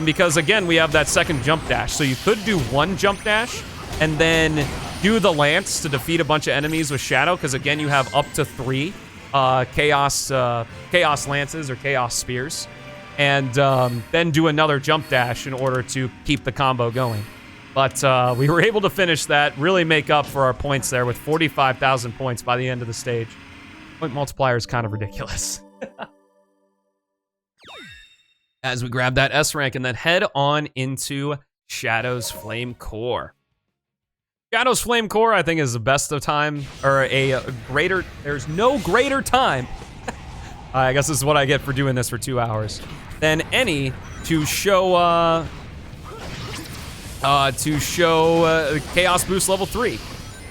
S1: Because again, we have that second jump dash, so you could do one jump dash and then do the Lance to defeat a bunch of enemies with Shadow, because again, you have up to 3 Chaos Lances or Chaos Spears, and then do another jump dash in order to keep the combo going. But we were able to finish that, really make up for our points there with 45,000 points by the end of the stage. Point multiplier is kind of ridiculous. As we grab that S rank and then head on into Shadow's Flame Core. Shadow's Flame Core, I think, is the best of time, or there's no greater time, I guess this is what I get for doing this for 2 hours, than any to show Chaos Boost level 3.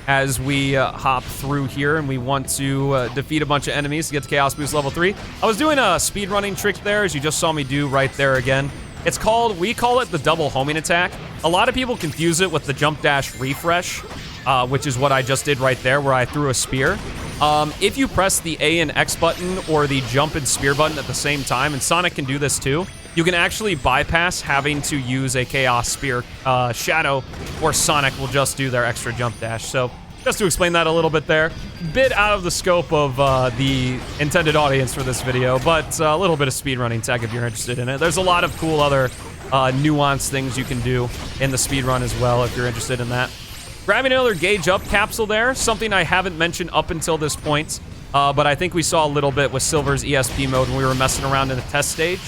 S1: As we hop through here and we want to defeat a bunch of enemies to get to Chaos Boost level 3. I was doing a speedrunning trick there, as you just saw me do right there again. We call it the double homing attack. A lot of people confuse it with the jump dash refresh, which is what I just did right there, where I threw a spear. If you press the A and X button or the jump and spear button at the same time, and Sonic can do this too, you can actually bypass having to use a Chaos Spear. Shadow or Sonic will just do their extra jump dash. So just to explain that a little bit there, bit out of the scope of the intended audience for this video, but a little bit of speedrunning tech if you're interested in it. There's a lot of cool other nuanced things you can do in the speedrun as well if you're interested in that. Grabbing another gauge up capsule there, something I haven't mentioned up until this point, but I think we saw a little bit with Silver's ESP mode when we were messing around in the test stage,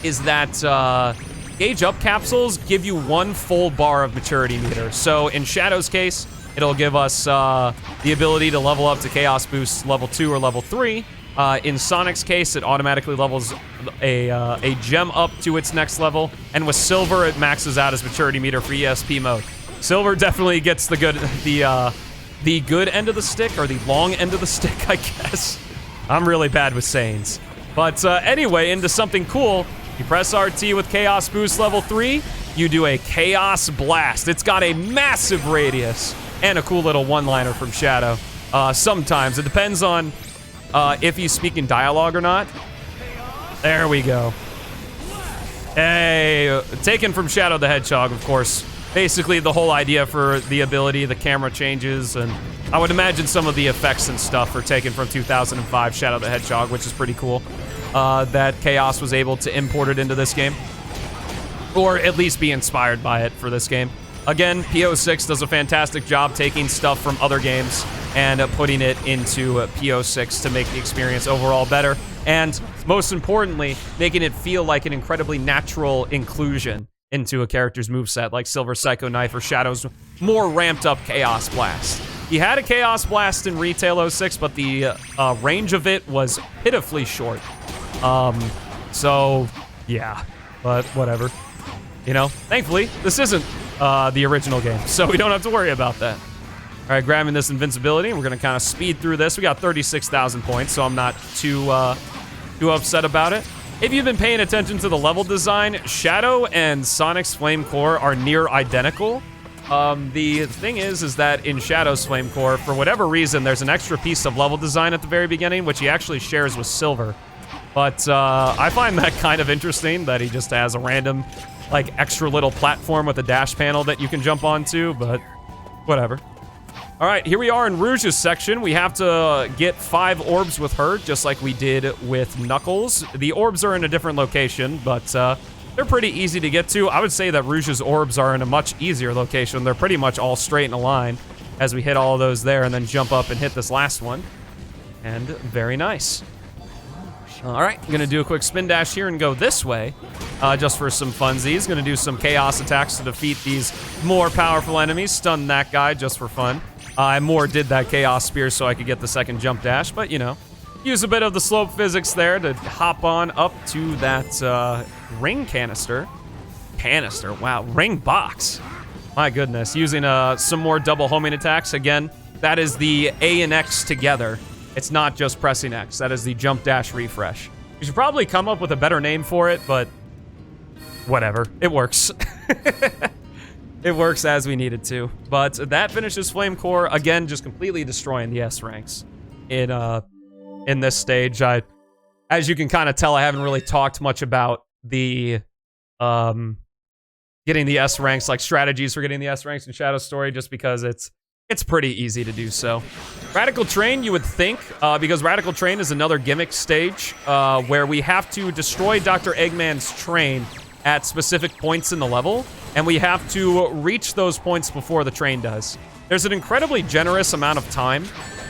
S1: is that gauge up capsules give you 1 full bar of maturity meter. So in Shadow's case, it'll give us the ability to level up to Chaos Boost level 2 or level 3. In Sonic's case, it automatically levels a gem up to its next level. And with Silver, it maxes out his maturity meter for ESP mode. Silver definitely gets the good end of the stick, or the long end of the stick, I guess. I'm really bad with sayings. But anyway, into something cool. You press RT with Chaos Boost level 3, you do a Chaos Blast. It's got a massive radius and a cool little one-liner from Shadow. Sometimes. It depends on if he's speaking dialogue or not. There we go. Hey, taken from Shadow the Hedgehog, of course. Basically, the whole idea for the ability, the camera changes, and I would imagine some of the effects and stuff are taken from 2005 Shadow the Hedgehog, which is pretty cool. That Chaos was able to import it into this game. Or at least be inspired by it for this game. Again, PO6 does a fantastic job taking stuff from other games and putting it into PO6 to make the experience overall better. And most importantly, making it feel like an incredibly natural inclusion into a character's moveset, like Silver Psycho Knife or Shadow's more ramped up Chaos Blast. He had a Chaos Blast in Retail 06, but the range of it was pitifully short. So, yeah, but whatever. You know, thankfully, this isn't the original game, so we don't have to worry about that. All right, grabbing this invincibility, we're gonna kind of speed through this. We got 36,000 points, so I'm not too upset about it. If you've been paying attention to the level design, Shadow and Sonic's Flame Core are near identical. The thing is that in Shadow's Flame Core, for whatever reason, there's an extra piece of level design at the very beginning, which he actually shares with Silver. But I find that kind of interesting, that he just has a random, like, extra little platform with a dash panel that you can jump onto, but whatever. All right, here we are in Rouge's section. We have to get 5 orbs with her, just like we did with Knuckles. The orbs are in a different location, but they're pretty easy to get to. I would say that Rouge's orbs are in a much easier location. They're pretty much all straight in a line as we hit all of those there and then jump up and hit this last one. And very nice. All right, I'm gonna do a quick spin dash here and go this way, just for some funsies. Gonna do some chaos attacks to defeat these more powerful enemies. Stun that guy just for fun. I more did that chaos spear so I could get the second jump dash, but you know, use a bit of the slope physics there to hop on up to that ring canister. Wow, ring box. My goodness, using some more double homing attacks. Again, that is the A and X together. It's not just pressing X. That is the jump dash refresh. You should probably come up with a better name for it, but whatever. It works. It works as we need it to. But that finishes Flame Core. Again, just completely destroying the S ranks in this stage. As you can kind of tell, I haven't really talked much about the getting the S ranks, like strategies for getting the S ranks in Shadow Story, just because it's pretty easy to do so. Radical Train, you would think, because Radical Train is another gimmick stage where we have to destroy Dr. Eggman's train at specific points in the level, and we have to reach those points before the train does. There's an incredibly generous amount of time,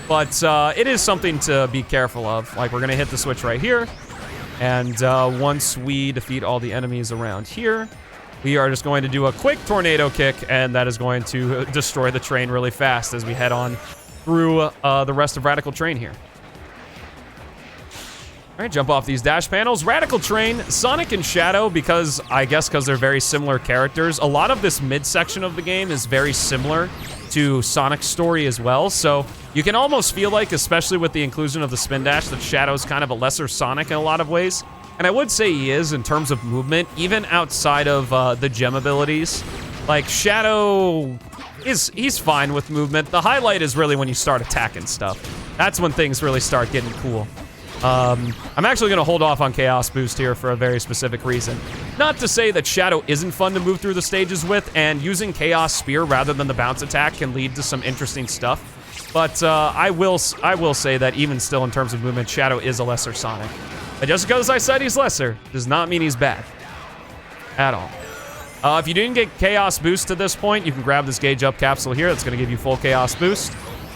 S1: but it is something to be careful of. Like, we're gonna hit the switch right here, and once we defeat all the enemies around here, we are just going to do a quick tornado kick, and that is going to destroy the train really fast as we head on through the rest of Radical Train here. All right, jump off these dash panels. Radical Train, Sonic and Shadow, because they're very similar characters. A lot of this midsection of the game is very similar to Sonic's story as well. So you can almost feel like, especially with the inclusion of the spin dash, that Shadow's kind of a lesser Sonic in a lot of ways. And I would say he is in terms of movement, even outside of the gem abilities. Like, Shadow he's fine with movement. The highlight is really when you start attacking stuff. That's when things really start getting cool. I'm actually going to hold off on Chaos Boost here for a very specific reason. Not to say that Shadow isn't fun to move through the stages with, and using Chaos Spear rather than the bounce attack can lead to some interesting stuff. But I will say that even still in terms of movement, Shadow is a lesser Sonic. But just because I said he's lesser does not mean he's bad. At all. If you didn't get Chaos Boost to this point, you can grab this Gauge Up capsule here. That's going to give you full Chaos Boost.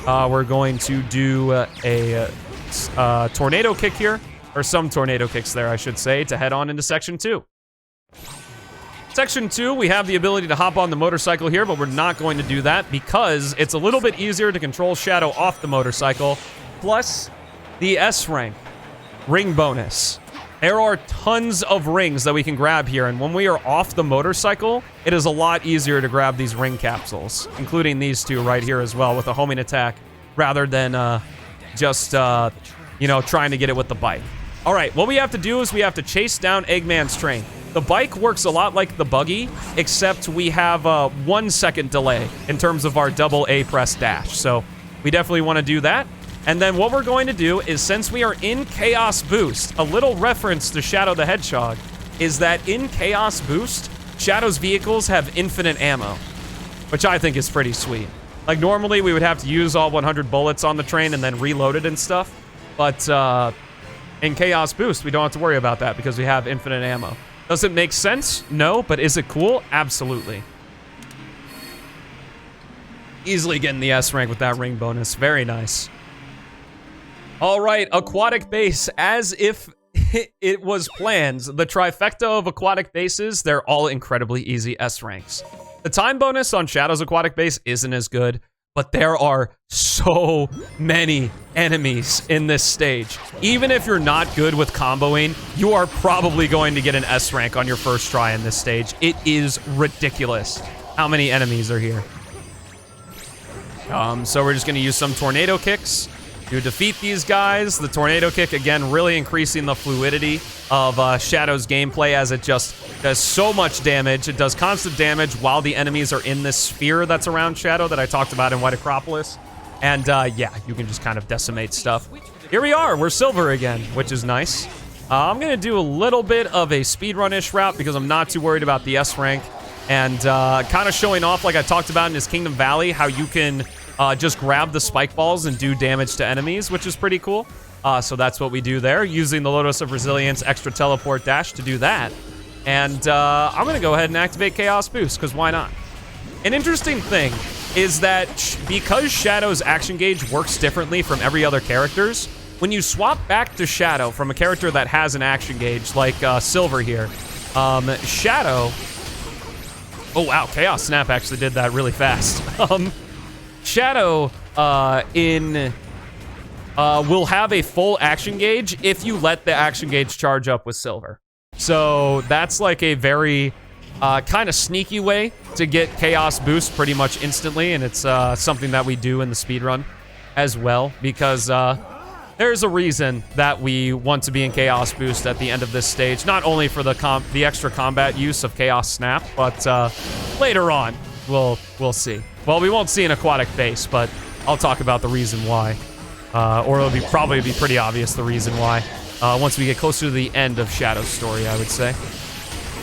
S1: We're going to do a tornado kick here, or some tornado kicks there, I should say, to head on into Section 2. Section 2, we have the ability to hop on the motorcycle here, but we're not going to do that because it's a little bit easier to control Shadow off the motorcycle, plus the S rank ring bonus. There are tons of rings that we can grab here, and when we are off the motorcycle, it is a lot easier to grab these ring capsules, including these two right here as well, with a homing attack, rather than just trying to get it with the bike. All right, what we have to do is we have to chase down Eggman's train. The bike works a lot like the buggy, except we have a 1 second delay in terms of our double A press dash. So we definitely want to do that. And then what we're going to do is, since we are in Chaos Boost, a little reference to Shadow the Hedgehog is that in Chaos Boost, Shadow's vehicles have infinite ammo, which I think is pretty sweet. Like, normally we would have to use all 100 bullets on the train and then reload it and stuff. But in Chaos Boost, we don't have to worry about that because we have infinite ammo. Does it make sense? No, but is it cool? Absolutely. Easily getting the S rank with that ring bonus. Very nice. All right, Aquatic Base, as if it was planned. The trifecta of Aquatic Bases, they're all incredibly easy S ranks. The time bonus on Shadow's Aquatic Base isn't as good, but there are so many enemies in this stage. Even if you're not good with comboing, you are probably going to get an S rank on your first try in this stage. It is ridiculous how many enemies are here. So we're just going to use some tornado kicks to defeat these guys. The tornado kick, again, really increasing the fluidity of Shadow's gameplay as it just does so much damage. It does constant damage while the enemies are in this sphere that's around Shadow that I talked about in White Acropolis. And yeah, you can just kind of decimate stuff. Here we are, we're silver again, which is nice. I'm gonna do a little bit of a speedrun-ish route because I'm not too worried about the S rank. And kind of showing off, like I talked about in his Kingdom Valley, how you can just grab the spike balls and do damage to enemies, which is pretty cool. So that's what we do there, using the Lotus of Resilience extra teleport dash to do that. And I'm gonna go ahead and activate Chaos Boost, because why not? An interesting thing is that because Shadow's action gauge works differently from every other character's, when you swap back to Shadow from a character that has an action gauge, like Silver here, Shadow... Oh wow, Chaos Snap actually did that really fast. Shadow will have a full action gauge if you let the action gauge charge up with Silver. So that's like a very kind of sneaky way to get Chaos Boost pretty much instantly, and it's something that we do in the speedrun as well, because there's a reason that we want to be in Chaos Boost at the end of this stage, not only for the extra combat use of Chaos Snap, but later on, we'll see. Well, we won't see an Aquatic base, but I'll talk about the reason why. Or it'll probably be pretty obvious the reason why. Once we get closer to the end of Shadow's story, I would say.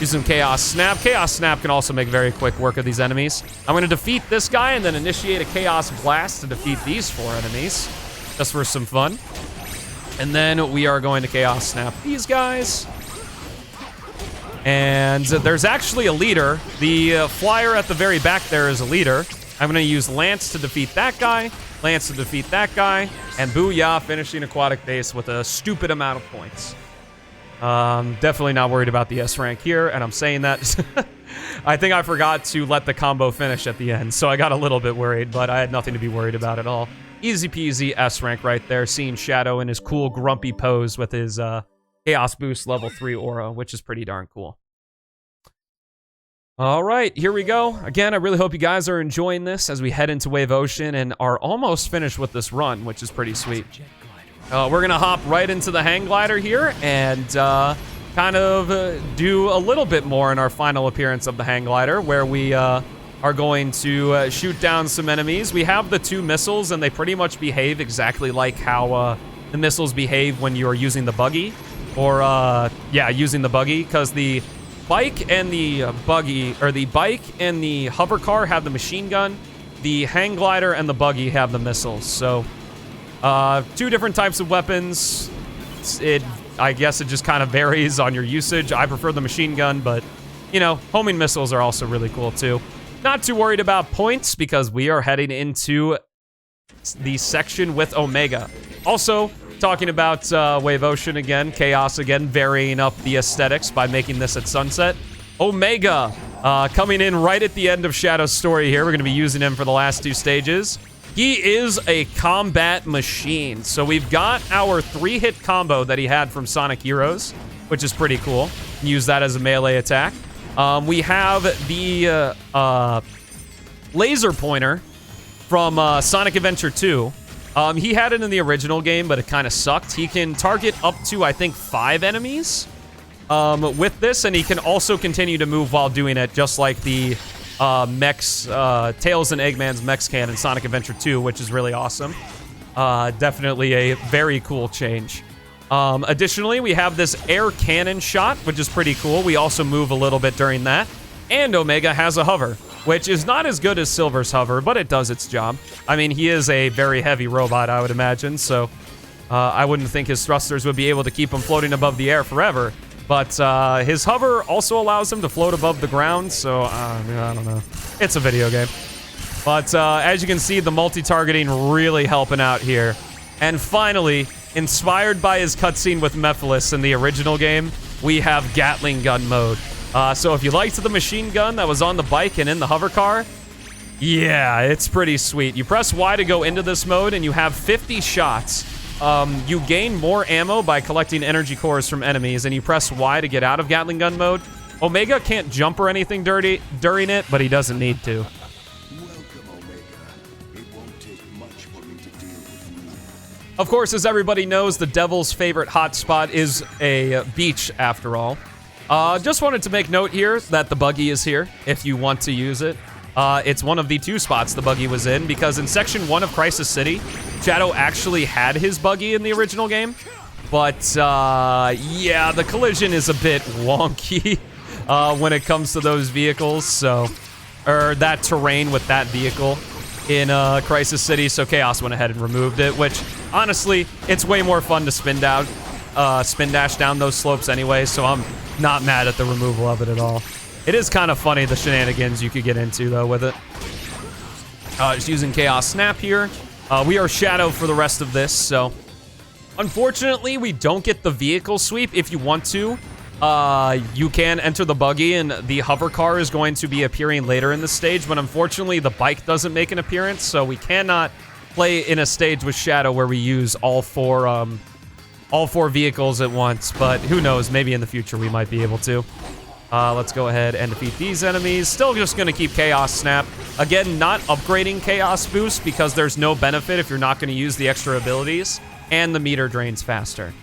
S1: Use some Chaos Snap. Chaos Snap can also make very quick work of these enemies. I'm going to defeat this guy and then initiate a Chaos Blast to defeat these 4 enemies. Just for some fun. And then we are going to Chaos Snap these guys. And there's actually a leader. The flyer at the very back there is a leader. I'm going to use Lance to defeat that guy. Lance to defeat that guy. And booyah, finishing Aquatic base with a stupid amount of points. Definitely not worried about the S rank here, and I'm saying that. I think I forgot to let the combo finish at the end, so I got a little bit worried, but I had nothing to be worried about at all. Easy peasy S rank right there, seeing Shadow in his cool grumpy pose with his Chaos Boost level 3 aura, which is pretty darn cool. All right, here we go. Again, I really hope you guys are enjoying this as we head into Wave Ocean and are almost finished with this run, which is pretty sweet. We're gonna hop right into the hang glider here and kind of do a little bit more in our final appearance of the hang glider, where we are going to shoot down some enemies. We have the 2 missiles, and they pretty much behave exactly like how the missiles behave when you're using the buggy, or yeah, using the buggy, because the bike and the buggy, or the bike and the hover car have the machine gun. The hang glider and the buggy have the missiles. So 2 different types of weapons. I guess it just kind of varies on your usage. I prefer the machine gun, but, you know, homing missiles are also really cool, too. Not too worried about points, because we are heading into the section with Omega. Also, talking about Wave Ocean again, Chaos again, varying up the aesthetics by making this at sunset. Omega, coming in right at the end of Shadow's story here. We're going to be using him for the last 2 stages. He is a combat machine. So we've got our 3-hit combo that he had from Sonic Heroes, which is pretty cool. Use that as a melee attack. We have the laser pointer from Sonic Adventure 2. He had it in the original game, but it kind of sucked. He can target up to, I think, 5 enemies with this, and he can also continue to move while doing it, just like the Tails and Eggman's Mechs can in Sonic Adventure 2, which is really awesome. Definitely a very cool change. Additionally, we have this air cannon shot, which is pretty cool. We also move a little bit during that. And Omega has a hover, which is not as good as Silver's hover, but it does its job. I mean, he is a very heavy robot, I would imagine, so I wouldn't think his thrusters would be able to keep him floating above the air forever. But his hover also allows him to float above the ground, so I don't know. It's a video game. But as you can see, the multi-targeting really helping out here. And finally, inspired by his cutscene with Mephiles in the original game, we have Gatling gun mode. So if you liked the machine gun that was on the bike and in the hover car, Yeah, it's pretty sweet. You press Y to go into this mode, and you have 50 shots. You gain more ammo by collecting energy cores from enemies, and you press Y to get out of Gatling gun mode. Omega can't jump or anything during it, but he doesn't need to.
S4: Welcome, Omega. It won't take much for me to deal with you.
S1: Of course, as everybody knows, the devil's favorite hotspot is a beach, after all. Just wanted to make note here that the buggy is here, if you want to use it. It's one of the 2 spots the buggy was in, because in Section 1 of Crisis City, Shadow actually had his buggy in the original game. But, yeah, the collision is a bit wonky when it comes to those vehicles, so... Or that terrain with that vehicle in Crisis City, so Chaos went ahead and removed it, which, honestly, it's way more fun to spin dash down those slopes anyway, so I'm not mad at the removal of it at all. It is kind of funny, the shenanigans you could get into, though, with it. Just using Chaos Snap here. We are Shadow for the rest of this, so... Unfortunately, we don't get the vehicle sweep. If you want to, you can enter the buggy, and the hover car is going to be appearing later in the stage, but unfortunately, the bike doesn't make an appearance, so we cannot play in a stage with Shadow where we use all four vehicles at once, but who knows, maybe in the future we might be able to. Let's go ahead and defeat these enemies. Still just going to keep Chaos Snap. Again, not upgrading Chaos Boost because there's no benefit if you're not going to use the extra abilities, and the meter drains faster.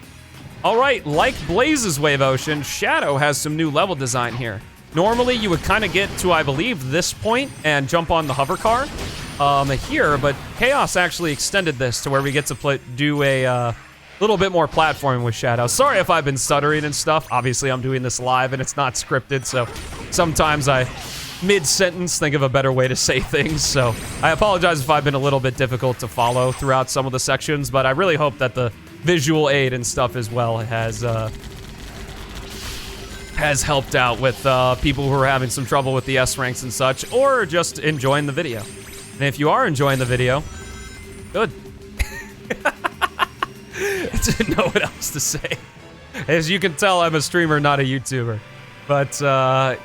S1: All right, like Blaze's Wave Ocean, Shadow has some new level design here. Normally, you would kind of get to, I believe, this point and jump on the hover car here, but Chaos actually extended this to where we get to do a... little bit more platforming with Shadow. Sorry if I've been stuttering and stuff. Obviously, I'm doing this live and it's not scripted, so sometimes I, mid-sentence, think of a better way to say things. So I apologize if I've been a little bit difficult to follow throughout some of the sections, but I really hope that the visual aid and stuff as well has helped out with people who are having some trouble with the S ranks and such, or just enjoying the video. And if you are enjoying the video, good. I didn't know what else to say. As you can tell, I'm a streamer, not a YouTuber. But,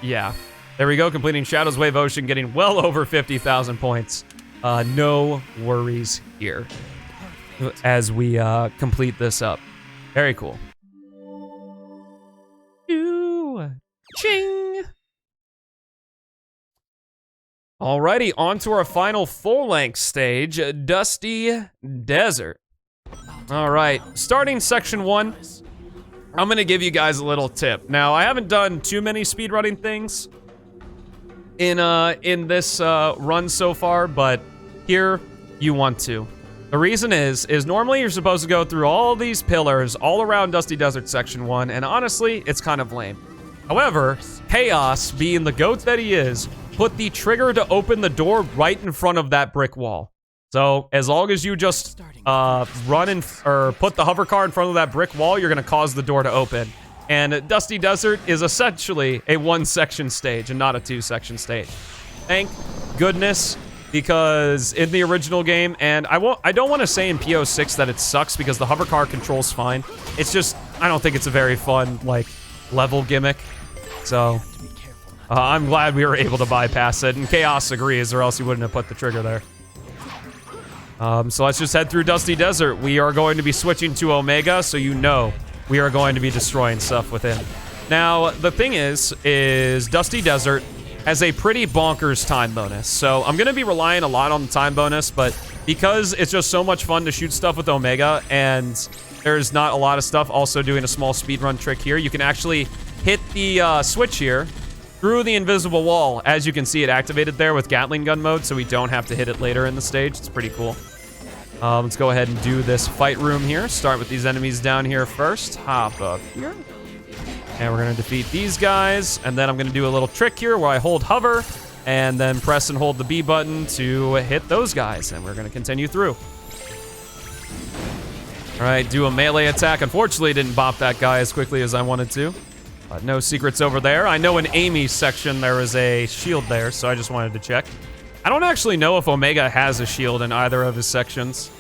S1: yeah. There we go, completing Shadow's Wave Ocean, getting well over 50,000 points. No worries here as we complete this up. Very cool. Ching! Alrighty, on to our final full-length stage, Dusty Desert. All right, starting section 1, I'm gonna give you guys a little tip. Now, I haven't done too many speedrunning things in this run so far, but here you want to. The reason is normally you're supposed to go through all these pillars all around Dusty Desert section 1, and honestly, it's kind of lame. However, Chaos, being the goat that he is, put the trigger to open the door right in front of that brick wall. So, as long as you just run or put the hover car in front of that brick wall, you're going to cause the door to open. And Dusty Desert is essentially a 1-section stage and not a 2-section stage. Thank goodness, because in the original game, and I don't want to say in PO6 that it sucks because the hover car controls fine. It's just, I don't think it's a very fun, like, level gimmick. So, I'm glad we were able to bypass it, and Chaos agrees, or else he wouldn't have put the trigger there. So let's just head through Dusty Desert. We are going to be switching to Omega, so you know we are going to be destroying stuff with him. Now, the thing is Dusty Desert has a pretty bonkers time bonus. So I'm going to be relying a lot on the time bonus, but because it's just so much fun to shoot stuff with Omega, and there's not a lot of stuff, also doing a small speedrun trick here, you can actually hit the switch here through the invisible wall. As you can see, it activated there with Gatling gun mode, so we don't have to hit it later in the stage. It's pretty cool. Let's go ahead and do this fight room here. Start with these enemies down here first. Hop up here. And we're going to defeat these guys. And then I'm going to do a little trick here where I hold hover and then press and hold the B button to hit those guys. And we're going to continue through. All right, do a melee attack. Unfortunately, didn't bop that guy as quickly as I wanted to. But no secrets over there. I know in Amy's section there is a shield there, so I just wanted to check. I don't actually know if Omega has a shield in either of his sections.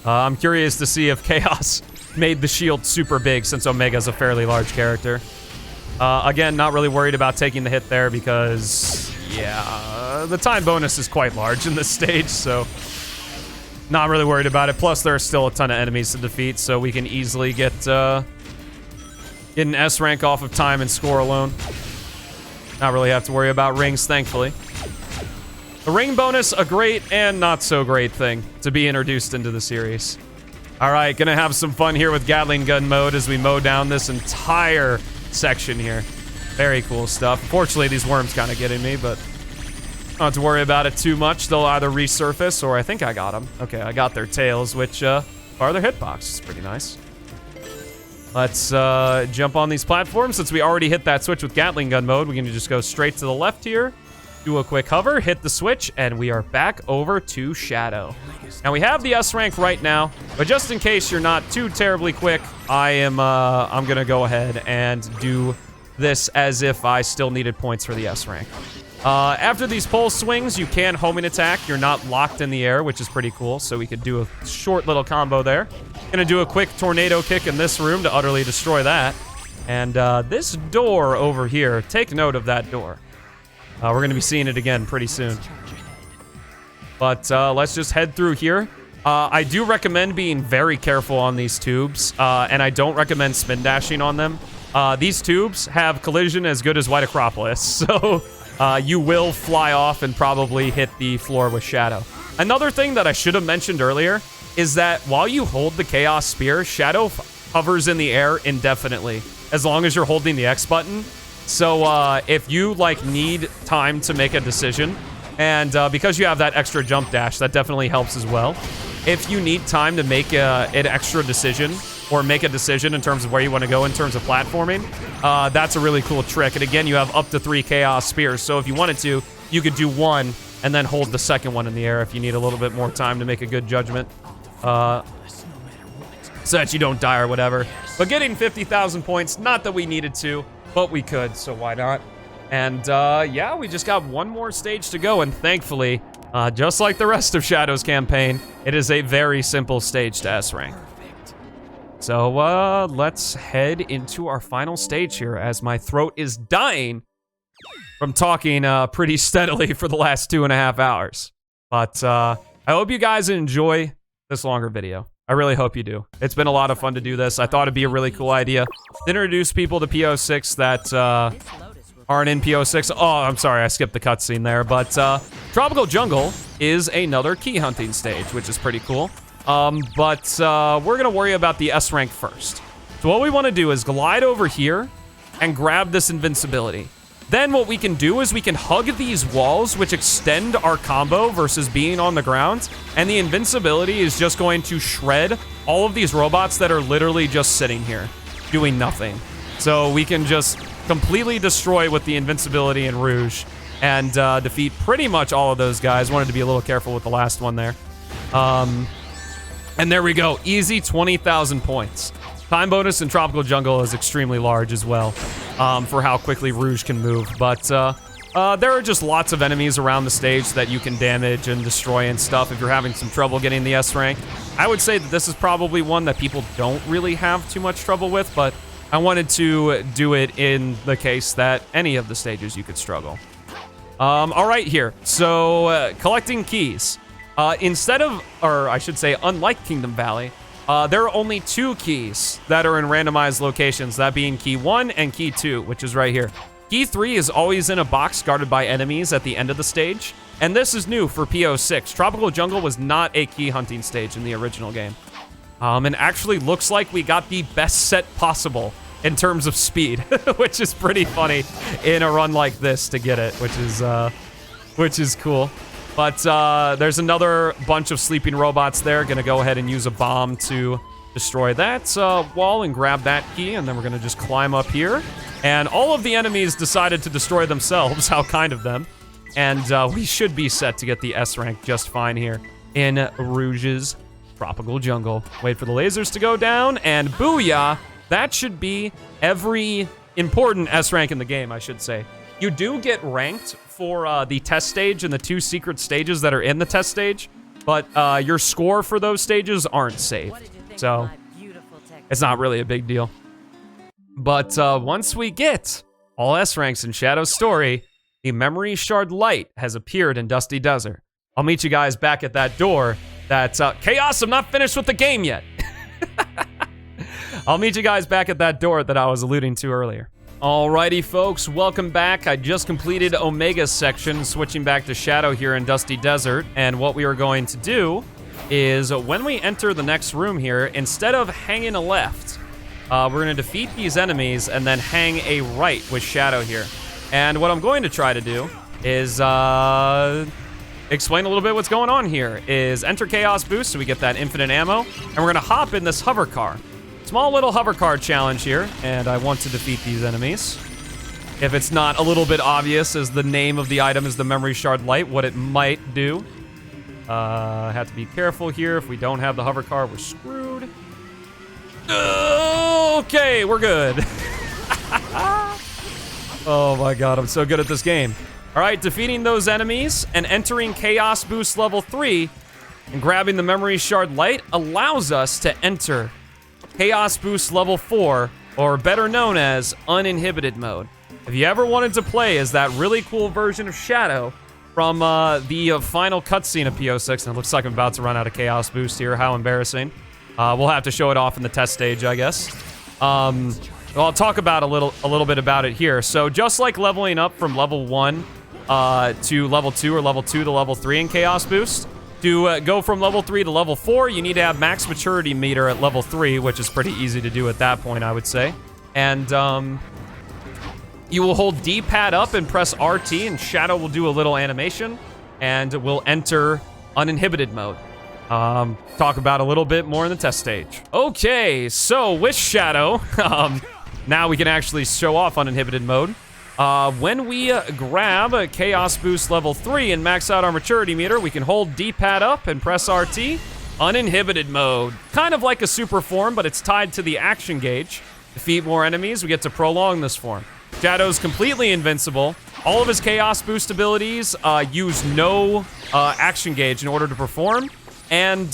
S1: I'm curious to see if Chaos made the shield super big since Omega's a fairly large character. Again, not really worried about taking the hit there because, yeah, the time bonus is quite large in this stage, so not really worried about it. Plus, there are still a ton of enemies to defeat, so we can easily get an S rank off of time and score alone. Not really have to worry about rings, thankfully. The ring bonus, a great and not so great thing to be introduced into the series. All right, gonna have some fun here with Gatling gun mode as we mow down this entire section here. Very cool stuff. Fortunately, these worms kind of getting me, but don't have to worry about it too much. They'll either resurface, or I think I got them. Okay, I got their tails, which are their hitbox. It's pretty nice. Let's jump on these platforms. Since we already hit that switch with Gatling gun mode, we can just go straight to the left here, do a quick hover, hit the switch, and we are back over to Shadow. Now, we have the S rank right now, but just in case you're not too terribly quick, I'm gonna go ahead and do this as if I still needed points for the S rank. After these pole swings, you can homing attack. You're not locked in the air, which is pretty cool. So we could do a short little combo there. Gonna do a quick tornado kick in this room to utterly destroy that. And this door over here, take note of that door. We're gonna be seeing it again pretty soon. But let's just head through here. I do recommend being very careful on these tubes, and I don't recommend spin dashing on them. These tubes have collision as good as White Acropolis, so you will fly off and probably hit the floor with Shadow. Another thing that I should have mentioned earlier is that while you hold the Chaos Spear, Shadow hovers in the air indefinitely, as long as you're holding the X button. So if you need time to make a decision, and because you have that extra jump dash, that definitely helps as well. If you need time to make an extra decision, or make a decision in terms of where you want to go in terms of platforming, that's a really cool trick. And again, you have up to 3 Chaos Spears, so if you wanted to, you could do one and then hold the second one in the air if you need a little bit more time to make a good judgment, so that you don't die or whatever. But getting 50,000 points, not that we needed to, but we could, so why not? And yeah, we just got one more stage to go, and thankfully, just like the rest of Shadow's campaign, it is a very simple stage to S rank. So let's head into our final stage here, as my throat is dying from talking pretty steadily for the last 2.5 hours. But I hope you guys enjoy this longer video. I really hope you do. It's been a lot of fun to do this. I thought it'd be a really cool idea to introduce people to PO6 that aren't in PO6. Oh, I'm sorry, I skipped the cutscene there. But Tropical Jungle is another key hunting stage, which is pretty cool. But we're gonna worry about the S rank first. So what we want to do is glide over here and grab this invincibility. Then what we can do is we can hug these walls, which extend our combo versus being on the ground. And the invincibility is just going to shred all of these robots that are literally just sitting here, doing nothing. So we can just completely destroy with the invincibility in Rouge and defeat pretty much all of those guys. Wanted to be a little careful with the last one there. And there we go, easy 20,000 points. Time bonus in Tropical Jungle is extremely large as well, for how quickly Rouge can move. But there are just lots of enemies around the stage that you can damage and destroy and stuff if you're having some trouble getting the S rank. I would say that this is probably one that people don't really have too much trouble with, but I wanted to do it in the case that any of the stages you could struggle. All right, here. So, collecting keys. Instead of, or I should say, unlike Kingdom Valley, there are only 2 keys that are in randomized locations, that being key 1 and key 2, which is right here. Key 3 is always in a box guarded by enemies at the end of the stage, and this is new for PO6. Tropical Jungle was not a key hunting stage in the original game. And actually looks like we got the best set possible in terms of speed, which is pretty funny in a run like this to get it, which is cool. But there's another bunch of sleeping robots there. Gonna go ahead and use a bomb to destroy that wall and grab that key, and then we're gonna just climb up here. And all of the enemies decided to destroy themselves. How kind of them. And we should be set to get the S rank just fine here in Rouge's Tropical Jungle. Wait for the lasers to go down, and booyah! That should be every important S rank in the game, I should say. You do get ranked for the test stage and the 2 secret stages that are in the test stage, but your score for those stages aren't saved. So it's not really a big deal. But once we get all S ranks in Shadow's story, The memory shard light has appeared in Dusty Desert. I'll meet you guys back at that door. That's Chaos, I'm not finished with the game yet. I'll meet you guys back at that door that I was alluding to earlier. Alrighty, folks, welcome back. I just completed Omega's section, switching back to Shadow here in Dusty Desert. And what we are going to do is when we enter the next room here, instead of hanging a left, we're going to defeat these enemies and then hang a right with Shadow here. And what I'm going to try to do is explain a little bit what's going on here. Is enter Chaos Boost so we get that infinite ammo. And we're going to hop in this hover car. Small little hover car challenge here, and I want to defeat these enemies. If it's not a little bit obvious as the name of the item is the memory shard light, what it might do. Have to be careful here. If we don't have the hover car, we're screwed. Okay, we're good. Oh my god, I'm so good at this game. All right, defeating those enemies and entering Chaos Boost level 3 and grabbing the memory shard light allows us to enter Chaos Boost level 4, or better known as uninhibited mode. If you ever wanted to play as that really cool version of Shadow from the final cutscene of PO6, and it looks like I'm about to run out of Chaos Boost here, how embarrassing. We'll have to show it off in the test stage, I guess. Well, I'll talk about a little bit about it here. So just like leveling up from level 1 to level 2 or level 2 to level 3 in Chaos Boost, to go from level 3 to level 4, you need to have max maturity meter at level 3, which is pretty easy to do at that point, I would say. And you will hold D-pad up and press RT, and Shadow will do a little animation, and will enter uninhibited mode. Talk about a little bit more in the test stage. Okay, so with Shadow, now we can actually show off uninhibited mode. When we grab a Chaos Boost level 3 and max out our maturity meter, we can hold D-pad up and press RT. Uninhibited mode. Kind of like a super form, but it's tied to the action gauge. Defeat more enemies, we get to prolong this form. Shadow's completely invincible. All of his Chaos Boost abilities use no action gauge in order to perform. And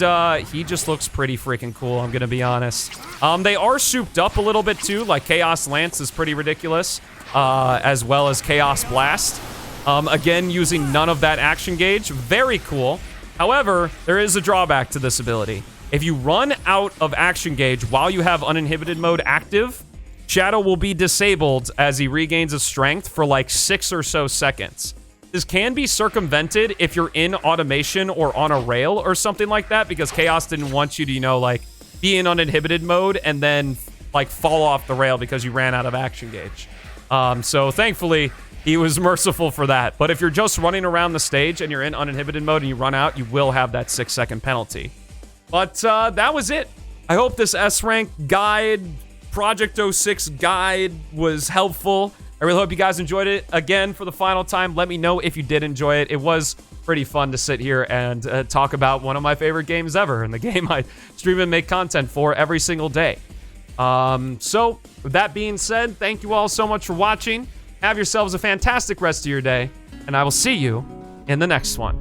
S1: he just looks pretty freaking cool, I'm gonna be honest. They are souped up a little bit too, like Chaos Lance is pretty ridiculous. As well as Chaos Blast. Again, using none of that action gauge. Very cool. However, there is a drawback to this ability. If you run out of action gauge while you have uninhibited mode active, Shadow will be disabled as he regains his strength for like 6 or so seconds. This can be circumvented if you're in automation or on a rail or something like that, because Chaos didn't want you to, you know, like, be in uninhibited mode and then, like, fall off the rail because you ran out of action gauge. So thankfully, he was merciful for that. But if you're just running around the stage and you're in uninhibited mode and you run out, you will have that 6-second penalty. But that was it. I hope this S-Rank guide, Project 06 guide was helpful. I really hope you guys enjoyed it. Again, for the final time, let me know if you did enjoy it. It was pretty fun to sit here and talk about one of my favorite games ever, and the game I stream and make content for every single day. So, with that being said, thank you all so much for watching. Have yourselves a fantastic rest of your day, and I will see you in the next one.